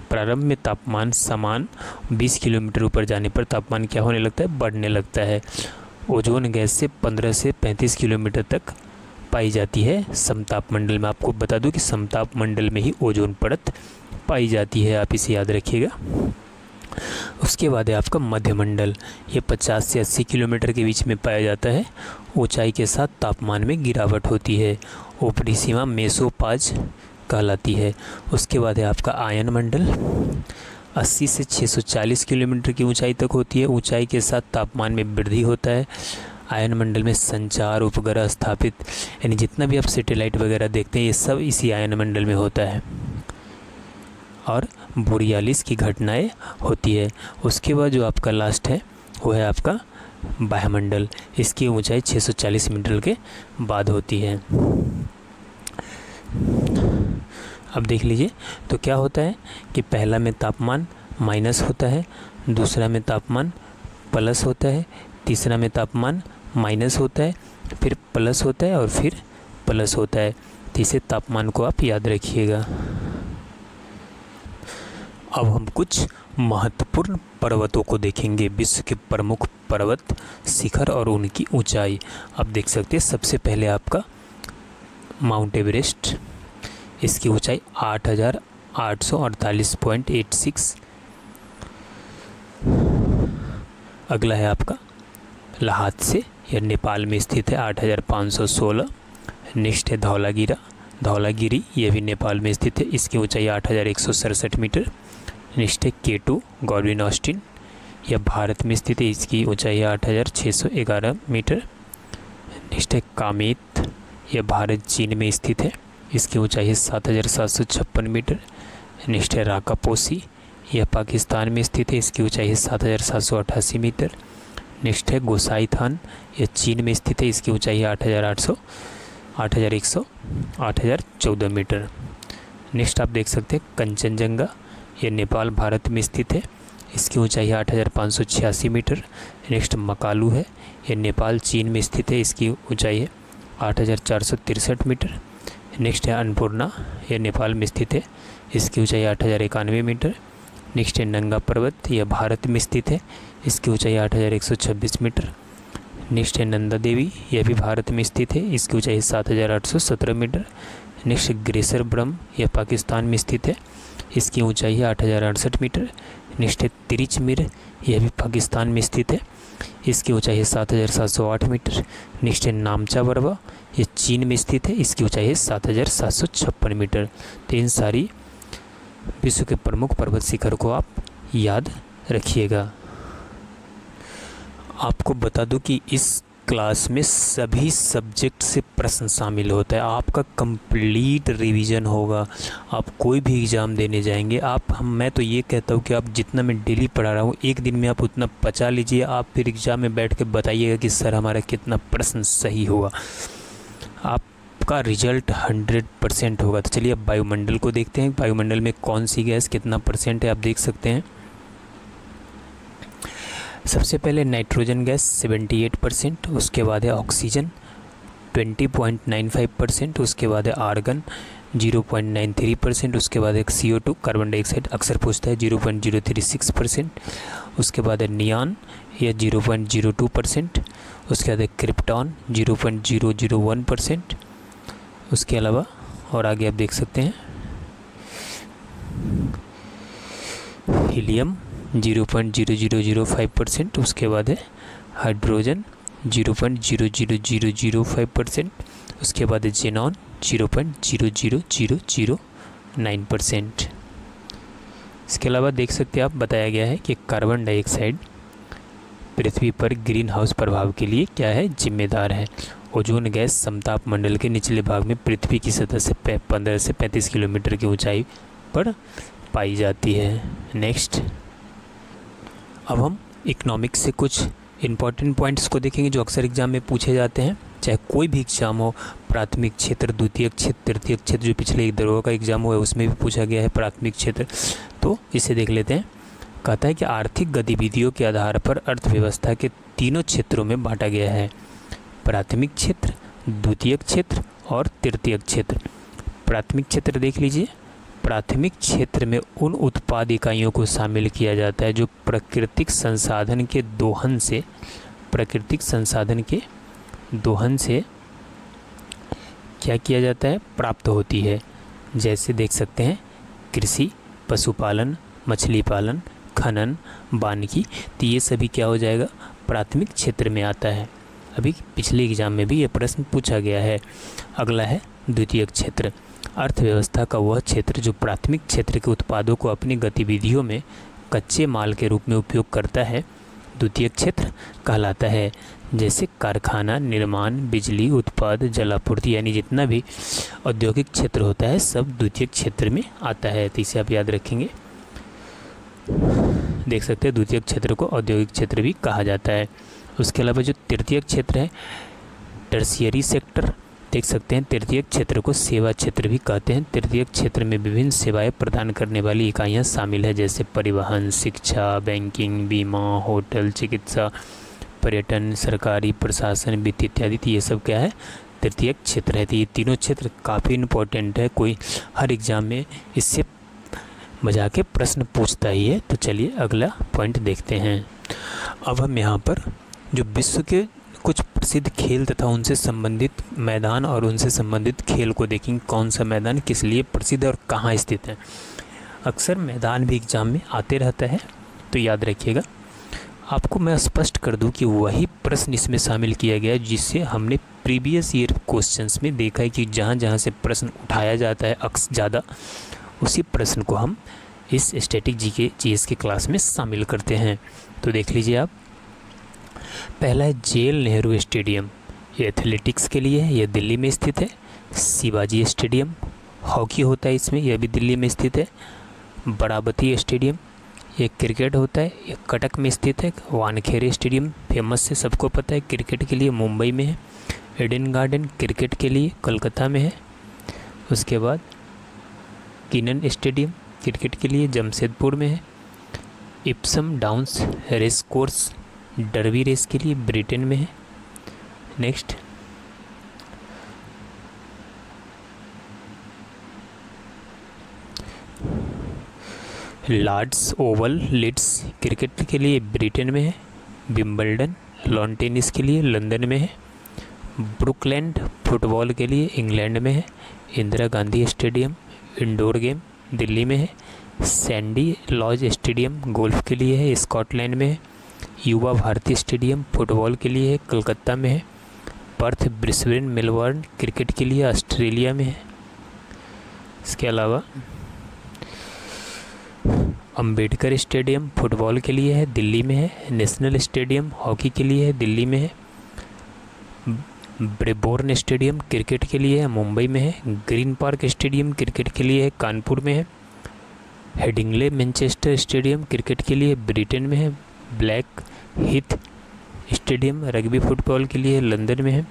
प्रारंभ में तापमान समान, 20 किलोमीटर ऊपर जाने पर तापमान क्या होने लगता है, बढ़ने लगता है। ओजोन गैस से 15 से 35 किलोमीटर तक पाई जाती है समताप मंडल में। आपको बता दूं कि समताप मंडल में ही ओजोन परत पाई जाती है, आप इसे याद रखिएगा। उसके बाद है आपका मध्यमंडल, ये 50 से 80 किलोमीटर के बीच में पाया जाता है। ऊंचाई के साथ तापमान में गिरावट होती है। ऊपरी सीमा मेसोपाज कहलाती है। उसके बाद है आपका आयन मंडल, 80 से 640 किलोमीटर की ऊंचाई तक होती है। ऊंचाई के साथ तापमान में वृद्धि होता है। आयन मंडल में संचार उपग्रह स्थापित, यानी जितना भी आप सैटेलाइट वगैरह देखते हैं ये सब इसी आयन मंडल में होता है। और बोरियालिस की घटनाएं होती है। उसके बाद जो आपका लास्ट है वो है आपका वायुमंडल, इसकी ऊंचाई 640 मीटर के बाद होती है। अब देख लीजिए तो क्या होता है कि पहला में तापमान माइनस होता है, दूसरा में तापमान प्लस होता है, तीसरा में तापमान माइनस होता है, फिर प्लस होता है और फिर प्लस होता है। तीसरे तापमान को आप याद रखिएगा। अब हम कुछ महत्वपूर्ण पर्वतों को देखेंगे, विश्व के प्रमुख पर्वत शिखर और उनकी ऊंचाई। आप देख सकते हैं सबसे पहले आपका माउंट एवरेस्ट, इसकी ऊंचाई 8,848.86। अगला है आपका लहासे, यह नेपाल में स्थित है, 8,516। नेक्स्ट है धौलागिरी, यह भी नेपाल में स्थित है, इसकी ऊंचाई 8,167 मीटर। नेक्स्ट है K2 गॉडविन ऑस्टिन, यह भारत में स्थित है, इसकी ऊंचाई 8,611 मीटर। नेक्स्ट है कामेत, यह भारत चीन में स्थित है, इसकी ऊंचाई है 7,756 मीटर। नेक्स्ट है राकापोसी, यह पाकिस्तान में स्थित है, इसकी ऊंचाई है 7,788 मीटर। नेक्स्ट है गोसाईथान, यह चीन में स्थित है, इसकी ऊंचाई है 8,114 मीटर। नेक्स्ट आप देख सकते हैं कंचनजंगा, यह नेपाल भारत में स्थित है, इसकी ऊंचाई है 8,586 मीटर। नेक्स्ट मकालू है, यह नेपाल चीन में स्थित है, इसकी ऊंचाई है 8,463 मीटर। नेक्स्ट है अन्नपूर्णा, यह नेपाल में स्थित है, इसकी ऊंचाई 8,091 मीटर। नेक्स्ट है नंगा पर्वत, यह भारत में स्थित है, इसकी ऊंचाई 8,126 मीटर। नेक्स्ट है नंदा देवी, यह भी भारत में स्थित है, इसकी ऊंचाई 7,817 मीटर। नेक्स्ट ग्रेसर ब्रह्म, यह पाकिस्तान में स्थित है, इसकी ऊंचाई है 8,068 मीटर। नेक्स्ट है तिरिचमिर, यह भी पाकिस्तान में स्थित है, इसकी ऊंचाई है 7,708 मीटर। नेक्स्ट है नामचा बरवा, यह चीन में स्थित है, इसकी ऊंचाई है 7,756 मीटर। तो इन सारी विश्व के प्रमुख पर्वत शिखर को आप याद रखिएगा। आपको बता दूं कि इस क्लास में सभी सब्जेक्ट से प्रश्न शामिल होता है, आपका कंप्लीट रिवीजन होगा। आप कोई भी एग्ज़ाम देने जाएंगे, मैं तो ये कहता हूँ कि आप जितना मैं डेली पढ़ा रहा हूँ एक दिन में आप उतना पचा लीजिए, आप फिर एग्ज़ाम में बैठ के बताइएगा कि सर हमारा कितना प्रश्न सही हुआ, आपका रिजल्ट 100% होगा। तो चलिए अब वायुमंडल को देखते हैं, वायुमंडल में कौन सी गैस कितना परसेंट है आप देख सकते हैं। सबसे पहले नाइट्रोजन गैस 78%, उसके बाद है ऑक्सीजन 20.95%, उसके बाद है आर्गन 0.93%, उसके बाद है CO2 कार्बन डाइऑक्साइड अक्सर पूछता है 0.036%, उसके बाद है नियान यह 0.02%, उसके बाद है क्रिप्टॉन 0.001%, उसके अलावा और आगे आप देख सकते हैं हीलियम 0.0005%, उसके बाद है हाइड्रोजन 0.00005%, उसके बाद है जेनॉन 0.00009%। इसके अलावा देख सकते हैं आप, बताया गया है कि कार्बन डाइऑक्साइड पृथ्वी पर ग्रीन हाउस प्रभाव के लिए क्या है, जिम्मेदार है। ओजोन गैस समताप मंडल के निचले भाग में पृथ्वी की सतह से 15 से 35 किलोमीटर की ऊंचाई पर पाई जाती है। नेक्स्ट, अब हम इकोनॉमिक्स से कुछ इम्पॉर्टेंट पॉइंट्स को देखेंगे जो अक्सर एग्जाम में पूछे जाते हैं, चाहे कोई भी एग्जाम हो, प्राथमिक क्षेत्र, द्वितीयक क्षेत्र, तृतीयक क्षेत्र, जो पिछले एक दरोगा का एग्जाम हुआ है उसमें भी पूछा गया है प्राथमिक क्षेत्र। तो इसे देख लेते हैं। कहता है कि आर्थिक गतिविधियों के आधार पर अर्थव्यवस्था के तीनों क्षेत्रों में बांटा गया है, प्राथमिक क्षेत्र, द्वितीयक क्षेत्र और तृतीयक क्षेत्र। प्राथमिक क्षेत्र देख लीजिए। प्राथमिक क्षेत्र में उन उत्पाद इकाइयों को शामिल किया जाता है जो प्राकृतिक संसाधन के दोहन से क्या किया जाता है, प्राप्त होती है। जैसे देख सकते हैं कृषि, पशुपालन, मछली पालन, खनन, वानिकी, तो ये सभी क्या हो जाएगा, प्राथमिक क्षेत्र में आता है। अभी पिछले एग्जाम में भी ये प्रश्न पूछा गया है। अगला है द्वितीयक क्षेत्र। अर्थव्यवस्था का वह क्षेत्र जो प्राथमिक क्षेत्र के उत्पादों को अपनी गतिविधियों में कच्चे माल के रूप में उपयोग करता है, द्वितीयक क्षेत्र कहलाता है। जैसे कारखाना, निर्माण, बिजली उत्पाद, जलापूर्ति, यानी जितना भी औद्योगिक क्षेत्र होता है सब द्वितीयक क्षेत्र में आता है। तो इसे आप याद रखेंगे। देख सकते हैं द्वितीयक क्षेत्र को औद्योगिक क्षेत्र भी कहा जाता है। उसके अलावा जो तृतीयक क्षेत्र है, टर्शियरी सेक्टर, देख सकते हैं तृतीयक क्षेत्र को सेवा क्षेत्र भी कहते हैं। तृतीयक क्षेत्र में विभिन्न सेवाएं प्रदान करने वाली इकाइयां शामिल है, जैसे परिवहन, शिक्षा, बैंकिंग, बीमा, होटल, चिकित्सा, पर्यटन, सरकारी प्रशासन, वित्त इत्यादि। तो ये सब क्या है, तृतीयक क्षेत्र है। तो ये तीनों क्षेत्र काफ़ी इम्पोर्टेंट है, कोई हर एग्जाम में इससे बजा के प्रश्न पूछता ही है। तो चलिए अगला पॉइंट देखते हैं। अब हम यहाँ पर जो विश्व के कुछ प्रसिद्ध खेल तथा उनसे संबंधित मैदान और उनसे संबंधित खेल को देखेंगे। कौन सा मैदान किस लिए प्रसिद्ध है और कहाँ स्थित है। अक्सर मैदान भी एग्जाम में आते रहता है, तो याद रखिएगा। आपको मैं स्पष्ट कर दूं कि वही प्रश्न इसमें शामिल किया गया है जिससे हमने प्रीवियस ईयर क्वेश्चंस में देखा है कि जहाँ जहाँ से प्रश्न उठाया जाता है ज़्यादा, उसी प्रश्न को हम इस स्टैटिक जीएस की क्लास में शामिल करते हैं। तो देख लीजिए आप। पहला है जेल नेहरू स्टेडियम, ये एथलेटिक्स के लिए है, यह दिल्ली में स्थित है। शिवाजी स्टेडियम, हॉकी होता है इसमें, यह भी दिल्ली में स्थित है। बराबती स्टेडियम, ये क्रिकेट होता है, ये कटक में स्थित है। वानखेड़े स्टेडियम फेमस है, सबको पता है, क्रिकेट के लिए मुंबई में है। ईडन गार्डन क्रिकेट के लिए कलकत्ता में है। उसके बाद किनन स्टेडियम क्रिकेट के लिए जमशेदपुर में है। Epsom Downs race course Derby race के लिए ब्रिटेन में है। Next, Lord's Oval Leeds cricket के लिए ब्रिटेन में है। विंबलडन लॉन टेनिस के लिए लंदन में है। ब्रुकलैंड फुटबॉल के लिए इंग्लैंड में है। Indira Gandhi stadium indoor game Delhi में है। सैंडी लॉज स्टेडियम गोल्फ के लिए है, स्कॉटलैंड में है। युवा भारती स्टेडियम फुटबॉल के लिए है, कलकत्ता में है। पर्थ ब्रिस्बेन मेलबर्न क्रिकेट के लिए ऑस्ट्रेलिया में है। इसके अलावा अंबेडकर स्टेडियम फुटबॉल के लिए है, दिल्ली में है। नेशनल स्टेडियम हॉकी के लिए है, दिल्ली में है। ब्रेबोर्न स्टेडियम क्रिकेट के लिए है, मुंबई में है। ग्रीन पार्क स्टेडियम क्रिकेट के लिए है, कानपुर में है। हेडिंगले मैनचेस्टर स्टेडियम क्रिकेट के लिए ब्रिटेन में है। Black Heath stadium rugby football के लिए लंदन में है।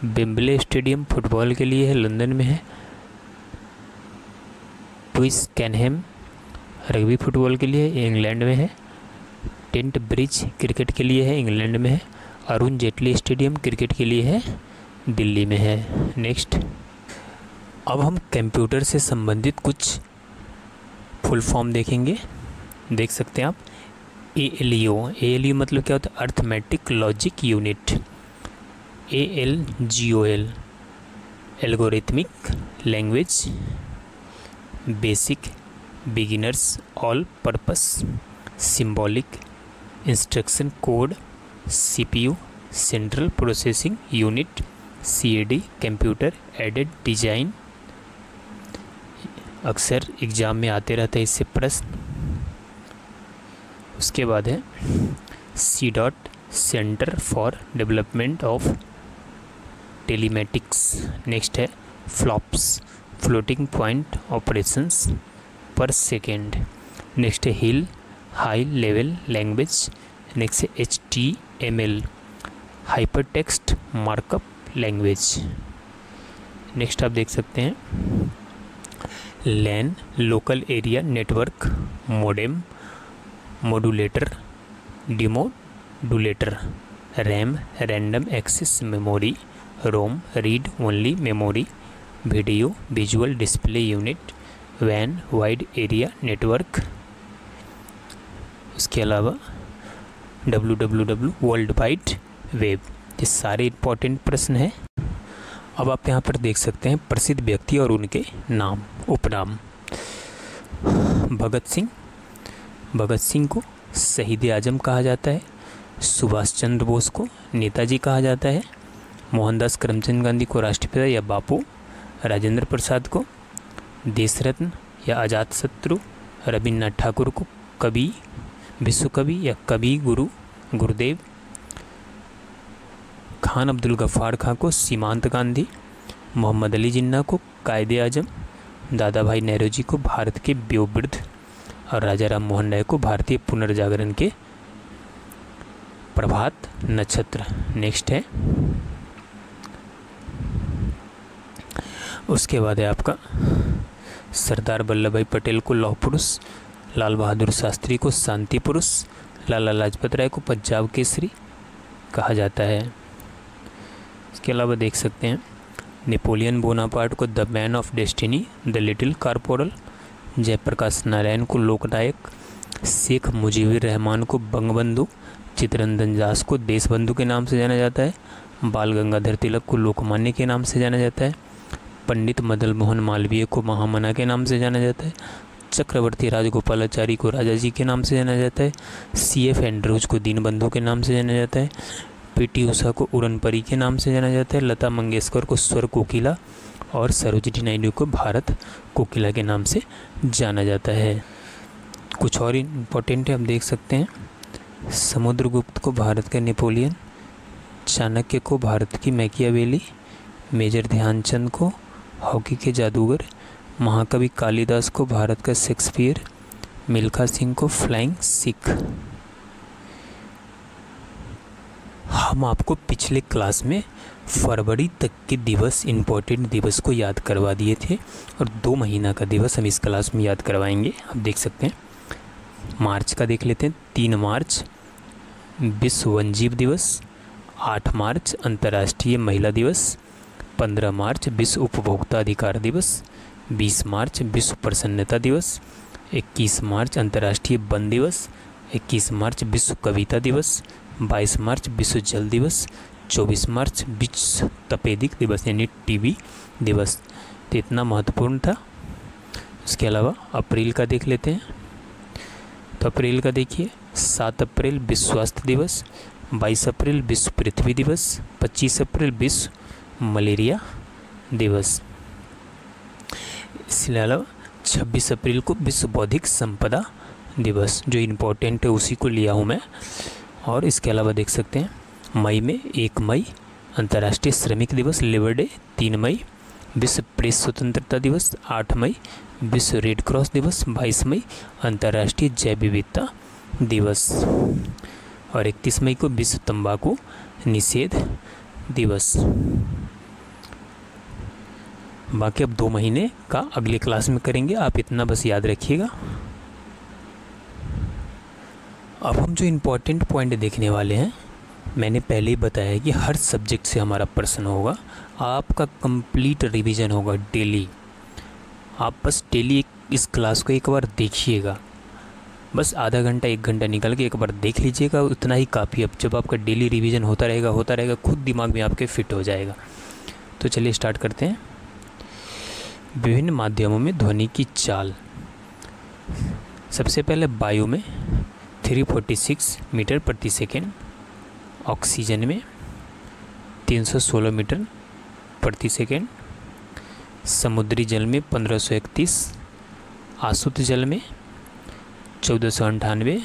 वेम्बले स्टेडियम फुटबॉल के लिए है, लंदन में है। ट्विसकैनहेम रग्बी फुटबॉल के लिए इंग्लैंड में है। टेंट ब्रिज क्रिकेट के लिए है, इंग्लैंड में है। अरुण जेटली स्टेडियम क्रिकेट के लिए है, दिल्ली में है। नेक्स्ट, अब हम कंप्यूटर से संबंधित कुछ फुल फॉर्म देखेंगे। देख सकते हैं आप। ALU मतलब क्या होता है, arithmetic logic unit. ALGOL algorithmic language, basic, beginners, all purpose, symbolic, instruction code, CPU, central processing unit, CAD, computer aided design. अक्सर एग्ज़ाम में आते रहते हैं इससे प्रश्न। उसके बाद है C dot, centre for development of telematics. Next है flops, floating point operations per second. Next है hill, high level language. Next है HTML, hyper text markup language. Next आप देख सकते हैं लैन, local area network, modem, modulator, demodulator, RAM, random access memory, ROM, read only memory, video, visual display unit, वैन, wide area network. उसके अलावा www, world wide web. ये सारे important प्रश्न हैं। अब आप यहाँ पर देख सकते हैं प्रसिद्ध व्यक्ति और उनके नाम, उपनाम। भगत सिंह को शहीद आजम कहा जाता है। सुभाष चंद्र बोस को नेताजी कहा जाता है। मोहनदास करमचंद गांधी को राष्ट्रपिता या बापू। राजेंद्र प्रसाद को देश रत्न या अजातशत्रु। रविन्द्रनाथ ठाकुर को कवि, विश्व कवि या कवि गुरु, गुरुदेव। खान अब्दुल गफ्फार खां को सीमांत गांधी। मोहम्मद अली जिन्ना को कायदे आजम। दादा भाई नेहरू जी को भारत के व्योवृद्ध और राजा राम मोहन राय को भारतीय पुनर्जागरण के प्रभात नक्षत्र। नेक्स्ट है उसके बाद है आपका सरदार वल्लभ भाई पटेल को लौह पुरुष। लाल बहादुर शास्त्री को शांति पुरुष। लाला लाजपत राय को पंजाब केसरी कहा जाता है। इसके अलावा देख सकते हैं नेपोलियन बोनापार्ट को the man of destiny, the little corporal. Jayaprakash Narayan को लोकनायक। शेख मुजीबुर रहमान को बंगबंधु। चित्तरंजन दास को देशबंधु के नाम से जाना जाता है। बाल गंगाधर तिलक को लोकमान्य के नाम से जाना जाता है। पंडित मदन मोहन मालवीय को महामना के नाम से जाना जाता है। चक्रवर्ती राजगोपालाचारी को राजा जी के नाम से जाना जाता है। CF एंड्रूज को दीनबंधु के नाम से जाना जाता है। PT उषा को उड़न परी के नाम से जाना जाता है। लता मंगेशकर को स्वर कोकिला और सरोजिनी नायडू को भारत कोकिला के नाम से जाना जाता है। कुछ और इम्पोर्टेंट है, आप देख सकते हैं समुद्रगुप्त को भारत का नेपोलियन। चाणक्य को भारत की मैकियावेली। मेजर ध्यानचंद को हॉकी के जादूगर। महाकवि कालिदास को भारत का शेक्सपियर। मिल्खा सिंह को फ्लाइंग सिख। हम आपको पिछले क्लास में फरवरी तक के दिवस, इम्पोर्टेंट दिवस को याद करवा दिए थे और 2 महीना का दिवस हम इस क्लास में याद करवाएंगे। आप देख सकते हैं मार्च का देख लेते हैं। 3 मार्च विश्व वन्यजीव दिवस। 8 मार्च अंतर्राष्ट्रीय महिला दिवस। 15 मार्च विश्व उपभोक्ता अधिकार दिवस। 20 मार्च विश्व प्रसन्नता दिवस। 21 मार्च अंतर्राष्ट्रीय वन दिवस। 21 मार्च विश्व कविता दिवस। 22 मार्च विश्व जल दिवस। 24 मार्च विश्व तपेदिक दिवस यानी TB दिवस। तो इतना महत्वपूर्ण था। उसके अलावा अप्रैल का देख लेते हैं। तो अप्रैल का देखिए 7 अप्रैल विश्व स्वास्थ्य दिवस। 22 अप्रैल विश्व पृथ्वी दिवस। 25 अप्रैल विश्व मलेरिया दिवस। इसके अलावा 26 अप्रैल को विश्व बौद्धिक संपदा दिवस, जो इम्पोर्टेंट है उसी को लिया हूँ मैं। और इसके अलावा देख सकते हैं मई में 1 मई अंतर्राष्ट्रीय श्रमिक दिवस, लेबर डे। 3 मई विश्व प्रेस स्वतंत्रता दिवस। 8 मई विश्व रेड क्रॉस दिवस। 22 मई अंतर्राष्ट्रीय जैव विविधता दिवस। और 31 मई को विश्व तंबाकू निषेध दिवस। बाकी अब 2 महीने का अगले क्लास में करेंगे, आप इतना बस याद रखिएगा। अब हम जो इम्पोर्टेंट पॉइंट देखने वाले हैं, मैंने पहले ही बताया कि हर सब्जेक्ट से हमारा प्रश्न होगा। आपका कंप्लीट रिवीजन होगा डेली। आप बस डेली इस क्लास को एक बार देखिएगा, बस आधा घंटा 1 घंटा निकल के एक बार देख लीजिएगा, उतना ही काफ़ी। अब जब आपका डेली रिवीजन होता रहेगा खुद दिमाग में आपके फिट हो जाएगा। तो चलिए स्टार्ट करते हैं। विभिन्न माध्यमों में ध्वनि की चाल। सबसे पहले वायु में 346 मीटर प्रति सेकेंड, ऑक्सीजन में 316 मीटर प्रति सेकेंड, समुद्री जल में 1531, आसुत जल में 1498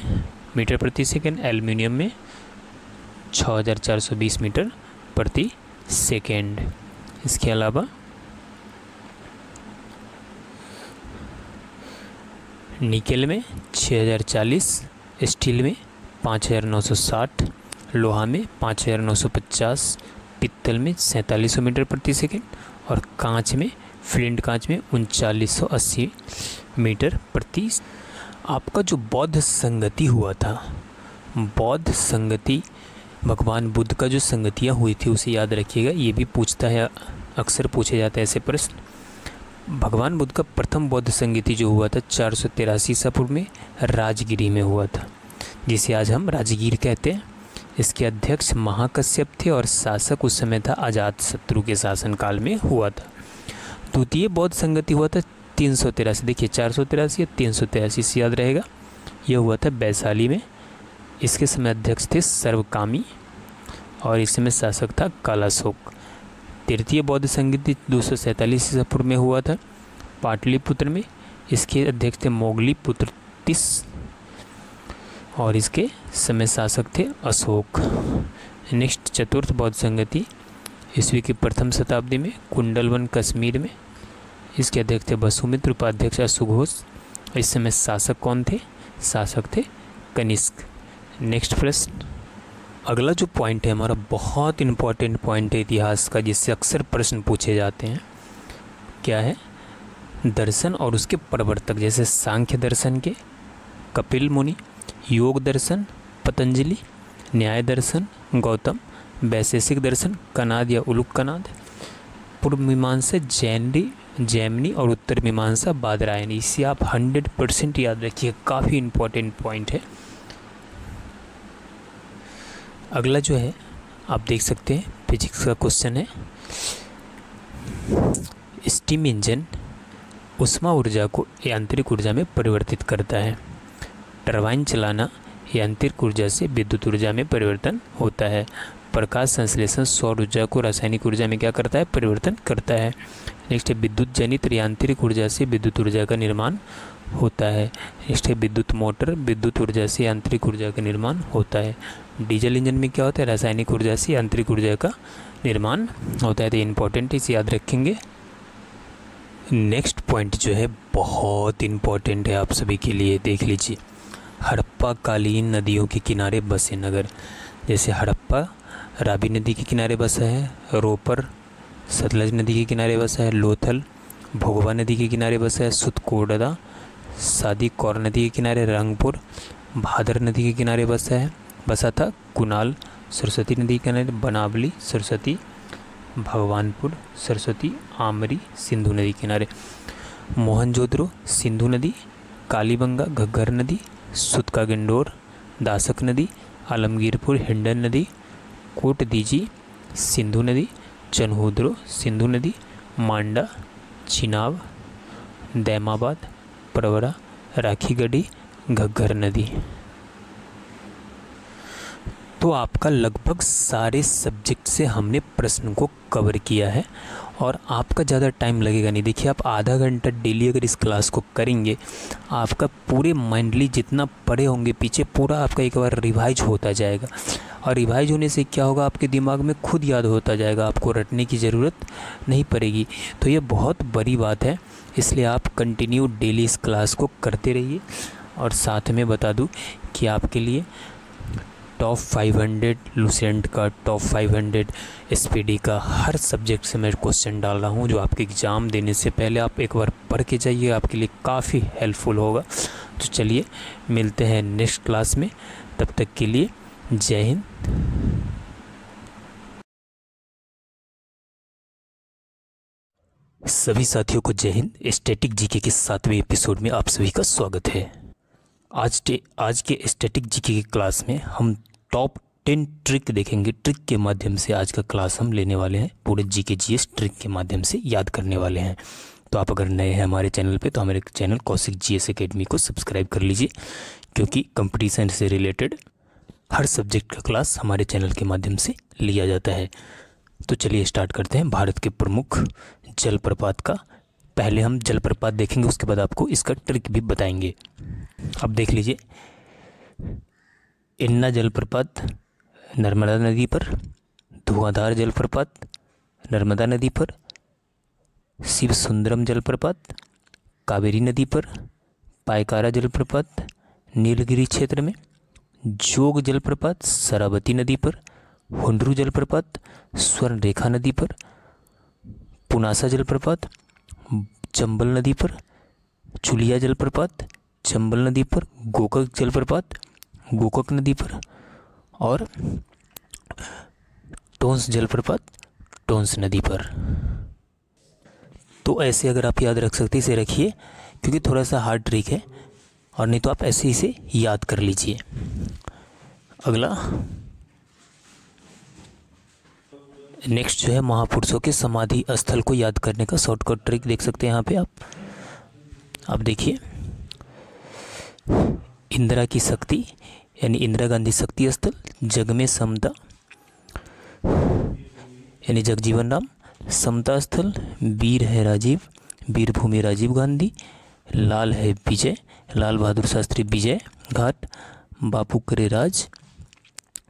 मीटर प्रति सेकेंड, एल्युमिनियम में 6420 मीटर प्रति सेकेंड। इसके अलावा निकेल में 6040, स्टील में 5960, लोहा में 5950, पित्तल में 4700 मीटर प्रति सेकेंड और कांच में, फ्लिंट कांच में 3980 मीटर प्रति। आपका जो बौद्ध संगति हुआ था, बौद्ध संगति, भगवान बुद्ध का जो संगतियाँ हुई थी उसे याद रखिएगा, ये भी पूछता है, अक्सर पूछे जाते हैं ऐसे प्रश्न। भगवान बुद्ध का प्रथम बौद्ध संगति जो हुआ था 483 ईसा पूर्व में राजगिरी में हुआ था, जिसे आज हम राजगीर कहते हैं। इसके अध्यक्ष महाकश्यप थे और शासक उस समय था अजातशत्रु के शासनकाल में हुआ था। द्वितीय बौद्ध संगति हुआ था 383, देखिए 483 या 383 से याद रहेगा, यह हुआ था वैशाली में। इसके समय अध्यक्ष थे सर्वकामी और इस समय शासक था कालाशोक। तृतीय बौद्ध संगति 247 ईसा पूर्व में हुआ था पाटलिपुत्र में। इसके अध्यक्ष थे मोगलीपुत्र तिस और इसके समय शासक थे अशोक। नेक्स्ट चतुर्थ बौद्ध संगति ईस्वी की प्रथम शताब्दी में कुंडलवन कश्मीर में। इसके अध्यक्ष थे वसुमित्र, उपाध्यक्ष अशुघोष। इस समय शासक कौन थे? शासक थे कनिष्क। नेक्स्ट प्रश्न, अगला जो पॉइंट है हमारा बहुत इम्पॉर्टेंट पॉइंट है इतिहास का, जिससे अक्सर प्रश्न पूछे जाते हैं। क्या है? दर्शन और उसके प्रवर्तक, जैसे सांख्य दर्शन के कपिल मुनि, योग दर्शन पतंजलि, न्याय दर्शन गौतम, वैशेषिक दर्शन कनाद या उलुक कनाद, पूर्व मीमांसा जैमिनी और उत्तर मीमांसा बादरायणी। इसे आप 100% याद रखिए, काफ़ी इम्पोर्टेंट पॉइंट है। अगला जो है आप देख सकते हैं फिजिक्स का क्वेश्चन है, स्टीम इंजन उष्मा ऊर्जा को यांत्रिक ऊर्जा में परिवर्तित करता है। टरबाइन चलाना यांत्रिक ऊर्जा से विद्युत ऊर्जा में परिवर्तन होता है। प्रकाश संश्लेषण सौर ऊर्जा को रासायनिक ऊर्जा में क्या करता है? परिवर्तन करता है। नेक्स्ट है विद्युत जनित यांत्रिक ऊर्जा से विद्युत ऊर्जा का निर्माण होता है। नेक्स्ट है विद्युत मोटर विद्युत ऊर्जा से यांत्रिक ऊर्जा का निर्माण होता है। डीजल इंजन में क्या होता है? रासायनिक ऊर्जा से यांत्रिक ऊर्जा का निर्माण होता है। तो इम्पोर्टेंट इसे याद रखेंगे। नेक्स्ट पॉइंट जो है बहुत इम्पोर्टेंट है आप सभी के लिए, देख लीजिए। हड़प्पा कालीन नदियों के किनारे बसे नगर, जैसे हड़प्पा रावी नदी के किनारे बसा है, रोपर सतलज नदी के किनारे बसा है, लोथल भोगवा नदी के किनारे बसा है, सुतकोडा सादी कौर नदी के किनारे, रंगपुर भादर नदी के किनारे बसा था, कुनाल सरस्वती नदी के किनारे, बनावली सरस्वती, भगवानपुर सरस्वती, आमरी सिंधु नदी के किनारे, मोहनजोदड़ो सिंधु नदी, कालीबंगा घग्गर नदी, सुतका गंडोर दासक नदी, आलमगीरपुर हिंडन नदी, कोट दीजी सिंधु नदी, चन्हूद्रो सिंधु नदी, मांडा चिनाब, दैमाबाद प्रवरा राखीगढ़ी घग्गर नदी। तो आपका लगभग सारे सब्जेक्ट से हमने प्रश्न को कवर किया है और आपका ज़्यादा टाइम लगेगा नहीं। देखिए आप आधा घंटा डेली अगर इस क्लास को करेंगे, आपका पूरे माइंडली जितना पढ़े होंगे पीछे पूरा आपका एक बार रिवाइज होता जाएगा और रिवाइज होने से क्या होगा, आपके दिमाग में खुद याद होता जाएगा, आपको रटने की ज़रूरत नहीं पड़ेगी। तो ये बहुत बड़ी बात है, इसलिए आप कंटिन्यू डेली इस क्लास को करते रहिए। और साथ में बता दूं कि आपके लिए टॉप 500 लुसेंट का, टॉप 500 एसपीडी का हर सब्जेक्ट से मैं क्वेश्चन डाल रहा हूं, जो आपके एग्ज़ाम देने से पहले आप एक बार पढ़ के जाइए, आपके लिए काफ़ी हेल्पफुल होगा। तो चलिए मिलते हैं नेक्स्ट क्लास में, तब तक के लिए जय हिंद। सभी साथियों को जय हिंद। स्टैटिक जीके के 7वें एपिसोड में आप सभी का स्वागत है। आज के स्टैटिक जीके की क्लास में हम टॉप 10 ट्रिक देखेंगे। ट्रिक के माध्यम से आज का क्लास हम लेने वाले हैं, पूरे जीके जीएस ट्रिक के माध्यम से याद करने वाले हैं। तो आप अगर नए हैं हमारे चैनल पे तो हमारे चैनल कौशिक जीएस एकेडमी को सब्सक्राइब कर लीजिए, क्योंकि कंपटीशन से रिलेटेड हर सब्जेक्ट का क्लास हमारे चैनल के माध्यम से लिया जाता है। तो चलिए स्टार्ट करते हैं भारत के प्रमुख जलप्रपात का। पहले हम जलप्रपात देखेंगे, उसके बाद आपको इसका ट्रिक भी बताएंगे। अब देख लीजिए, इन्ना जलप्रपात नर्मदा नदी पर, धुआंधार जलप्रपात नर्मदा नदी पर, शिव सुंदरम जलप्रपात कावेरी नदी पर, पायकारा जलप्रपात नीलगिरी क्षेत्र में, जोग जलप्रपात शरावती नदी पर, हुंड्रू जलप्रपात स्वर्ण रेखा नदी पर, पुनासा जलप्रपात चंबल नदी पर, चुलिया जलप्रपात चंबल नदी पर, गोकक जलप्रपात गोकक नदी पर, और टोंस जलप्रपात टोंस नदी पर। तो ऐसे अगर आप याद रख सकते इसे रखिए, क्योंकि थोड़ा सा हार्ड ट्रिक है, और नहीं तो आप ऐसे इसे याद कर लीजिए। अगला नेक्स्ट जो है महापुरुषों के समाधि स्थल को याद करने का शॉर्टकट ट्रिक देख सकते हैं यहाँ पे आप देखिए, इंदिरा की शक्ति यानी इंदिरा गांधी शक्ति स्थल, जग में समता यानी जगजीवन राम समता स्थल, वीर है राजीव वीरभूमि राजीव गांधी, लाल है विजय लाल बहादुर शास्त्री विजय घाट, बापू करे राज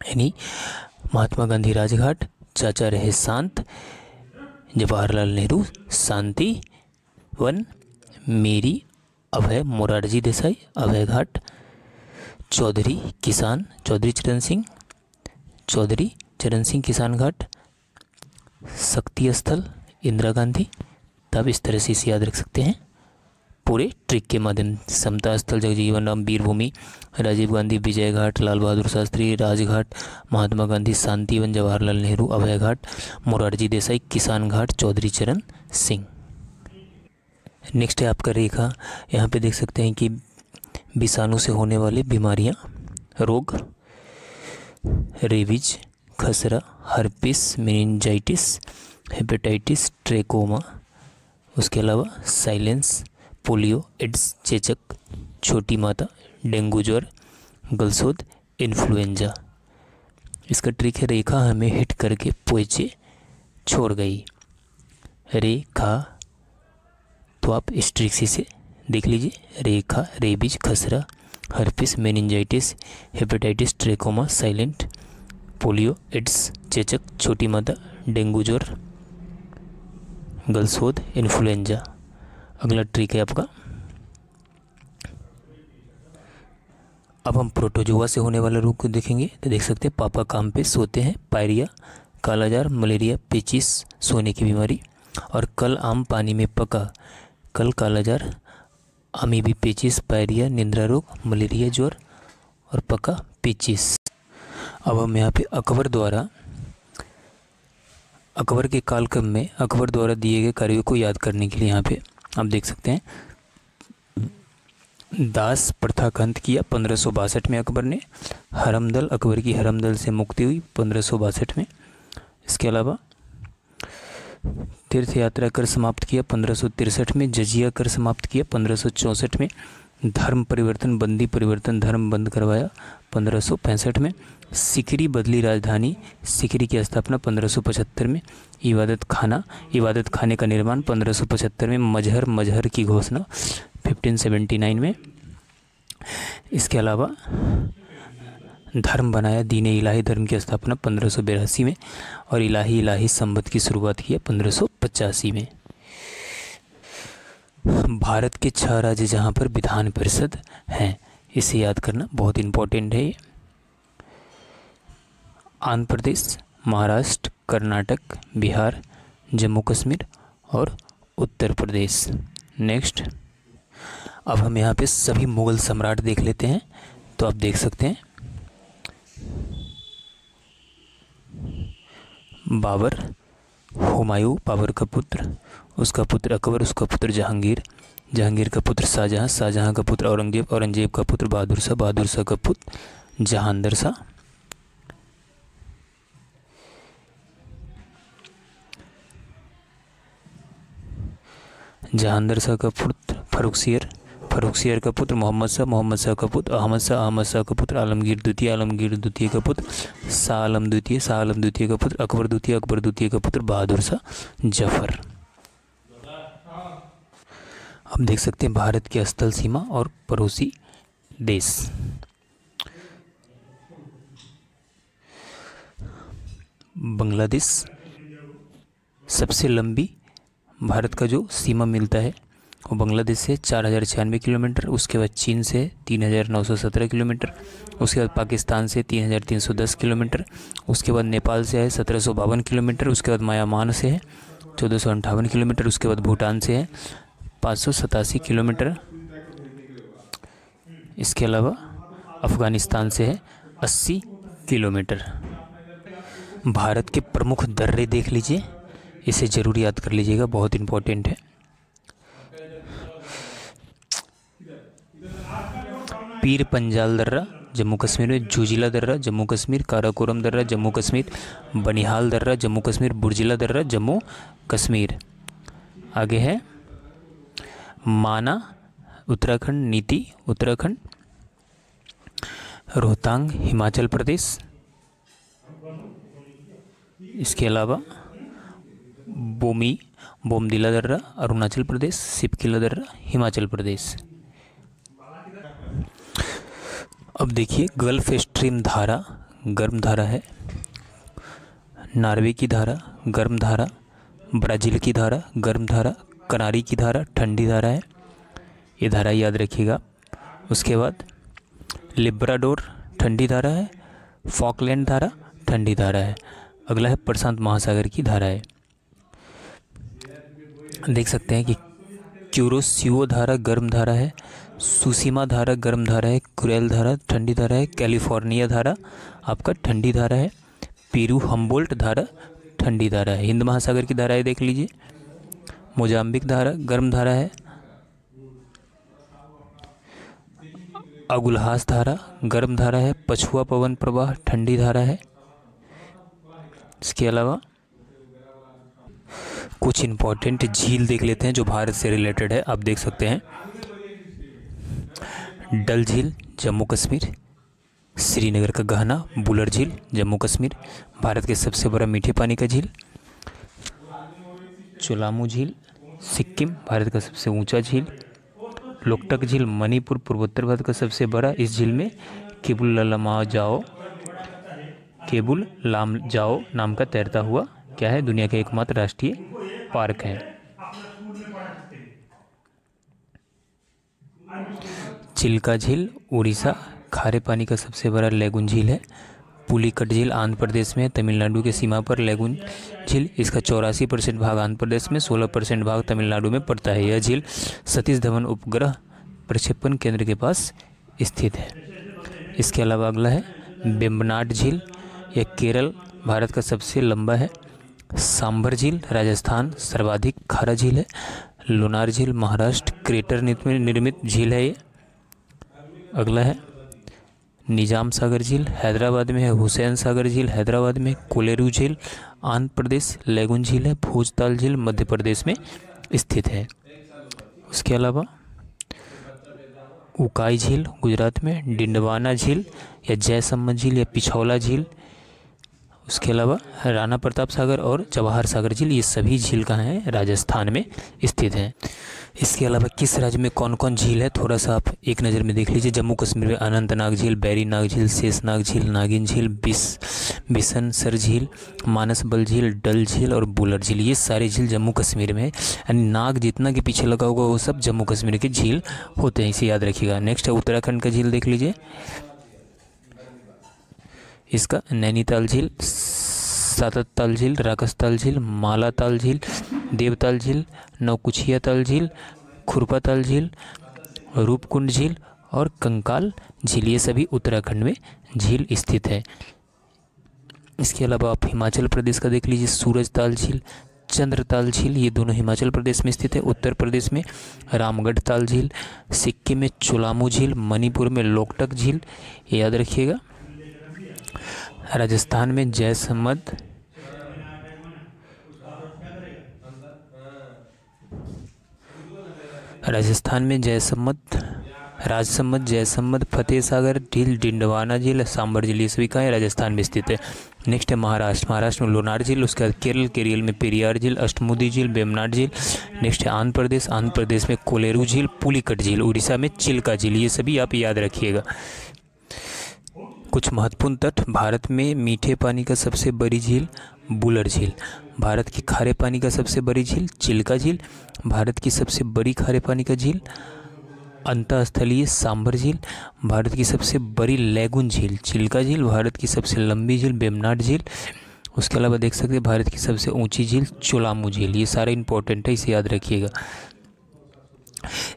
यानी महात्मा गांधी राजघाट, चाचा रहे शांत जवाहरलाल नेहरू शांति वन, मेरी अभय मोरारजी देसाई अभय घाट, चौधरी किसान चौधरी चरण सिंह किसान घाट, शक्ति स्थल इंदिरा गांधी। तब इस तरह से इसे याद रख सकते हैं पूरे ट्रिक के माध्यम से। समता स्थल जगजीवन राम वीरभूमि राजीव गांधी विजय घाट, लाल बहादुर शास्त्री राजघाट, महात्मा गांधी शांतिवन जवाहरलाल नेहरू अभय घाट, मोरारजी देसाई किसान घाट, चौधरी चरण सिंह। नेक्स्ट है आपका रेखा। यहाँ पे देख सकते हैं कि विषाणु से होने वाले बीमारियाँ रोग, रेबीज खसरा, हर्पिस मेनिंजाइटिस, हेपेटाइटिस, ट्रेकोमा, उसके अलावा साइलेंस, पोलियो, एड्स, चेचक, छोटी माता, डेंगू ज्वर, गलसोद, इन्फ्लुएंजा। इसका ट्रिक है रेखा हमें हिट करके पोचे छोड़ गई। रेखा, तो आप इस ट्रिक से देख लीजिए, रेखा रेबीज खसरा, herpes meningitis, hepatitis, trachoma, silent, polio, AIDS, चेचक, छोटी माता, डेंगू ज्वर, गलसोद, इन्फ्लुएंजा। अगला ट्रिक है आपका, अब हम प्रोटोजोआ से होने वाले रोग को देखेंगे। तो देख सकते हैं पापा काम पे सोते हैं, पायरिया, कालाजार, मलेरिया, पेचिस सोने की बीमारी, और कल आम पानी में पका, कल कालाजार, अमीबी पेचिस, पायरिया, निंद्रा रोग, मलेरिया ज्वर और पका पेचिस। अब हम यहाँ पे अकबर के कालक्रम में अकबर द्वारा दिए गए कार्यों को याद करने के लिए यहाँ पे आप देख सकते हैं, दास प्रथा का अंत किया 1562 में अकबर ने, हरमदल अकबर की हरमदल से मुक्ति हुई 1562 में। इसके अलावा तीर्थ यात्रा कर समाप्त किया 1563 में, जजिया कर समाप्त किया 1564 में, धर्म परिवर्तन बंदी परिवर्तन धर्म बंद करवाया 1565 में, सिकरी बदली राजधानी, सिकरी की स्थापना 1575 में, इबादत खाने का निर्माण 1575 में, मजहर की घोषणा 1579 में। इसके अलावा धर्म बनाया दीन इलाही धर्म की स्थापना 1582 में, और इलाही संवत की शुरुआत किया 1585 में। भारत के 6 राज्य जहाँ पर विधान परिषद हैं, इसे याद करना बहुत इम्पोर्टेंट है। आंध्र प्रदेश, महाराष्ट्र, कर्नाटक, बिहार, जम्मू कश्मीर और उत्तर प्रदेश। नेक्स्ट, अब हम यहाँ पे सभी मुग़ल सम्राट देख लेते हैं। तो आप देख सकते हैं बाबर, हुमायूं बाबर का पुत्र, उसका पुत्र अकबर, उसका पुत्र जहांगीर का पुत्र शाहजहां का पुत्र औरंगजेब का पुत्र बहादुर शाह का पुत्र जहांदर शाह। जहांदर शाह का पुत्र फर्रुखसियर, फर्रुखसियर का पुत्र मोहम्मद शाह, मोहम्मद शाह का पुत्र अहमद शाह, अहमद शाह का पुत्र आलमगीर द्वितीय, आलमगीर द्वितीय का पुत्र शाह आलम द्वितीय, शाह आलम द्वितीय का पुत्र अकबर द्वितीय, अकबर द्वितीय का पुत्र बहादुर शाह जफर। अब देख सकते हैं भारत की स्थल सीमा और पड़ोसी देश। बांग्लादेश सबसे लंबी भारत का जो सीमा मिलता है वो बांग्लादेश से 4096 किलोमीटर, उसके बाद चीन से 3917 किलोमीटर, उसके बाद पाकिस्तान से 3310 किलोमीटर, उसके बाद नेपाल से है 1752 किलोमीटर, उसके बाद म्यांमार से है 1458 किलोमीटर, उसके बाद भूटान से है 587 किलोमीटर, इसके अलावा अफ़गानिस्तान से है 80 किलोमीटर। भारत के प्रमुख दर्रे देख लीजिए, इसे ज़रूर याद कर लीजिएगा, बहुत इम्पोर्टेंट है। पीर पंजाल दर्रा जम्मू कश्मीर में, जोजिला दर्रा जम्मू कश्मीर, काराकोरम दर्रा जम्मू कश्मीर, बनिहाल दर्रा जम्मू कश्मीर, बुर्जिला दर्रा जम्मू कश्मीर। आगे है माना उत्तराखंड, नीति उत्तराखंड, रोहतांग हिमाचल प्रदेश, इसके अलावा बोमदिला दर्रा अरुणाचल प्रदेश, सिपकिला दर्रा हिमाचल प्रदेश। अब देखिए गल्फ स्ट्रीम धारा गर्म धारा है, नॉर्वे की धारा गर्म धारा, ब्राज़ील की धारा गर्म धारा, कनारी की धारा ठंडी धारा है, ये धारा याद रखिएगा। उसके बाद लिब्राडोर ठंडी धारा है, फॉकलैंड धारा ठंडी धारा है। अगला है प्रशांत महासागर की धारा है। देख सकते हैं कि क्यूरोसियो धारा गर्म धारा है, सुसीमा धारा गर्म धारा है, कुरेल धारा ठंडी धारा है, कैलिफोर्निया धारा आपका ठंडी धारा है, पेरू हम्बोल्ट धारा ठंडी धारा है। हिंद महासागर की धाराएं देख लीजिए, मोजाम्बिक धारा गर्म धारा है, अगुलहास धारा गर्म धारा है, पछुआ पवन प्रवाह ठंडी धारा है। इसके अलावा कुछ इम्पोर्टेंट झील देख लेते हैं जो भारत से रिलेटेड है। आप देख सकते हैं डल झील जम्मू कश्मीर, श्रीनगर का गहना बुलर झील जम्मू कश्मीर, भारत के सबसे बड़ा मीठे पानी का झील चोलामू झील सिक्किम, भारत का सबसे ऊंचा झील लोकटक झील मणिपुर, पूर्वोत्तर भारत का सबसे बड़ा। इस झील में केबुल लामजाओ नाम का तैरता हुआ क्या है, दुनिया का एकमात्र राष्ट्रीय पार्क है। चिल्का झील उड़ीसा, खारे पानी का सबसे बड़ा लैगून झील है। पुलिकट झील आंध्र प्रदेश में है, तमिलनाडु के सीमा पर लैगून झील, इसका 84% भाग आंध्र प्रदेश में, 16% भाग तमिलनाडु में पड़ता है। यह झील सतीश धवन उपग्रह प्रक्षेपण केंद्र के पास स्थित है। इसके अलावा अगला है वेम्बनाड झील, यह केरल भारत का सबसे लंबा है। सांभर झील राजस्थान सर्वाधिक खारा झील है। लोनार झील महाराष्ट्र क्रेटर निर्मित झील है ये। अगला है निजाम सागर झील हैदराबाद में है, हुसैन सागर झील हैदराबाद में, कोलेरू झील आंध्र प्रदेश, लैगून झील है, भोजताल झील मध्य प्रदेश में स्थित है। उसके अलावा उकाई झील गुजरात में, डिंडवाना झील या जयसम्मत झील या पिछौला झील, उसके अलावा राणा प्रताप सागर और जवाहर सागर झील, ये सभी झील कहाँ हैं, राजस्थान में स्थित हैं। इसके अलावा किस राज्य में कौन कौन झील है थोड़ा सा आप एक नज़र में देख लीजिए। जम्मू कश्मीर में अनंतनाग झील, बैरीनाग झील, शेषनाग झील, नागिन झील, बिसनसर झील, मानसबल झील, डल झील और बुलर झील, ये सारे झील जम्मू कश्मीर में है। यानी नाग जितना के पीछे लगा होगा वो सब जम्मू कश्मीर के झील होते हैं, इसे याद रखिएगा। नेक्स्ट है उत्तराखंड का झील देख लीजिए, इसका नैनीताल झील, सातताल झील, राकसताल झील, मालाताल झील, देवताल झील, नौकुचिया ताल झील, खुरपाताल झील, रूपकुंड झील और कंकाल झील, ये सभी उत्तराखंड में झील स्थित है। इसके अलावा आप हिमाचल प्रदेश का देख लीजिए, सूरजताल झील, चंद्रताल झील, ये दोनों हिमाचल प्रदेश में स्थित है। उत्तर प्रदेश में रामगढ़ ताल झील, सिक्किम में चोलामू झील, मणिपुर में लोकटक झील, ये याद रखिएगा। राजस्थान में जैसमंद, राजस्थान में जयसम्मत, राजसम्मत, जयसम्मत, फतेह सागर झील, डिंडवाना झील, सांबर झील, ये सभी कहाँ है? राजस्थान में स्थित है। नेक्स्ट है महाराष्ट्र, महाराष्ट्र में लोनार झील। उसके बाद केरल, केरल में पेरियार झील, अष्टमुदी झील, वेम्बनाड झील। नेक्स्ट है आंध्र प्रदेश, आंध्र प्रदेश में कोलेरू झील, पुलिकट झील। उड़ीसा में चिल्का झील। ये सभी आप याद रखिएगा। कुछ महत्वपूर्ण तट, भारत में मीठे पानी का सबसे बड़ी झील बुलर झील, भारत की खारे पानी का सबसे बड़ी झील चिल्का झील, भारत की सबसे बड़ी खारे पानी का झील अंतःस्थलीय सांबर झील, भारत की सबसे बड़ी लैगून झील चिल्का झील, भारत की सबसे लंबी झील वेम्बनाड झील। उसके अलावा देख सकते हैं भारत की सबसे ऊंची झील चोलामू झील। ये सारे इंपॉर्टेंट है, इसे याद रखिएगा।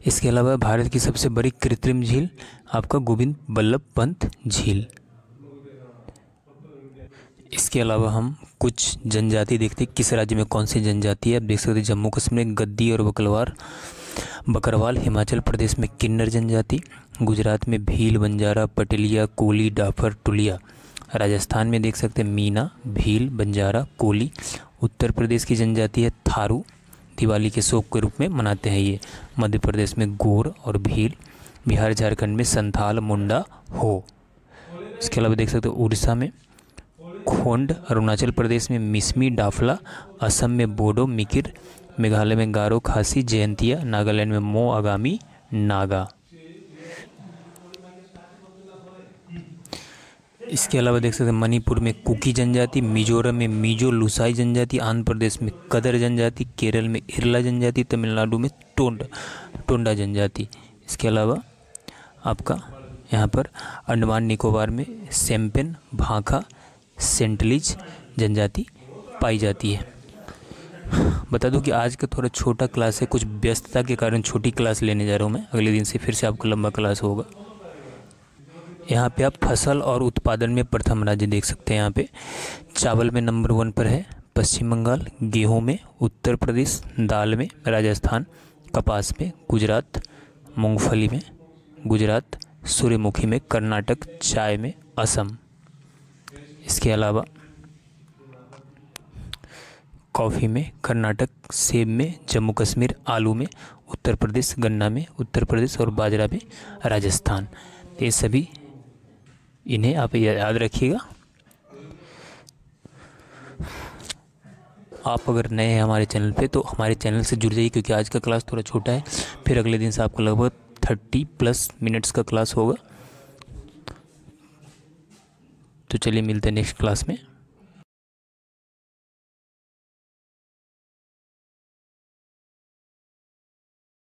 इसके अलावा भारत की सबसे बड़ी कृत्रिम झील आपका गोविंद बल्लभ पंत झील। इसके अलावा हम कुछ जनजाति देखते हैं, किस राज्य में कौन सी जनजाति है। आप देख सकते हैं जम्मू कश्मीर में गद्दी और बकरवाल, हिमाचल प्रदेश में किन्नर जनजाति, गुजरात में भील, बंजारा, पटेलिया, कोली, डाफर, टुलिया। राजस्थान में देख सकते हैं मीना, भील, बंजारा, कोली। उत्तर प्रदेश की जनजाति है थारू, दिवाली के शोक के रूप में मनाते हैं ये। मध्य प्रदेश में गोर और भील, बिहार झारखंड में संथाल, मुंडा, हो। इसके अलावा देख सकते हो उड़ीसा में खोंड, अरुणाचल प्रदेश में मिसमी, डाफला, असम में बोडो, मिकिर, मेघालय में गारो, खासी, जयंतिया, नागालैंड में मो, आगामी, नागा। इसके अलावा देख सकते हैं मणिपुर में कुकी जनजाति, मिजोरम में मिजो लुसाई जनजाति, आंध्र प्रदेश में कदर जनजाति, केरल में इरला जनजाति, तमिलनाडु में टोंडा जनजाति। इसके अलावा आपका यहाँ पर अंडमान निकोबार में सेम्पेन, भाखा, सेंटलीज जनजाति पाई जाती है। बता दूं कि आज का थोड़ा छोटा क्लास है, कुछ व्यस्तता के कारण छोटी क्लास लेने जा रहा हूँ मैं। अगले दिन से फिर से आपका लंबा क्लास होगा। यहाँ पे आप फसल और उत्पादन में प्रथम राज्य देख सकते हैं। यहाँ पे चावल में नंबर 1 पर है पश्चिम बंगाल, गेहूं में उत्तर प्रदेश, दाल में राजस्थान, कपास में गुजरात, मूंगफली में गुजरात, सूर्यमुखी में कर्नाटक, चाय में असम। इसके अलावा कॉफ़ी में कर्नाटक, सेब में जम्मू कश्मीर, आलू में उत्तर प्रदेश, गन्ना में उत्तर प्रदेश और बाजरा में राजस्थान। तो ये सभी इन्हें आप याद रखिएगा। आप अगर नए हैं हमारे चैनल पे तो हमारे चैनल से जुड़ जाइए, क्योंकि आज का क्लास थोड़ा छोटा है। फिर अगले दिन से आपको लगभग 30+ मिनट्स का क्लास होगा। तो चलिए मिलते हैं नेक्स्ट क्लास में।